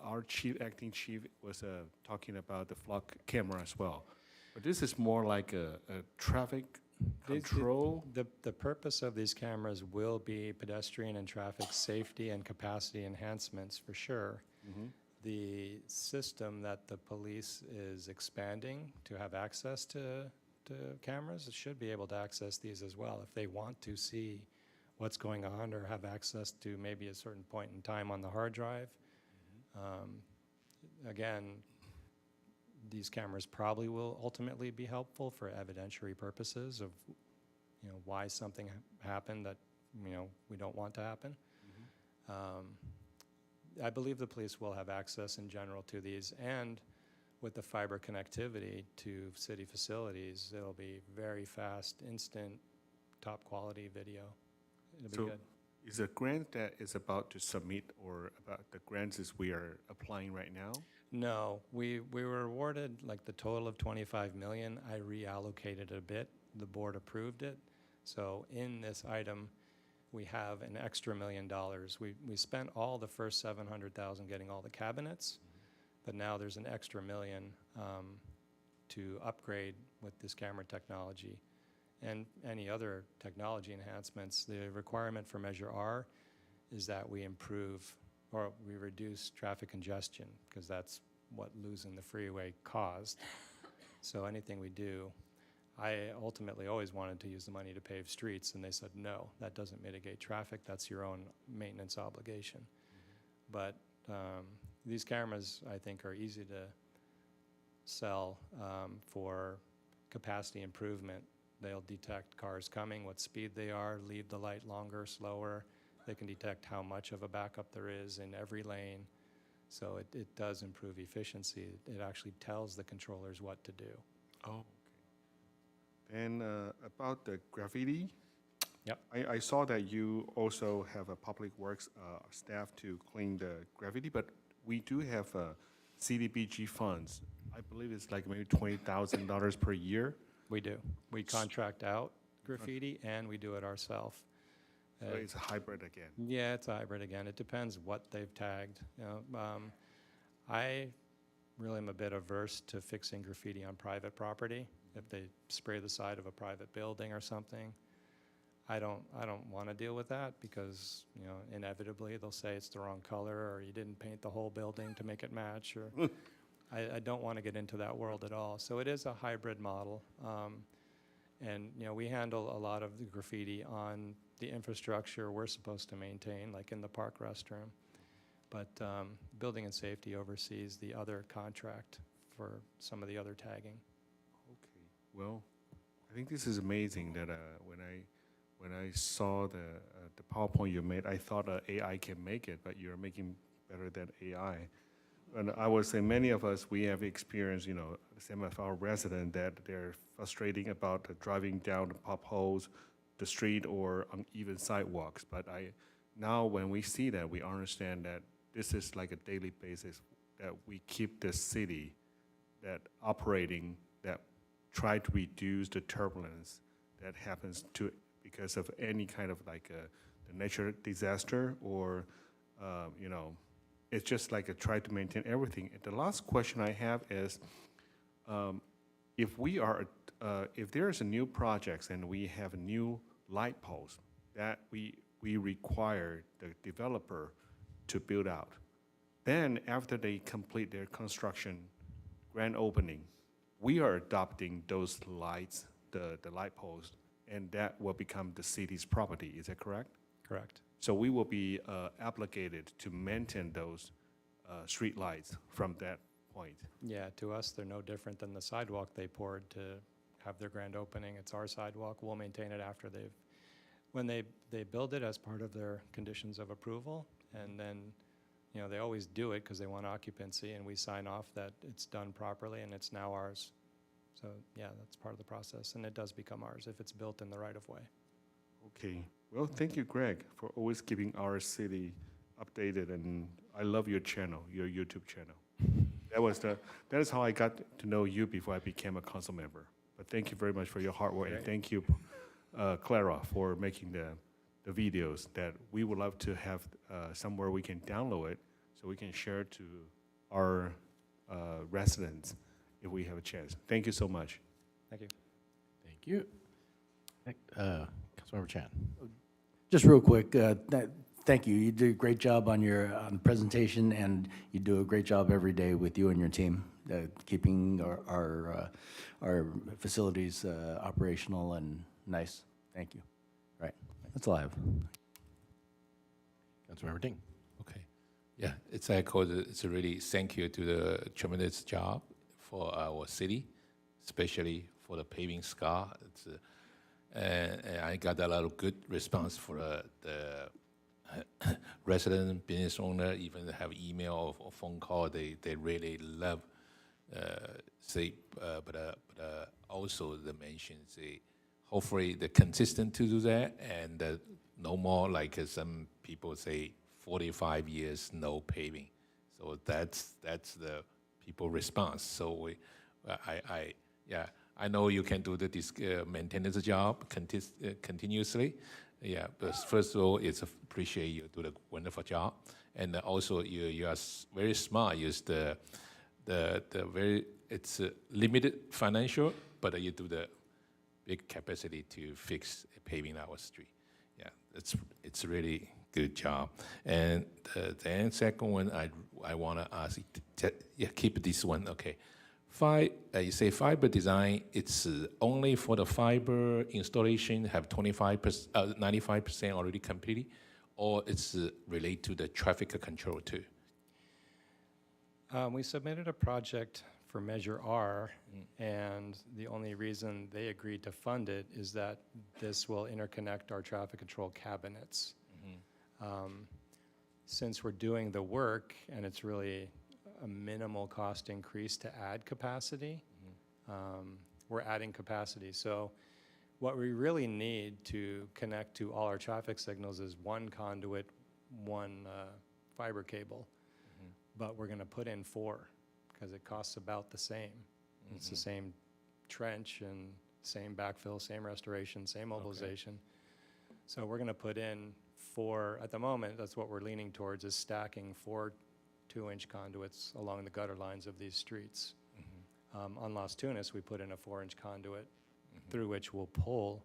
our acting chief was talking about the flock camera as well. But this is more like a traffic control. The purpose of these cameras will be pedestrian and traffic safety and capacity enhancements for sure. The system that the police is expanding to have access to cameras should be able to access these as well if they want to see what's going on or have access to maybe a certain point in time on the hard drive. Again, these cameras probably will ultimately be helpful for evidentiary purposes of, why something happened that, we don't want to happen. I believe the police will have access in general to these, and with the fiber connectivity to city facilities, it'll be very fast, instant, top quality video. It'll be good. Is a grant that is about to submit or about the grants is we are applying right now? No, we were awarded like the total of 25 million. I reallocated a bit. The board approved it. So in this item, we have an extra $1 million. We spent all the first 700,000 getting all the cabinets, but now there's an extra $1 million to upgrade with this camera technology. And any other technology enhancements. The requirement for Measure R is that we improve or we reduce traffic congestion, because that's what losing the freeway caused. So anything we do, I ultimately always wanted to use the money to pave streets, and they said, no, that doesn't mitigate traffic, that's your own maintenance obligation. But these cameras, I think, are easy to sell for capacity improvement. They'll detect cars coming, what speed they are, leave the light longer, slower. They can detect how much of a backup there is in every lane. So it does improve efficiency. It actually tells the controllers what to do. Oh, okay. And about the graffiti? Yep. I saw that you also have a public works staff to clean the graffiti, but we do have CDBG funds. I believe it's like maybe $20,000 per year. We do. We contract out graffiti and we do it ourselves. So it's a hybrid again. Yeah, it's a hybrid again. It depends what they've tagged. I really am a bit averse to fixing graffiti on private property. If they spray the side of a private building or something, I don't want to deal with that, because inevitably they'll say it's the wrong color or you didn't paint the whole building to make it match, or I don't want to get into that world at all. So it is a hybrid model. And we handle a lot of the graffiti on the infrastructure we're supposed to maintain, like in the park restroom. But Building and Safety oversees the other contract for some of the other tagging. Okay. Well, I think this is amazing that when I saw the PowerPoint you made, I thought AI can make it, but you're making better than AI. And I would say many of us, we have experienced, some of our residents that they're frustrating about driving down the potholes, the street, or uneven sidewalks. But now when we see that, we understand that this is like a daily basis, that we keep the city that operating, that try to reduce the turbulence that happens because of any kind of like a natural disaster, or, it's just like a try to maintain everything. The last question I have is, if there is a new project and we have a new light post that we require the developer to build out, then after they complete their construction, grand opening, we are adopting those lights, the light post, and that will become the city's property. Is that correct? Correct. So we will be obligated to maintain those street lights from that point. Yeah, to us, they're no different than the sidewalk they poured to have their grand opening. It's our sidewalk. We'll maintain it after when they build it as part of their conditions of approval, and then, they always do it because they want occupancy, and we sign off that it's done properly and it's now ours. So yeah, that's part of the process, and it does become ours if it's built in the right of way. Okay. Well, thank you, Greg, for always keeping our city updated, and I love your channel, your YouTube channel. That is how I got to know you before I became a council member. But thank you very much for your hard work, and thank you, Clara for making the videos that we would love to have somewhere we can download it so we can share it to our residents if we have a chance. Thank you so much. Thank you. Thank you. Councilmember Chan. Just real quick, thank you. You did a great job on your presentation, and you do a great job every day with you and your team, keeping our facilities operational and nice. Thank you. Right. That's all I have. Councilmember Ding. Okay. Yeah, it's it's a really thank you to the tremendous job for our city, especially for the paving scar. It's and I got a lot of good response for the resident, business owner, even have email or phone call. They really love but also the mentions. Hopefully they're consistent to do that, and no more like some people say 45 years no paving. So that's the people response. So I know you can do this maintenance job continuously. Yeah, but first of all, it's appreciate you do the wonderful job, and also you are very smart. Use the very it's limited financial, but you do the big capacity to fix paving our street. Yeah, it's really good job. And then second one, I want to ask, keep this one, okay. You say fiber design, it's only for the fiber installation, have 95% already completed, or it's related to the traffic control too? We submitted a project for Measure R, and the only reason they agreed to fund it is that this will interconnect our traffic control cabinets. Since we're doing the work, and it's really a minimal cost increase to add capacity, we're adding capacity. So what we really need to connect to all our traffic signals is one conduit, one fiber cable. But we're going to put in 4 because it costs about the same. It's the same trench and same backfill, same restoration, same mobilization. So we're going to put in 4, at the moment, that's what we're leaning towards, is stacking 4 2-inch conduits along the gutter lines of these streets. On Las Tunas, we put in a 4-inch conduit through which we'll pull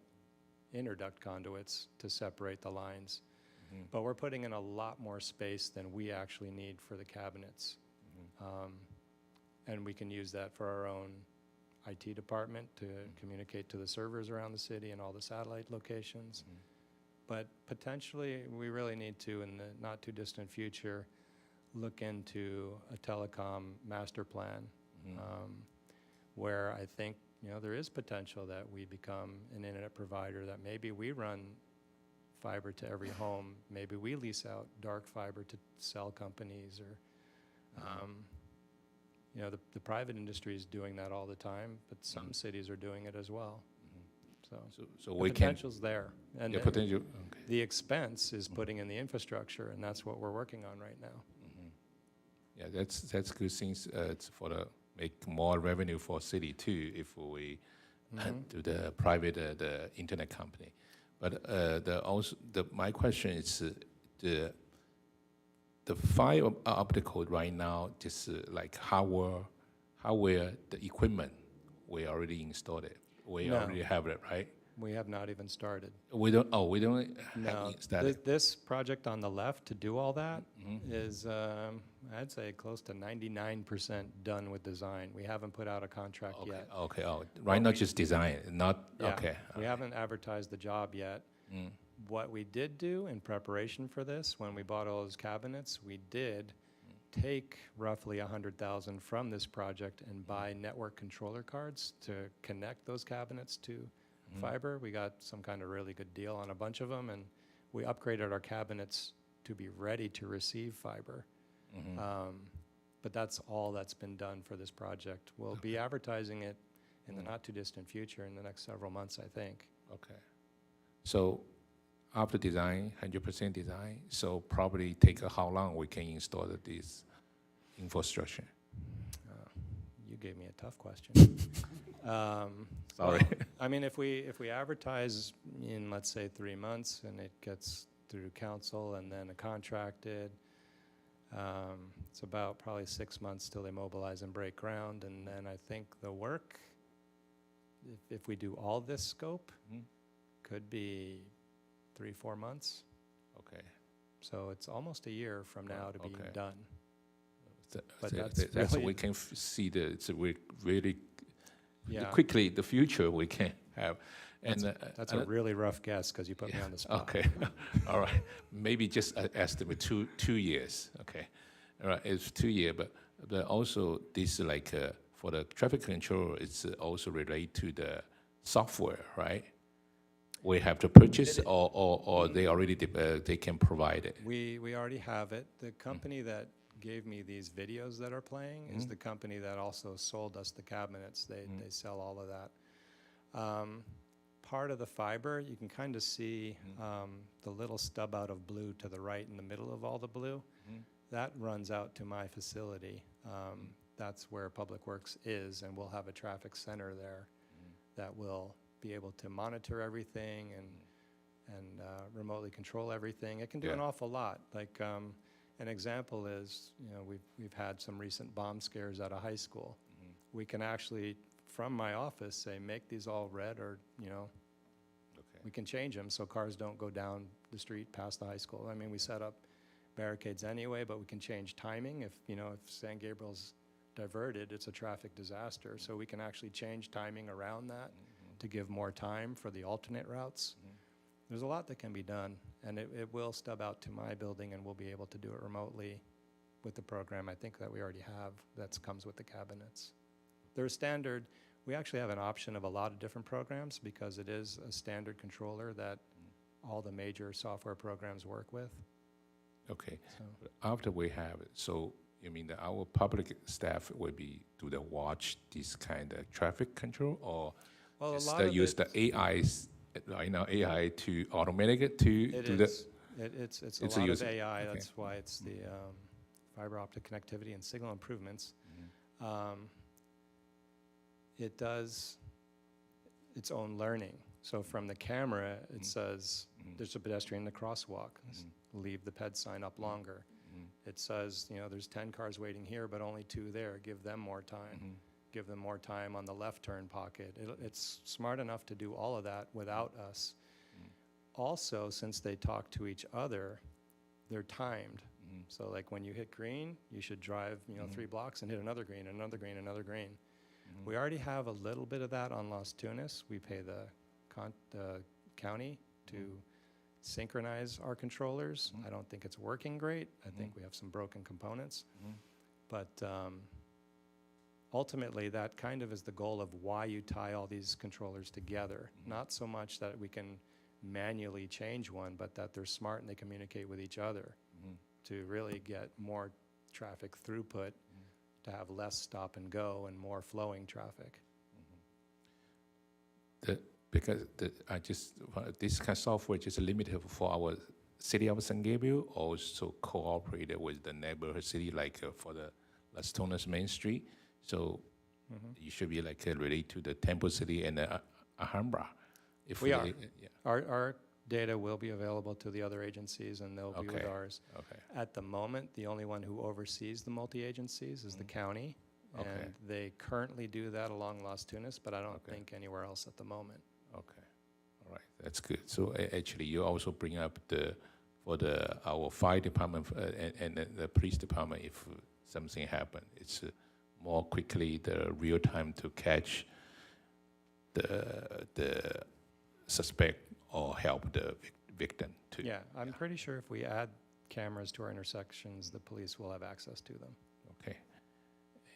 interduct conduits to separate the lines. But we're putting in a lot more space than we actually need for the cabinets. And we can use that for our own IT department to communicate to the servers around the city and all the satellite locations. But potentially, we really need to, in the not too distant future, look into a telecom master plan where I think there is potential that we become an internet provider, that maybe we run fiber to every home, maybe we lease out dark fiber to cell companies, or the private industry is doing that all the time, but some cities are doing it as well. So the potential's there, and the expense is putting in the infrastructure, and that's what we're working on right now. Yeah, that's good things. It's for the make more revenue for city too if we do the private the internet company. But my question is the fiber optical right now, just like hardware, the equipment, we already installed it. We already have it, right? We have not even started. We don't have started. This project on the left to do all that is, I'd say, close to 99% done with design. We haven't put out a contract yet. Okay. Right now, just design, okay. We haven't advertised the job yet. What we did do in preparation for this, when we bought all those cabinets, we did take roughly $100,000 from this project and buy network controller cards to connect those cabinets to fiber. We got some kind of really good deal on a bunch of them, and we upgraded our cabinets to be ready to receive fiber. But that's all that's been done for this project. We'll be advertising it in the not too distant future, in the next several months, I think. Okay. So after design, 100% design, so probably take how long we can install this infrastructure? You gave me a tough question. Sorry. Well, I mean, if we advertise in, let's say, 3 months, and it gets through council and then contracted, it's about probably 6 months till they mobilize and break ground, and then I think the work, if we do all this scope, could be 3-4 months. Okay. So it's almost a year from now to being okay. done. But That's really- we can see it's really Yeah. quickly the future we can have. And That's a really rough guess because you put me on the spot. Okay, all right. Maybe just estimate 2 years. Okay, all right. It's 2 years, but also this like for the traffic control, it's also related to the software, right? We have to purchase, or they already they can provide it. We already have it. The company that gave me these videos that are playing is the company that also sold us the cabinets. They sell all of that. Part of the fiber, you can kind of see the little stub out of blue to the right in the middle of all the blue. That runs out to my facility. That's where Public Works is, and we'll have a traffic center there that will be able to monitor everything and remotely control everything. It can do an awful lot. Like an example is, we've had some recent bomb scares at a high school. We can actually, from my office, say, make these all red, or we can change them so cars don't go down the street past the high school. I mean, we set up barricades anyway, but we can change timing. If San Gabriel's diverted, it's a traffic disaster. So we can actually change timing around that to give more time for the alternate routes. There's a lot that can be done, and it will stub out to my building, and we'll be able to do it remotely with the program I think that we already have that comes with the cabinets. They're standard. We actually have an option of a lot of different programs because it is a standard controller that all the major software programs work with. Okay. So. After we have it, so you mean that our public staff will do the watch this kind of traffic control, or Well, just a lot of use the AIs, AI to automate it to do that? It's a It's lot of user. AI. Okay. That's why it's the fiber optic connectivity and signal improvements. It does its own learning. So from the camera, it says there's a pedestrian in the crosswalk. Leave the ped sign up longer. It says, there's 10 cars waiting here, but only 2 there. Give them more time. Give them more time on the left turn pocket. It's smart enough to do all of that without us. Also, since they talk to each other, they're timed. So like when you hit green, you should drive 3 blocks and hit another green, another green, another green. We already have a little bit of that on Las Tunas. We pay the county to synchronize our controllers. I don't think it's working great. I think we have some broken components. But ultimately, that kind of is the goal of why you tie all these controllers together. Not so much that we can manually change one, but that they're smart and they communicate with each other to really get more traffic throughput, to have less stop and go and more flowing traffic. Because this kind of software is limited for our city of San Gabriel, also cooperated with the neighborhood city, like for the Las Tunas Main Street. So you should be like related to the Temple City and the Alhambra. If We are. Our data will be available to the other agencies, and they'll be with ours. Okay. At the moment, the only one who oversees the multi-agencies is the county. Okay. And they currently do that along Las Tunas, but I don't think anywhere else at the moment. Okay, all right, that's good. So actually, you also bring up our fire department and the police department. If something happen, it's more quickly the real time to catch the suspect or help the victim too. Yeah, I'm pretty sure if we add cameras to our intersections, the police will have access to them. Okay.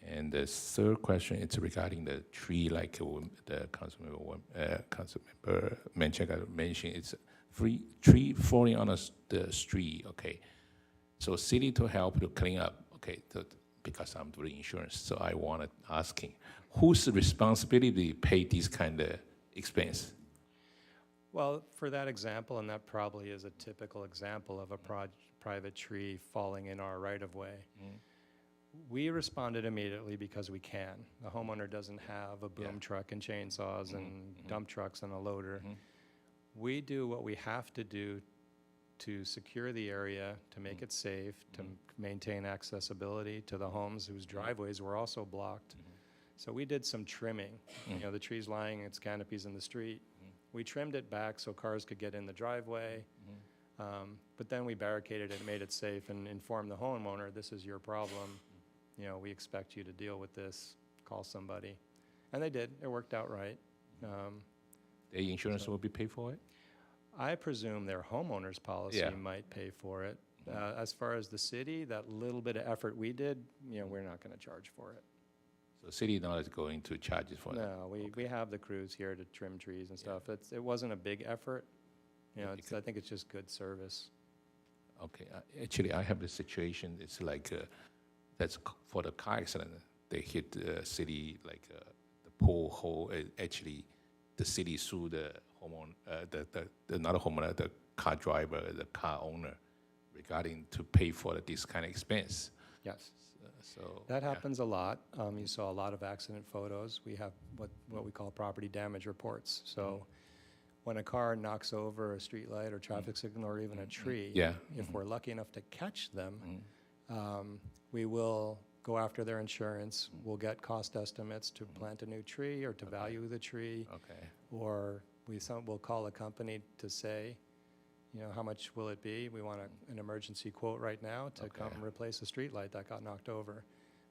And the third question is regarding the tree, like the Councilmember mentioned, it's tree falling on the street. Okay, so city to help to clean up. Okay, because I'm doing insurance, so I wanted asking, whose responsibility to pay this kind of expense? Well, for that example, and that probably is a typical example of a private tree falling in our right-of-way, We responded immediately because we can. The homeowner doesn't have a boom truck and chainsaws and dump trucks and a loader. We do what we have to do to secure the area, to make it safe, to maintain accessibility to the homes whose driveways were also blocked. So we did some trimming. You know, the trees lying its canopies in the street. We trimmed it back so cars could get in the driveway. But then we barricaded it and made it safe and informed the homeowner, this is your problem. You know, we expect you to deal with this, call somebody. And they did, it worked out right. The insurance will be paid for it? I presume their homeowner's policy might pay for it. As far as the city, that little bit of effort we did, you know, we're not gonna charge for it. So city not is going to charge it for that? No, we have the crews here to trim trees and stuff. It wasn't a big effort. You know, I think it's just good service. Okay, actually, I have the situation, it's like, that's for the car accident, they hit the city, like, the pole hole, actually, the city sued the homeowner, not a homeowner, the car driver, the car owner, regarding to pay for this kind of expense. Yes. So That happens a lot. You saw a lot of accident photos. We have what we call property damage reports. So when a car knocks over a street light or traffic signal or even a tree, if we're lucky enough to catch them, we will go after their insurance. We'll get cost estimates to plant a new tree or to value the tree. Or we'll call a company to say, you know, how much will it be? We want an emergency quote right now to come and replace a street light that got knocked over.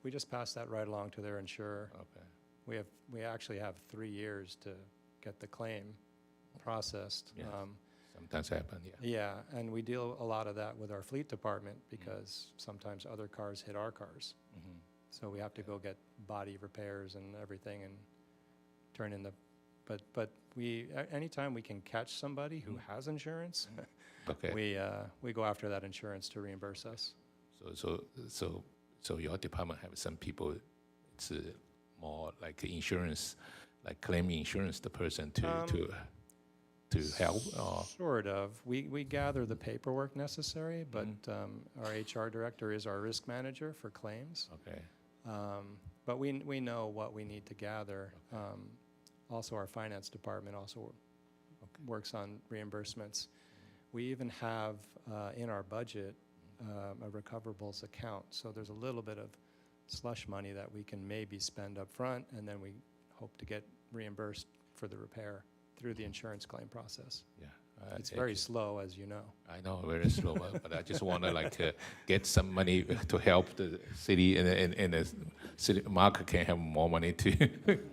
We just pass that right along to their insurer. We actually have 3 years to get the claim processed. Sometimes happen, Yeah, and we deal a lot of that with our fleet department because sometimes other cars hit our cars. So we have to go get body repairs and everything and turn in the, but anytime we can catch somebody who has insurance, we go after that insurance to reimburse us. So your department have some people, it's more like insurance, like claiming insurance, the person to help? Or? Sort of. We gather the paperwork necessary, but our HR director is our risk manager for claims. But we know what we need to gather. Also, our finance department also works on reimbursements. We even have in our budget a recoverables account. So there's a little bit of slush money that we can maybe spend up front, and then we hope to get reimbursed for the repair through the insurance claim process. It's very slow, as you know. I know, very slow, but I just want to get some money to help the city, and the city market can have more money to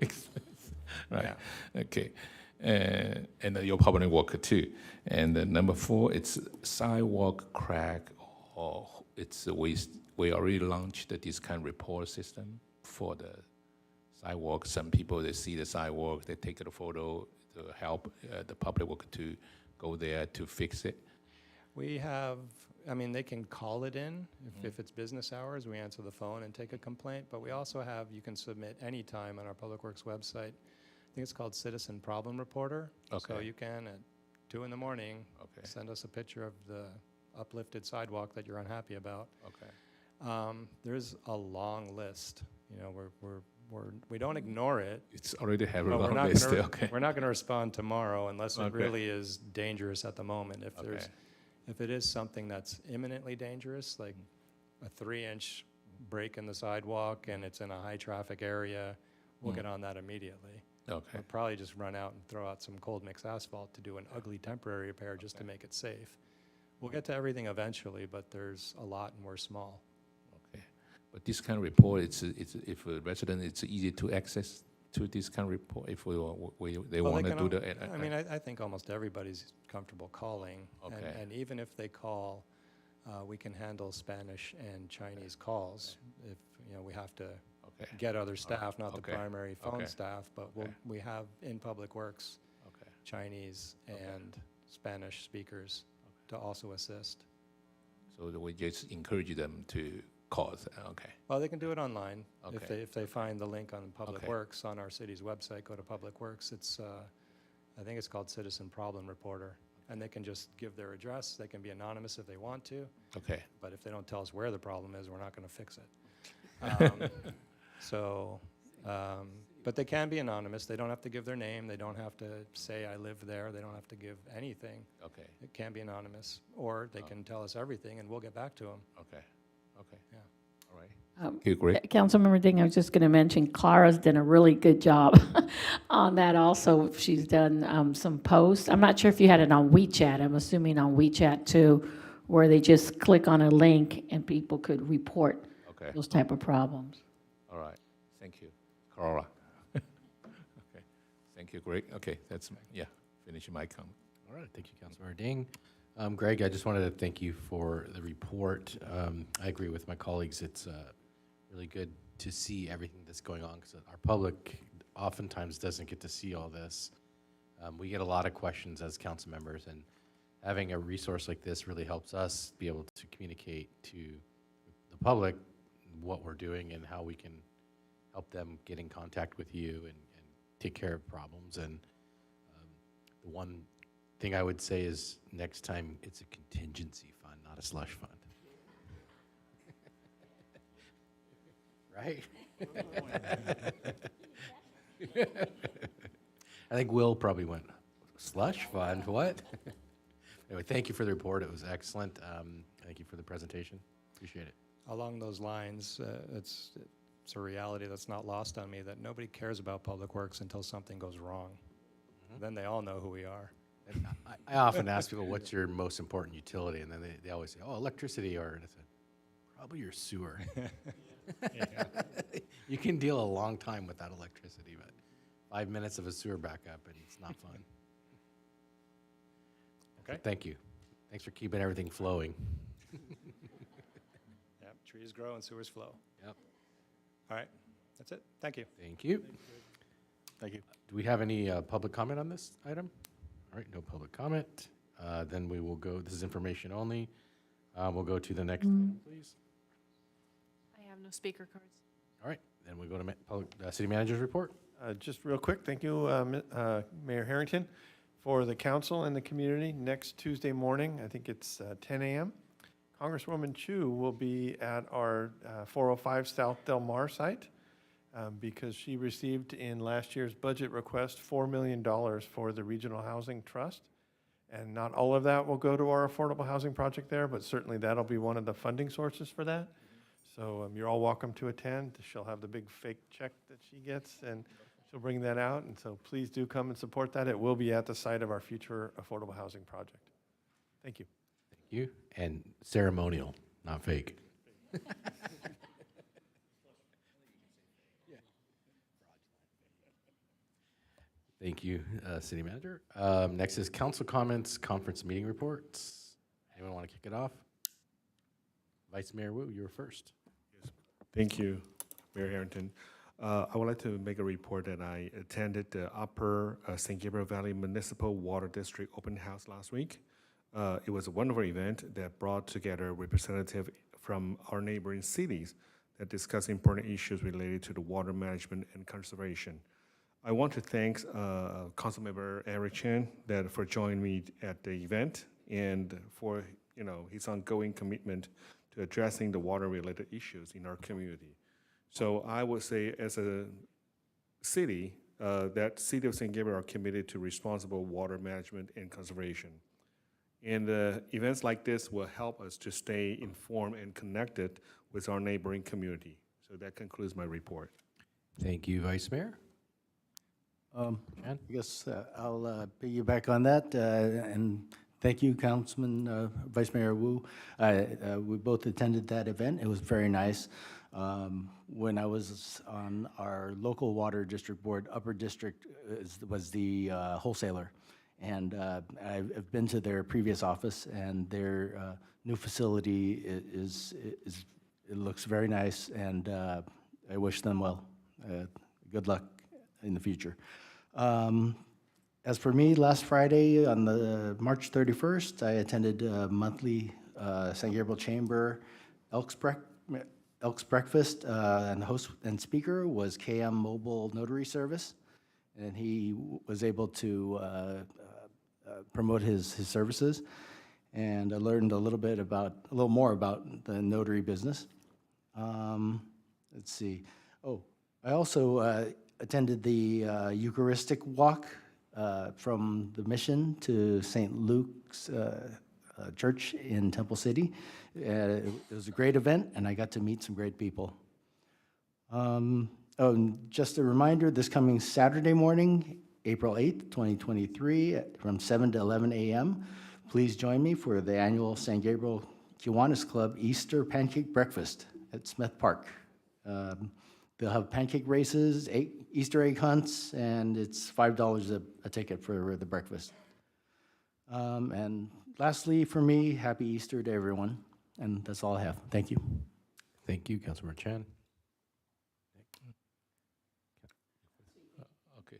expense, right? Okay, and your public worker too. And number 4, it's sidewalk crack, or it's a waste. We already launched this kind of report system for the sidewalk. Some people, they see the sidewalk, they take a photo to help the public worker to go there to fix it. We have, I mean, they can call it in. If it's business hours, we answer the phone and take a complaint. But we also have, you can submit anytime on our Public Works website. I think it's called Citizen Problem Reporter. So you can, at 2 in the morning, send us a picture of the uplifted sidewalk that you're unhappy about. There's a long list. You know, we don't ignore it. It's already have a long list. We're not going to respond tomorrow unless it really is dangerous at the moment. If it is something that's imminently dangerous, like a 3-inch break in the sidewalk and it's in a high traffic area, we'll get on that immediately. We'll probably just run out and throw out some cold mix asphalt to do an ugly temporary repair just to make it safe. We'll get to everything eventually, but there's a lot and we're small. But this kind of report, it's if a resident, it's easy to access to this kind of report if they want to do the. I mean, I think almost everybody's comfortable calling, and even if they call, we can handle Spanish and Chinese calls. If you know, we have to get other staff, not the primary phone staff, but we have in Public Works Chinese and Spanish speakers to also assist. So we just encourage them to call. Well, they can do it online. If they find the link on Public Works on our city's website, go to Public Works. It's I think it's called Citizen Problem Reporter, and they can just give their address. They can be anonymous if they want to. But if they don't tell us where the problem is, we're not going to fix it. So, but they can be anonymous. They don't have to give their name. They don't have to say, I live there. They don't have to give anything. Okay. It can be anonymous, or they can tell us everything, and we'll get back to them. Okay. Okay. Yeah. All right. Okay, great. Councilmember Ding, I was just going to mention, Clara's done a really good job on that also. She's done some posts. I'm not sure if you had it on WeChat. I'm assuming on WeChat too, where they just click on a link and people could report Okay. those type of problems. All right. Thank you. Cora. Okay. Thank you. Great. Okay. That's, yeah, finishing my comment. All right, thank you, Councilmember Ding. Greg, I just wanted to thank you for the report. I agree with my colleagues. It's really good to see everything that's going on because our public oftentimes doesn't get to see all this. We get a lot of questions as council members, and having a resource like this really helps us be able to communicate to the public what we're doing and how we can help them get in contact with you and take care of problems. And the one thing I would say is next time it's a contingency fund, not a slush fund. Right? I think Will probably went, slush fund, what? Anyway, thank you for the report. It was excellent. Thank you for the presentation. Appreciate it. Along those lines, it's a reality that's not lost on me that nobody cares about public works until something goes wrong. Then they all know who we are. And I often ask people, what's your most important utility? And then they always say, oh, electricity, or and I said, probably your sewer. You can deal a long time without electricity, but 5 minutes of a sewer backup and it's not fun. Okay. Thank you. Thanks for keeping everything flowing. Yep, trees grow and sewers flow. Yep. All right, that's it. Thank you. Thank you. Thank you. Do we have any public comment on this item? All right, no public comment. Then we will go, this is information only. We'll go to the next item, please. I have no speaker cards. All right, then we go to city manager's report. Just real quick, thank you, Mayor Harrington, for the council and the community. Next Tuesday morning, I think it's 10 a.m., Congresswoman Chu will be at our 405 South Del Mar site because she received in last year's budget request $4 million for the Regional Housing Trust. And not all of that will go to our affordable housing project there, but certainly that'll be one of the funding sources for that. So you're all welcome to attend. She'll have the big fake check that she gets, and she'll bring that out. And so please do come and support that. It will be at the site of our future affordable housing project. Thank you. Thank you. And ceremonial, not fake. Thank you, City Manager. Next is council comments, conference meeting reports. Anyone want to kick it off? Vice Mayor Wu, you were first. Yes. Thank you, Mayor Harrington. I would like to make a report that I attended the Upper San Gabriel Valley Municipal Water District Open House last week. It was a wonderful event that brought together representatives from our neighboring cities that discuss important issues related to the water management and conservation. I want to thank Councilmember Eric Chen for joining me at the event and for his ongoing commitment to addressing the water-related issues in our community. So I would say, as a city, that City of San Gabriel are committed to responsible water management and conservation. And events like this will help us to stay informed and connected with our neighboring community. So that concludes my report. Thank you, Vice Mayor. I guess I'll piggyback on that, and thank you, Councilman Vice Mayor Wu. We both attended that event. It was very nice. When I was on our local water district board, Upper District was the wholesaler, and I've been to their previous office, and their new facility it looks very nice, and I wish them well. Good luck in the future. As for me, last Friday on the March 31st, I attended a monthly San Gabriel Chamber Elks Breakfast, and the host and speaker was KM Mobile Notary Service, and he was able to promote his services, and I learned a little more about the notary business. let's see. Oh, I also attended the Eucharistic walk from the Mission to St. Luke's Church in Temple City. It was a great event, and I got to meet some great people. Oh, and just a reminder, this coming Saturday morning, April 8th, 2023, from 7 to 11 a.m., please join me for the annual San Gabriel Kiwanis Club Easter Pancake Breakfast at Smith Park. They'll have pancake races, Easter egg hunts, and it's $5 a ticket for the breakfast. And lastly, for me, happy Easter to everyone. And that's all I have. Thank you. Thank you, Councilmember Chan. Okay.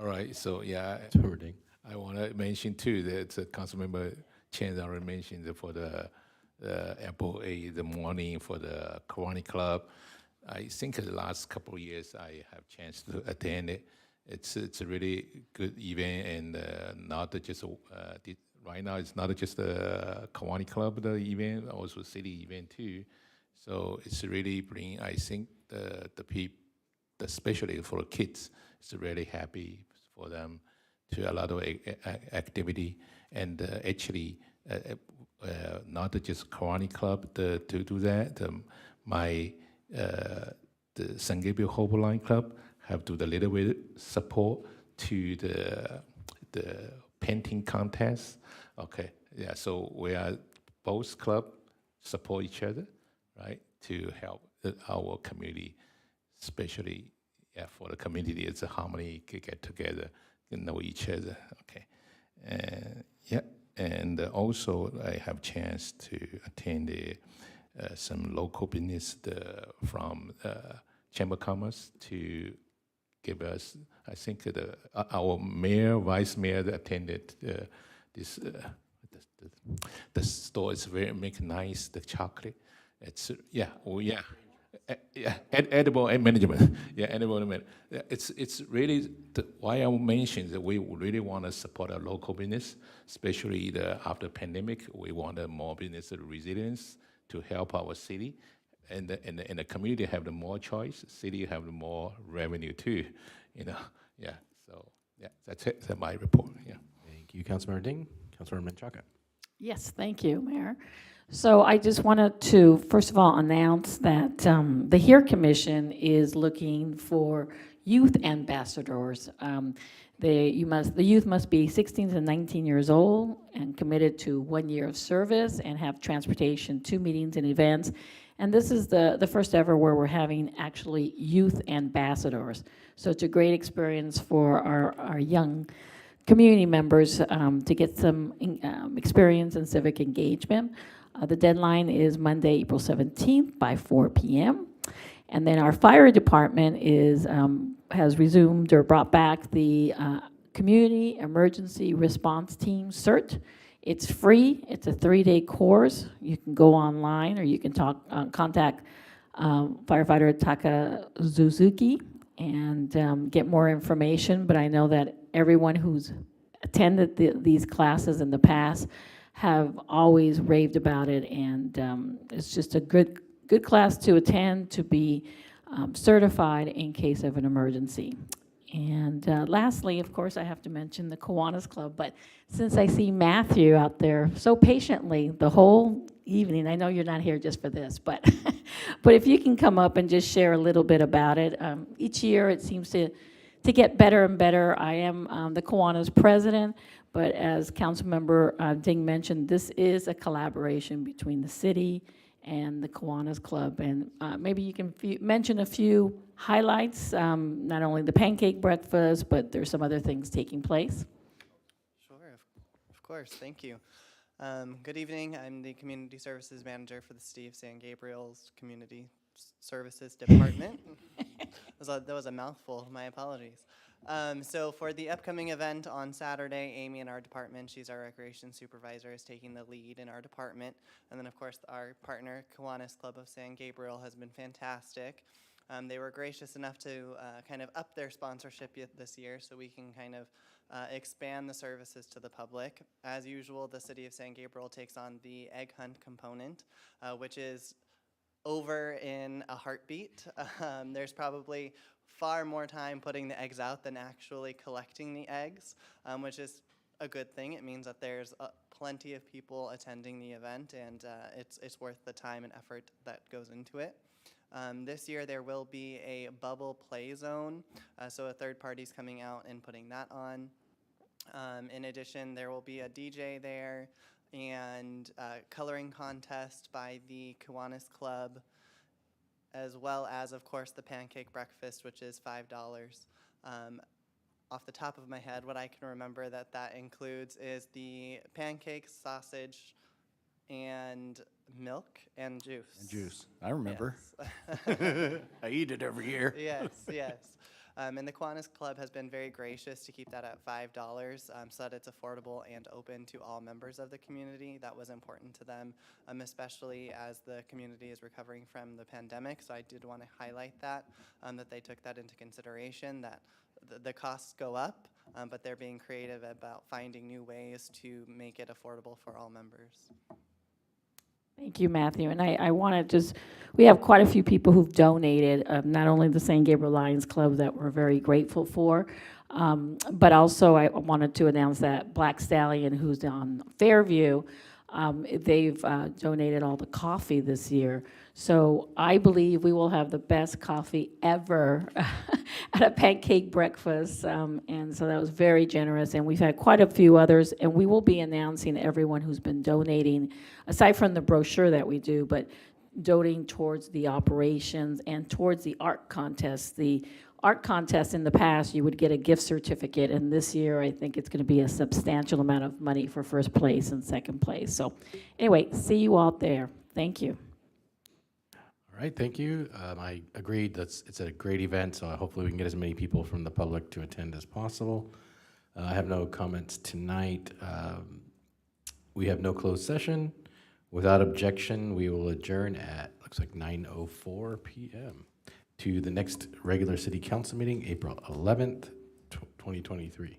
All right. So yeah, Councilmember Ding. I want to mention too that Councilmember Chen already mentioned for the Apple A the morning for the Kiwanis Club. I think the last couple of years I have chance to attend it. It's a really good event, and not just right now it's not just the Kiwanis Club the event, also city event too. So it's really bring, I think, the people, especially for kids, it's really happy for them to a lot of activity, and actually not just Kiwanis Club to do that. The San Gabriel Hope Line Club have to do a little bit support to the painting contest. Okay, yeah. So we are both club support each other, right, to help our community, especially for the community. It's a harmony, get together, know each other. Okay, yeah. And also I have chance to attend some local business from Chamber of Commerce to give us, I think our mayor, vice mayor attended this, the store is very make nice, the chocolate. It's, yeah, oh yeah. Yeah, edible and management. Yeah, edible and management. It's really why I mentioned that we really want to support our local business, especially after pandemic. We want more business resilience to help our city, and the community have the more choice. City have the more revenue too. You know, yeah. So yeah, that's it. That's my report. Yeah. Thank you, Councilmember Ding. Councilmember Menchaca. Yes, thank you, Mayor. So I just wanted to, first of all, announce that the HERE Commission is looking for youth ambassadors. The youth must be 16 to 19 years old and committed to 1 year of service and have transportation to meetings and events. And this is the first ever where we're having actually youth ambassadors. So it's a great experience for our young community members to get some experience in civic engagement. The deadline is Monday, April 17th by 4 p.m. And then our fire department has resumed or brought back the Community Emergency Response Team CERT. It's free. It's a 3-day course. You can go online, or you can contact firefighter Taka Suzuki and get more information. But I know that everyone who's attended these classes in the past have always raved about it, and it's just a good class to attend, to be certified in case of an emergency. And lastly, of course, I have to mention the Kiwanis Club, but since I see Matthew out there so patiently the whole evening, I know you're not here just for this, but but if you can come up and just share a little bit about it. Each year it seems to get better and better. I am the Kiwanis president, but as Councilmember Ding mentioned, this is a collaboration between the city and the Kiwanis Club. And maybe you can mention a few highlights, not only the pancake breakfast, but there's some other things taking place. Sure, of course, thank you. Good evening, I'm the Community Services Manager for the City of San Gabriel's Community Services Department. That was a mouthful, my apologies. So for the upcoming event on Saturday, Amy in our department, she's our recreation supervisor, is taking the lead in our department. And then of course our partner, Kiwanis Club of San Gabriel, has been fantastic. They were gracious enough to kind of up their sponsorship this year so we can kind of expand the services to the public. As usual, the City of San Gabriel takes on the egg hunt component, which is over in a heartbeat. There's probably far more time putting the eggs out than actually collecting the eggs, which is a good thing. It means that there's plenty of people attending the event, and it's worth the time and effort that goes into it. This year there will be a bubble play zone, so a third party's coming out and putting that on. In addition, there will be a DJ there and a coloring contest by the Kiwanis Club, as well as, of course, the pancake breakfast, which is $5. Off the top of my head, what I can remember that includes is the pancakes, sausage, and milk and juice. And juice. I remember. Yes. I eat it every year. Yes, yes. And the Kiwanis Club has been very gracious to keep that at $5 so that it's affordable and open to all members of the community. That was important to them, especially as the community is recovering from the pandemic. So I did want to highlight that, that they took that into consideration, that the costs go up, but they're being creative about finding new ways to make it affordable for all members. Thank you, Matthew. And I want to we have quite a few people who've donated, not only the San Gabriel Lions Club that we're very grateful for, but also I wanted to announce that Black Stallion, who's on Fairview, they've donated all the coffee this year. So I believe we will have the best coffee ever at a pancake breakfast. And so that was very generous. And we've had quite a few others. And we will be announcing everyone who's been donating, aside from the brochure that we do, but donating towards the operations and towards the art contest. The art contest in the past, you would get a gift certificate. And this year, I think it's going to be a substantial amount of money for first place and second place. So anyway, see you out there. Thank you. All right, thank you. I agreed that it's a great event, so hopefully we can get as many people from the public to attend as possible. I have no comments tonight. We have no closed session. Without objection, we will adjourn at, looks like 9:04 p.m. to the next regular city council meeting, April 11th, 2023.